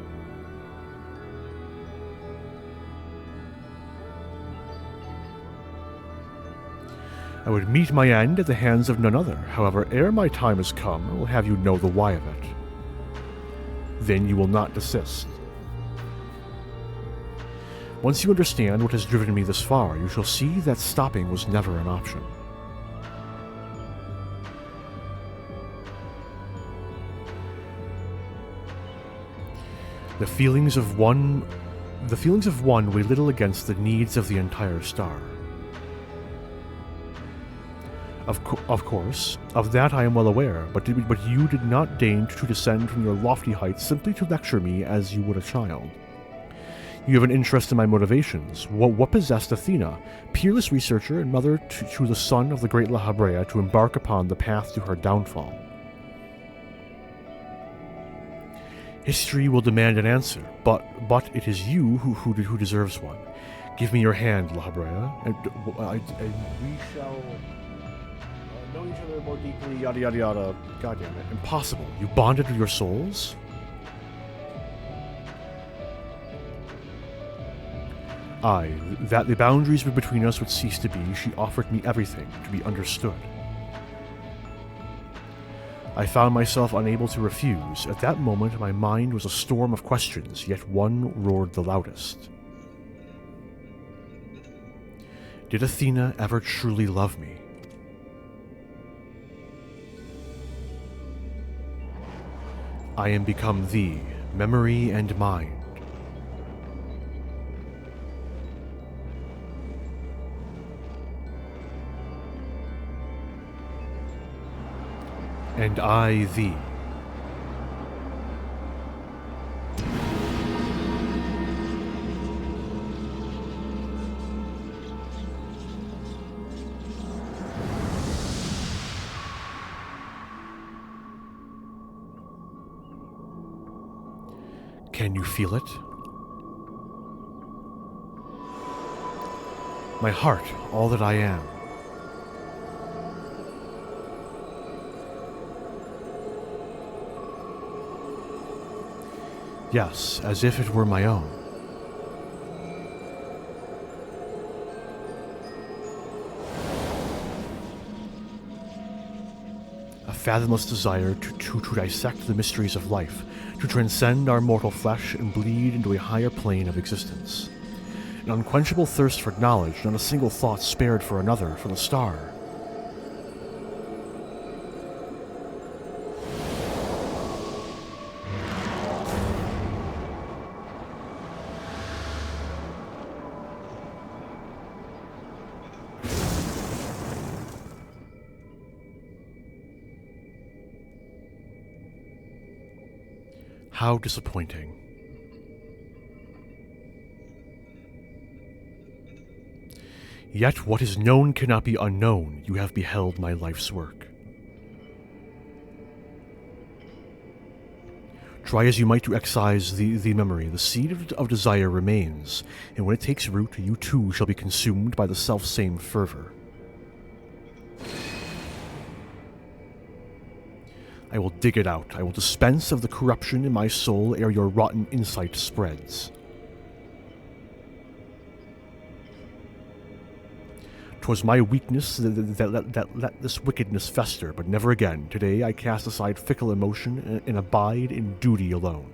I would meet my end at the hands of none other. However, ere my time has come, I will have you know the why of it. Then you will not desist. Once you understand what has driven me this far, you shall see that stopping was never an option. The feelings of one weigh little against the needs of the entire star. Of course, of that I am well aware, but you did not deign to descend from your lofty heights simply to lecture me as you would a child. You have an interest in my motivations. What possessed Athena, peerless researcher and mother to the son of the great La Habrea, to embark upon the path to her downfall? History will demand an answer, but it is you who deserves one. Give me your hand, La Habrea, and we shall know each other more deeply, yada yada yada. God damn it. Impossible. You bonded with your souls? Aye, that the boundaries between us would cease to be, she offered me everything, to be understood. I found myself unable to refuse. At that moment, my mind was a storm of questions, yet one roared the loudest. Did Athena ever truly love me? I am become thee, memory and mind. And I thee. Can you feel it? My heart, all that I am. Yes, as if it were my own. A fathomless desire to dissect the mysteries of life, to transcend our mortal flesh and bleed into a higher plane of existence. An unquenchable thirst for knowledge, not a single thought spared for another, for the star. How disappointing. Yet what is known cannot be unknown. You have beheld my life's work. Try as you might to excise the memory, the seed of desire remains, and when it takes root, you too shall be consumed by the self-same fervor. I will dig it out. I will dispense of the corruption in my soul ere your rotten insight spreads. 'Twas my weakness that let this wickedness fester, but never again. Today I cast aside fickle emotion and abide in duty alone.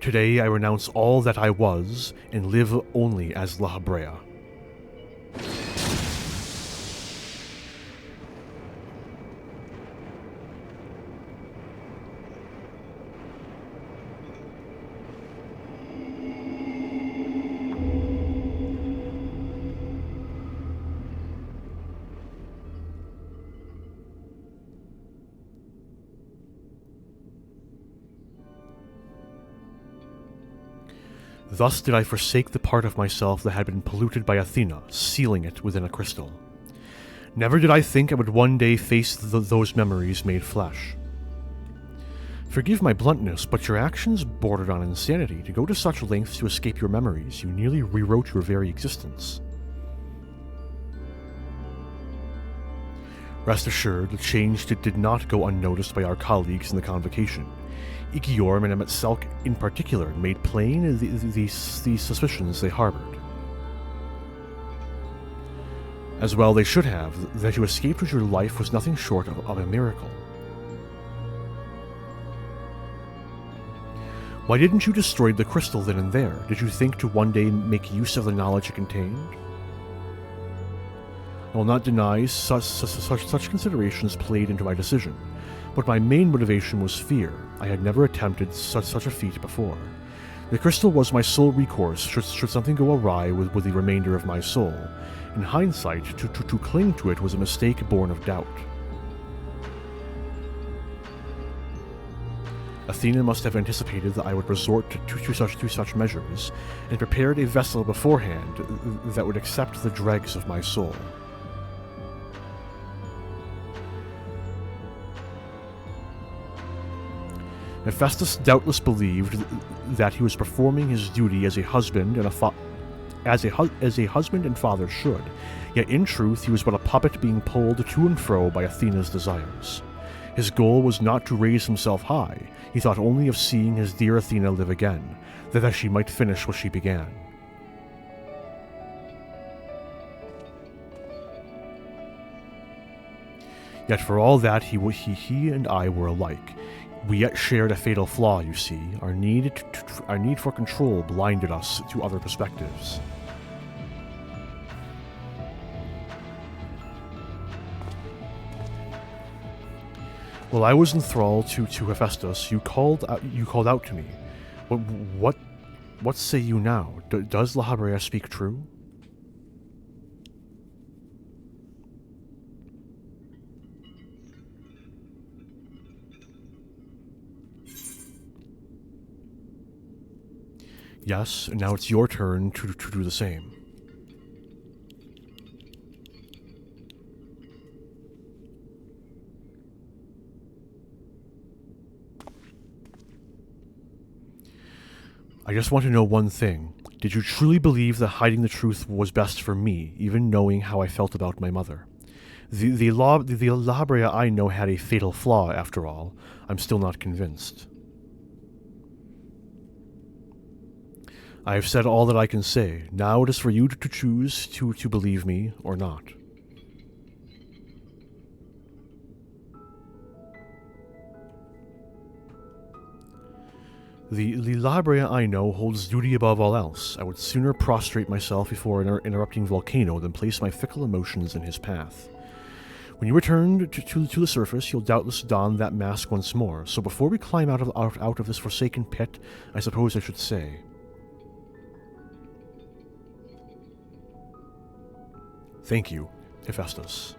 Today I renounce all that I was and live only as La Habrea. Thus did I forsake the part of myself that had been polluted by Athena, sealing it within a crystal. Never did I think I would one day face those memories made flesh. Forgive my bluntness, but your actions bordered on insanity. To go to such lengths to escape your memories, you nearly rewrote your very existence. Rest assured, the change did not go unnoticed by our colleagues in the convocation. Ikiorm and Emetselk in particular made plain these suspicions they harbored. As well they should have. That you escaped with your life was nothing short of a miracle. Why didn't you destroy the crystal then and there? Did you think to one day make use of the knowledge it contained? I will not deny such considerations played into my decision, but my main motivation was fear. I had never attempted such a feat before. The crystal was my sole recourse should something go awry with the remainder of my soul. In hindsight, to cling to it was a mistake born of doubt. Athena must have anticipated that I would resort to such measures, and prepared a vessel beforehand that would accept the dregs of my soul. Hephaestus doubtless believed that he was performing his duty as a husband and as a husband and father should, yet in truth he was but a puppet being pulled to and fro by Athena's desires. His goal was not to raise himself high. He thought only of seeing his dear Athena live again, that she might finish what she began. Yet for all that, he and I were alike. We yet shared a fatal flaw, you see. Our need for control blinded us to other perspectives. While I was enthralled to Hephaestus, you called out to me. What say you now? Does La Habrea speak true? Yes, and now it's your turn to do the same. I just want to know one thing. Did you truly believe that hiding the truth was best for me, even knowing how I felt about my mother? The La Habrea I know had a fatal flaw, after all. I'm still not convinced. I have said all that I can say. Now it is for you to choose to believe me or not. The La Habrea I know holds duty above all else. I would sooner prostrate myself before an erupting volcano than place my fickle emotions in his path. When you return to the surface, you'll doubtless don that mask once more. So before we climb out of this forsaken pit, I suppose I should say, thank you, Hephaestus.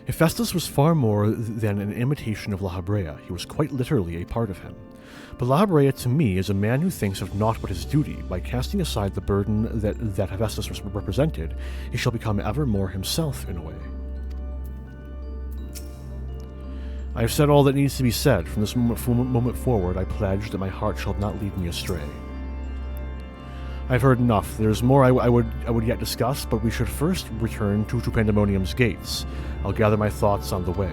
Hephaestus was far more than an imitation of La Habrea. He was quite literally a part of him. But La Habrea to me is a man who thinks of naught but his duty. By casting aside the burden that Hephaestus represented, he shall become ever more himself in a way. I have said all that needs to be said. From this moment forward, I pledge that my heart shall not lead me astray. I've heard enough. There's more I would yet discuss, but we should first return to Pandemonium's gates. I'll gather my thoughts on the way.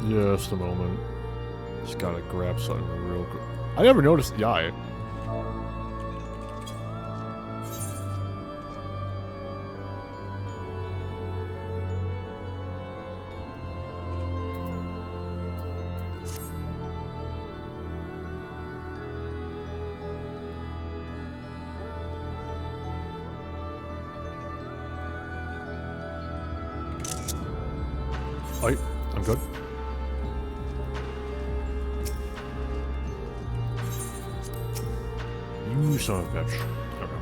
Just a moment. Just gotta grab something real quick. I never noticed the eye. Oh, I'm good. You son of a bitch. Okay.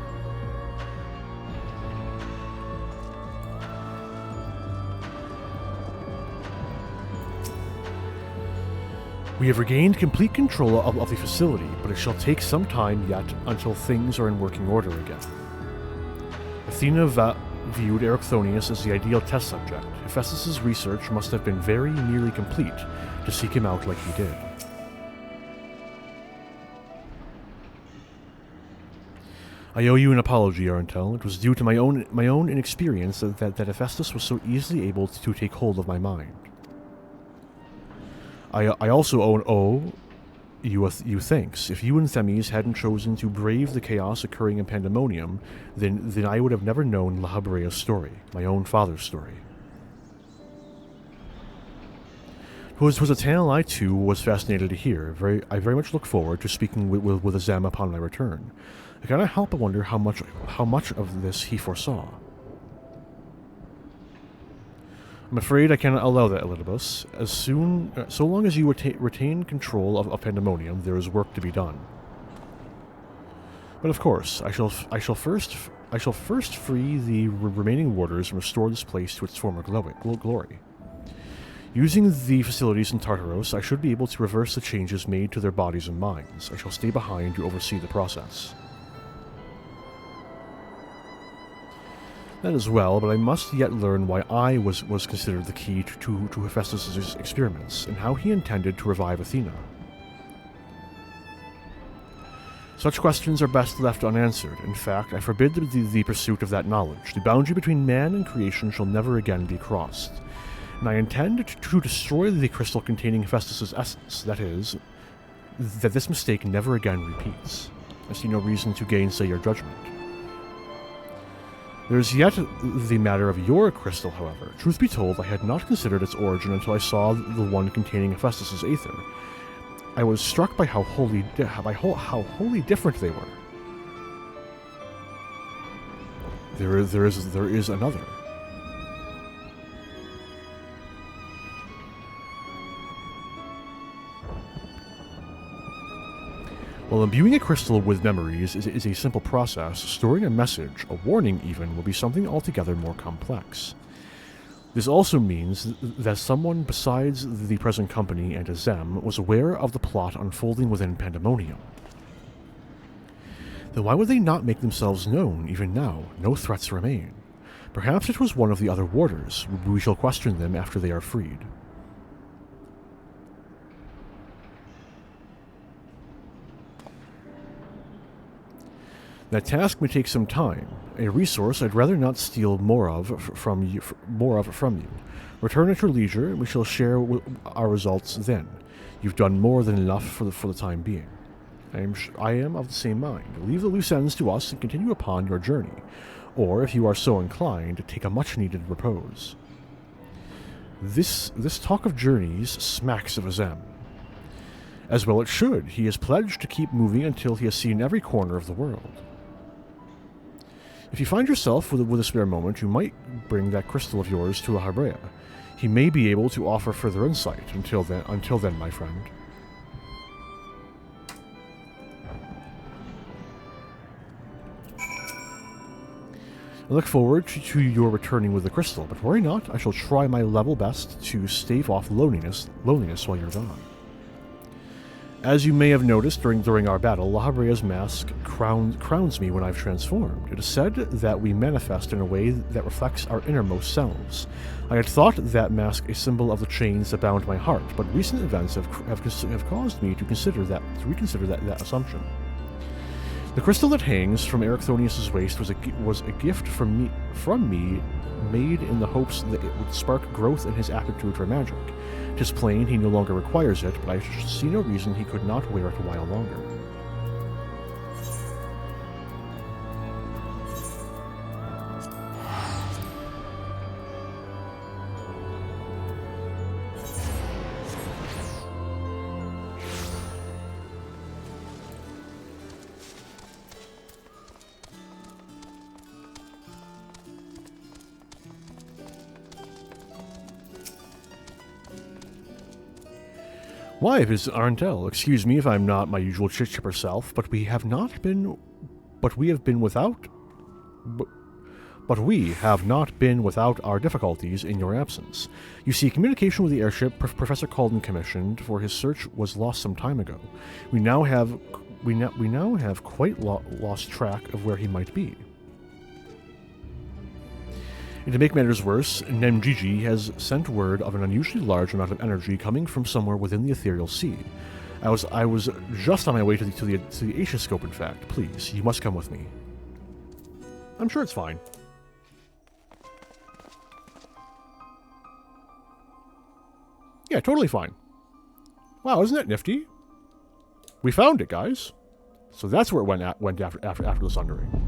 We have regained complete control of the facility, but it shall take some time yet until things are in working order again. Athena viewed Erichthonius as the ideal test subject. Hephaestus' research must have been very nearly complete to seek him out like he did. I owe you an apology, Arentel. It was due to my own inexperience that Hephaestus was so easily able to take hold of my mind. I also owe you thanks. If you and Themis hadn't chosen to brave the chaos occurring in Pandemonium, then I would have never known La Habrea's story, my own father's story. It was a tale I, too, was fascinated to hear. I very much look forward to speaking with Azem upon my return. I cannot help but wonder how much of this he foresaw. I'm afraid I cannot allow that, Elidibus. So long as you retain control of Pandemonium, there is work to be done. But of course, I shall first free the remaining warders and restore this place to its former glory. Using the facilities in Tartaros, I should be able to reverse the changes made to their bodies and minds. I shall stay behind to oversee the process. That is well, but I must yet learn why I was considered the key to Hephaestus' experiments, and how he intended to revive Athena. Such questions are best left unanswered. In fact, I forbid the pursuit of that knowledge. The boundary between man and creation shall never again be crossed. And I intend to destroy the crystal containing Hephaestus' essence, that is, that this mistake never again repeats. I see no reason to gainsay your judgment. There is yet the matter of your crystal, however. Truth be told, I had not considered its origin until I saw the one containing Hephaestus' aether. I was struck by how wholly different they were. There is another. While imbuing a crystal with memories is a simple process, storing a message, a warning even, will be something altogether more complex. This also means that someone besides the present company and Azem was aware of the plot unfolding within Pandemonium. Then why would they not make themselves known even now? No threats remain. Perhaps it was one of the other warders. We shall question them after they are freed. That task may take some time, a resource I'd rather not steal more of from you. Return at your leisure, and we shall share our results then. You've done more than enough for the time being. I am of the same mind. Leave the loose ends to us and continue upon your journey, or, if you are so inclined, take a much-needed repose. This talk of journeys smacks of Azem. As well it should. He is pledged to keep moving until he has seen every corner of the world. If you find yourself with a spare moment, you might bring that crystal of yours to La Habrea. He may be able to offer further insight. Until then, my friend. I look forward to your returning with the crystal, but worry not, I shall try my level best to stave off loneliness while you're gone. As you may have noticed during our battle, La Habrea's mask crowns me when I've transformed. It is said that we manifest in a way that reflects our innermost selves. I had thought that mask a symbol of the chains that bound my heart, but recent events have caused me to reconsider that assumption. The crystal that hangs from Erichthonius' waist was a gift from me, made in the hopes that it would spark growth in his aptitude for magic. 'Tis plain he no longer requires it, but I see no reason he could not wear it a while longer. Why, Miss Arntel? Excuse me if I'm not my usual chipper self, but we have not been... But we have been without... But we have not been without our difficulties in your absence. You see, communication with the airship Professor Calden commissioned for his search was lost some time ago. We now have quite lost track of where he might be. And to make matters worse, Nemgigi has sent word of an unusually large amount of energy coming from somewhere within the ethereal sea. I was just on my way to the Aetioscope, in fact. Please, you must come with me. I'm sure it's fine. Yeah, totally fine. Wow, isn't that nifty? We found it, guys. So that's where it went after the Sundering.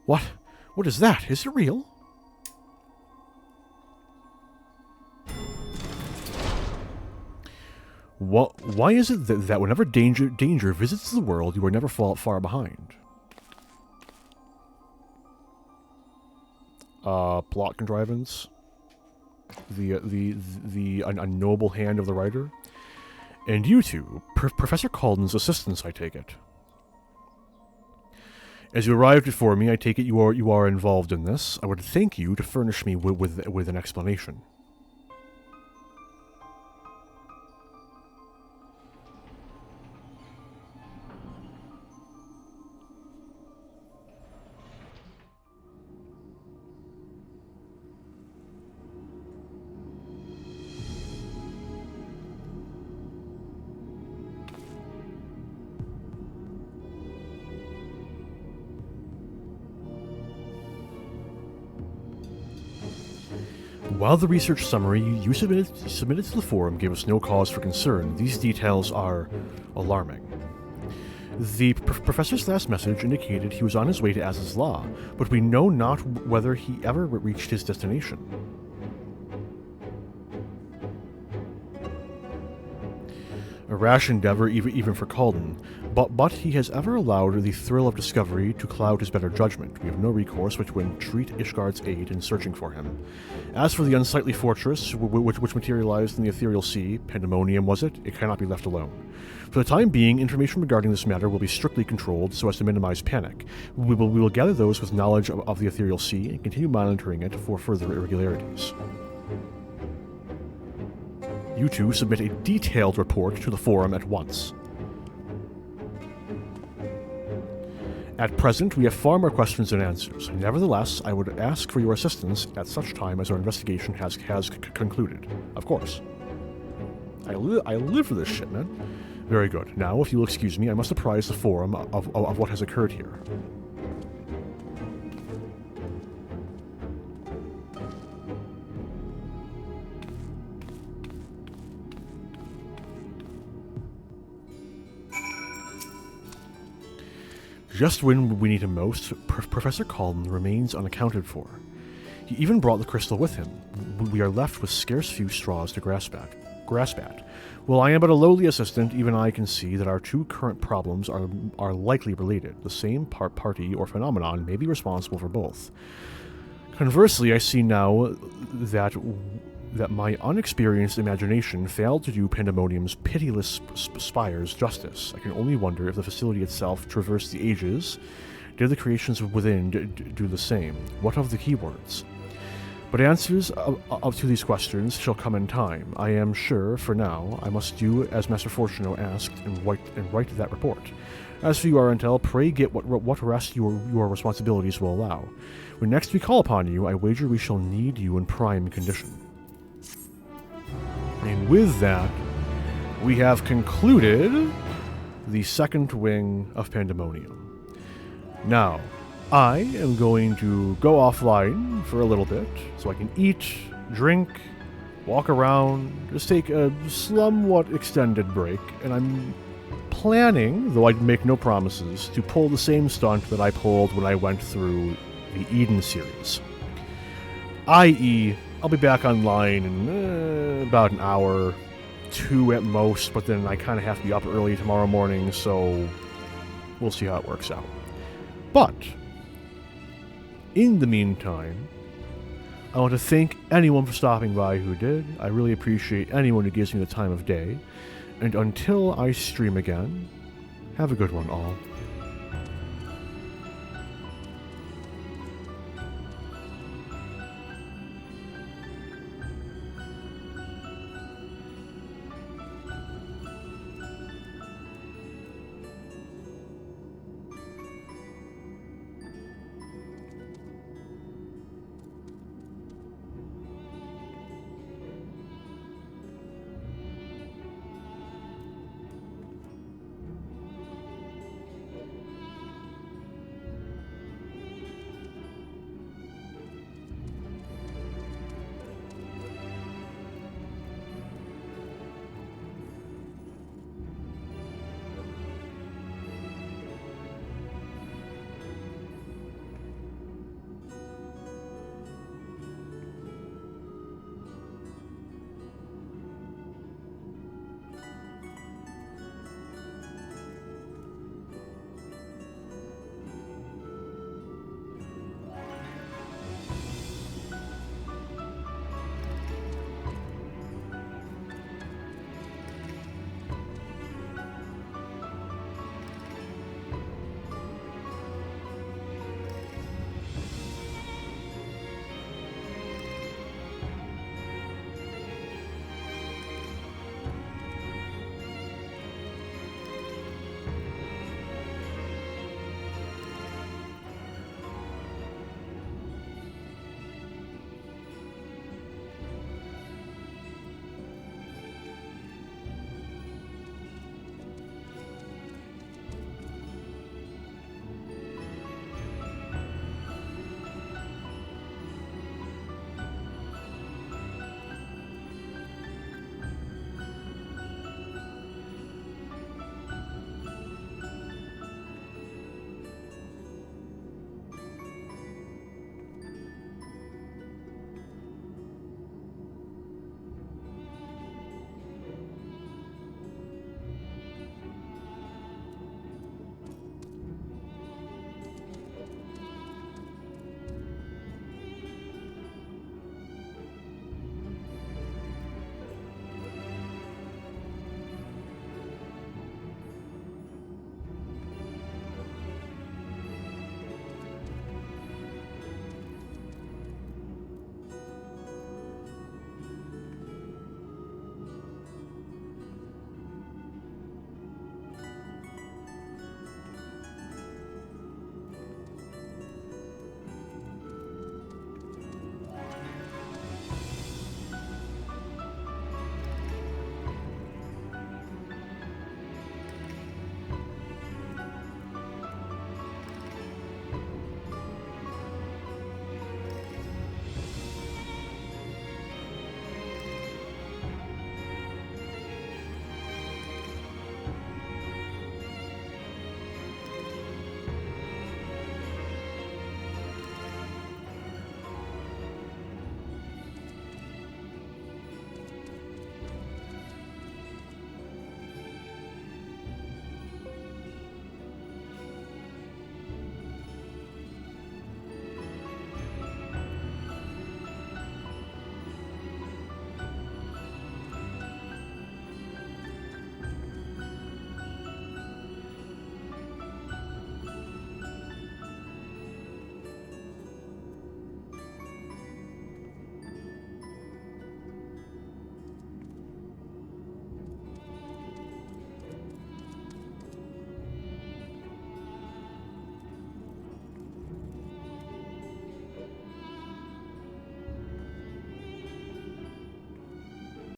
What? What is that? Is it real? Why is it that whenever danger visits the world, you are never far behind? Plot contrivance. The unknowable hand of the writer. And you two, Professor Calden's assistants, I take it. As you arrived before me, I take it you are involved in this. I would thank you to furnish me with an explanation. While the research summary you submitted to the forum gave us no cause for concern, these details are alarming. The professor's last message indicated he was on his way to Az's Law, but we know not whether he ever reached his destination. A rash endeavor even for Calden, but he has ever allowed the thrill of discovery to cloud his better judgment. We have no recourse but to entreat Ishgard's aid in searching for him. As for the unsightly fortress, which materialized in the ethereal sea, Pandemonium was it? It cannot be left alone. For the time being, information regarding this matter will be strictly controlled so as to minimize panic. We will gather those with knowledge of the ethereal sea and continue monitoring it for further irregularities. You two submit a detailed report to the forum at once. At present, we have far more questions than answers. Nevertheless, I would ask for your assistance at such time as our investigation has concluded. Of course. I live for this shit, man. Very good. Now, if you'll excuse me, I must apprise the forum of what has occurred here. Just when we need him most, Professor Calden remains unaccounted for. He even brought the crystal with him. We are left with scarce few straws to grasp at. While I am but a lowly assistant, even I can see that our two current problems are likely related. The same party or phenomenon may be responsible for both. Conversely, I see now that my unexperienced imagination failed to do Pandemonium's pitiless spires justice. I can only wonder if the facility itself traversed the ages. Did the creations within do the same? What of the keywords? But answers to these questions shall come in time. I am sure, for now, I must do as Master Fortuno asked and write that report. As for you, Arantel, pray get what rest your responsibilities will allow. When next we call upon you, I wager we shall need you in prime condition. And with that, we have concluded the second wing of Pandemonium. Now, I am going to go offline for a little bit, so I can eat, drink, walk around, just take a somewhat extended break, and I'm planning, though I'd make no promises, to pull the same stunt that I pulled when I went through the Eden series. i.e., I'll be back online in about an hour, 2 at most, but then I kind of have to be up early tomorrow morning, so we'll see how it works out. But in the meantime, I want to thank anyone for stopping by who did. I really appreciate anyone who gives me the time of day. And until I stream again, have a good one, all.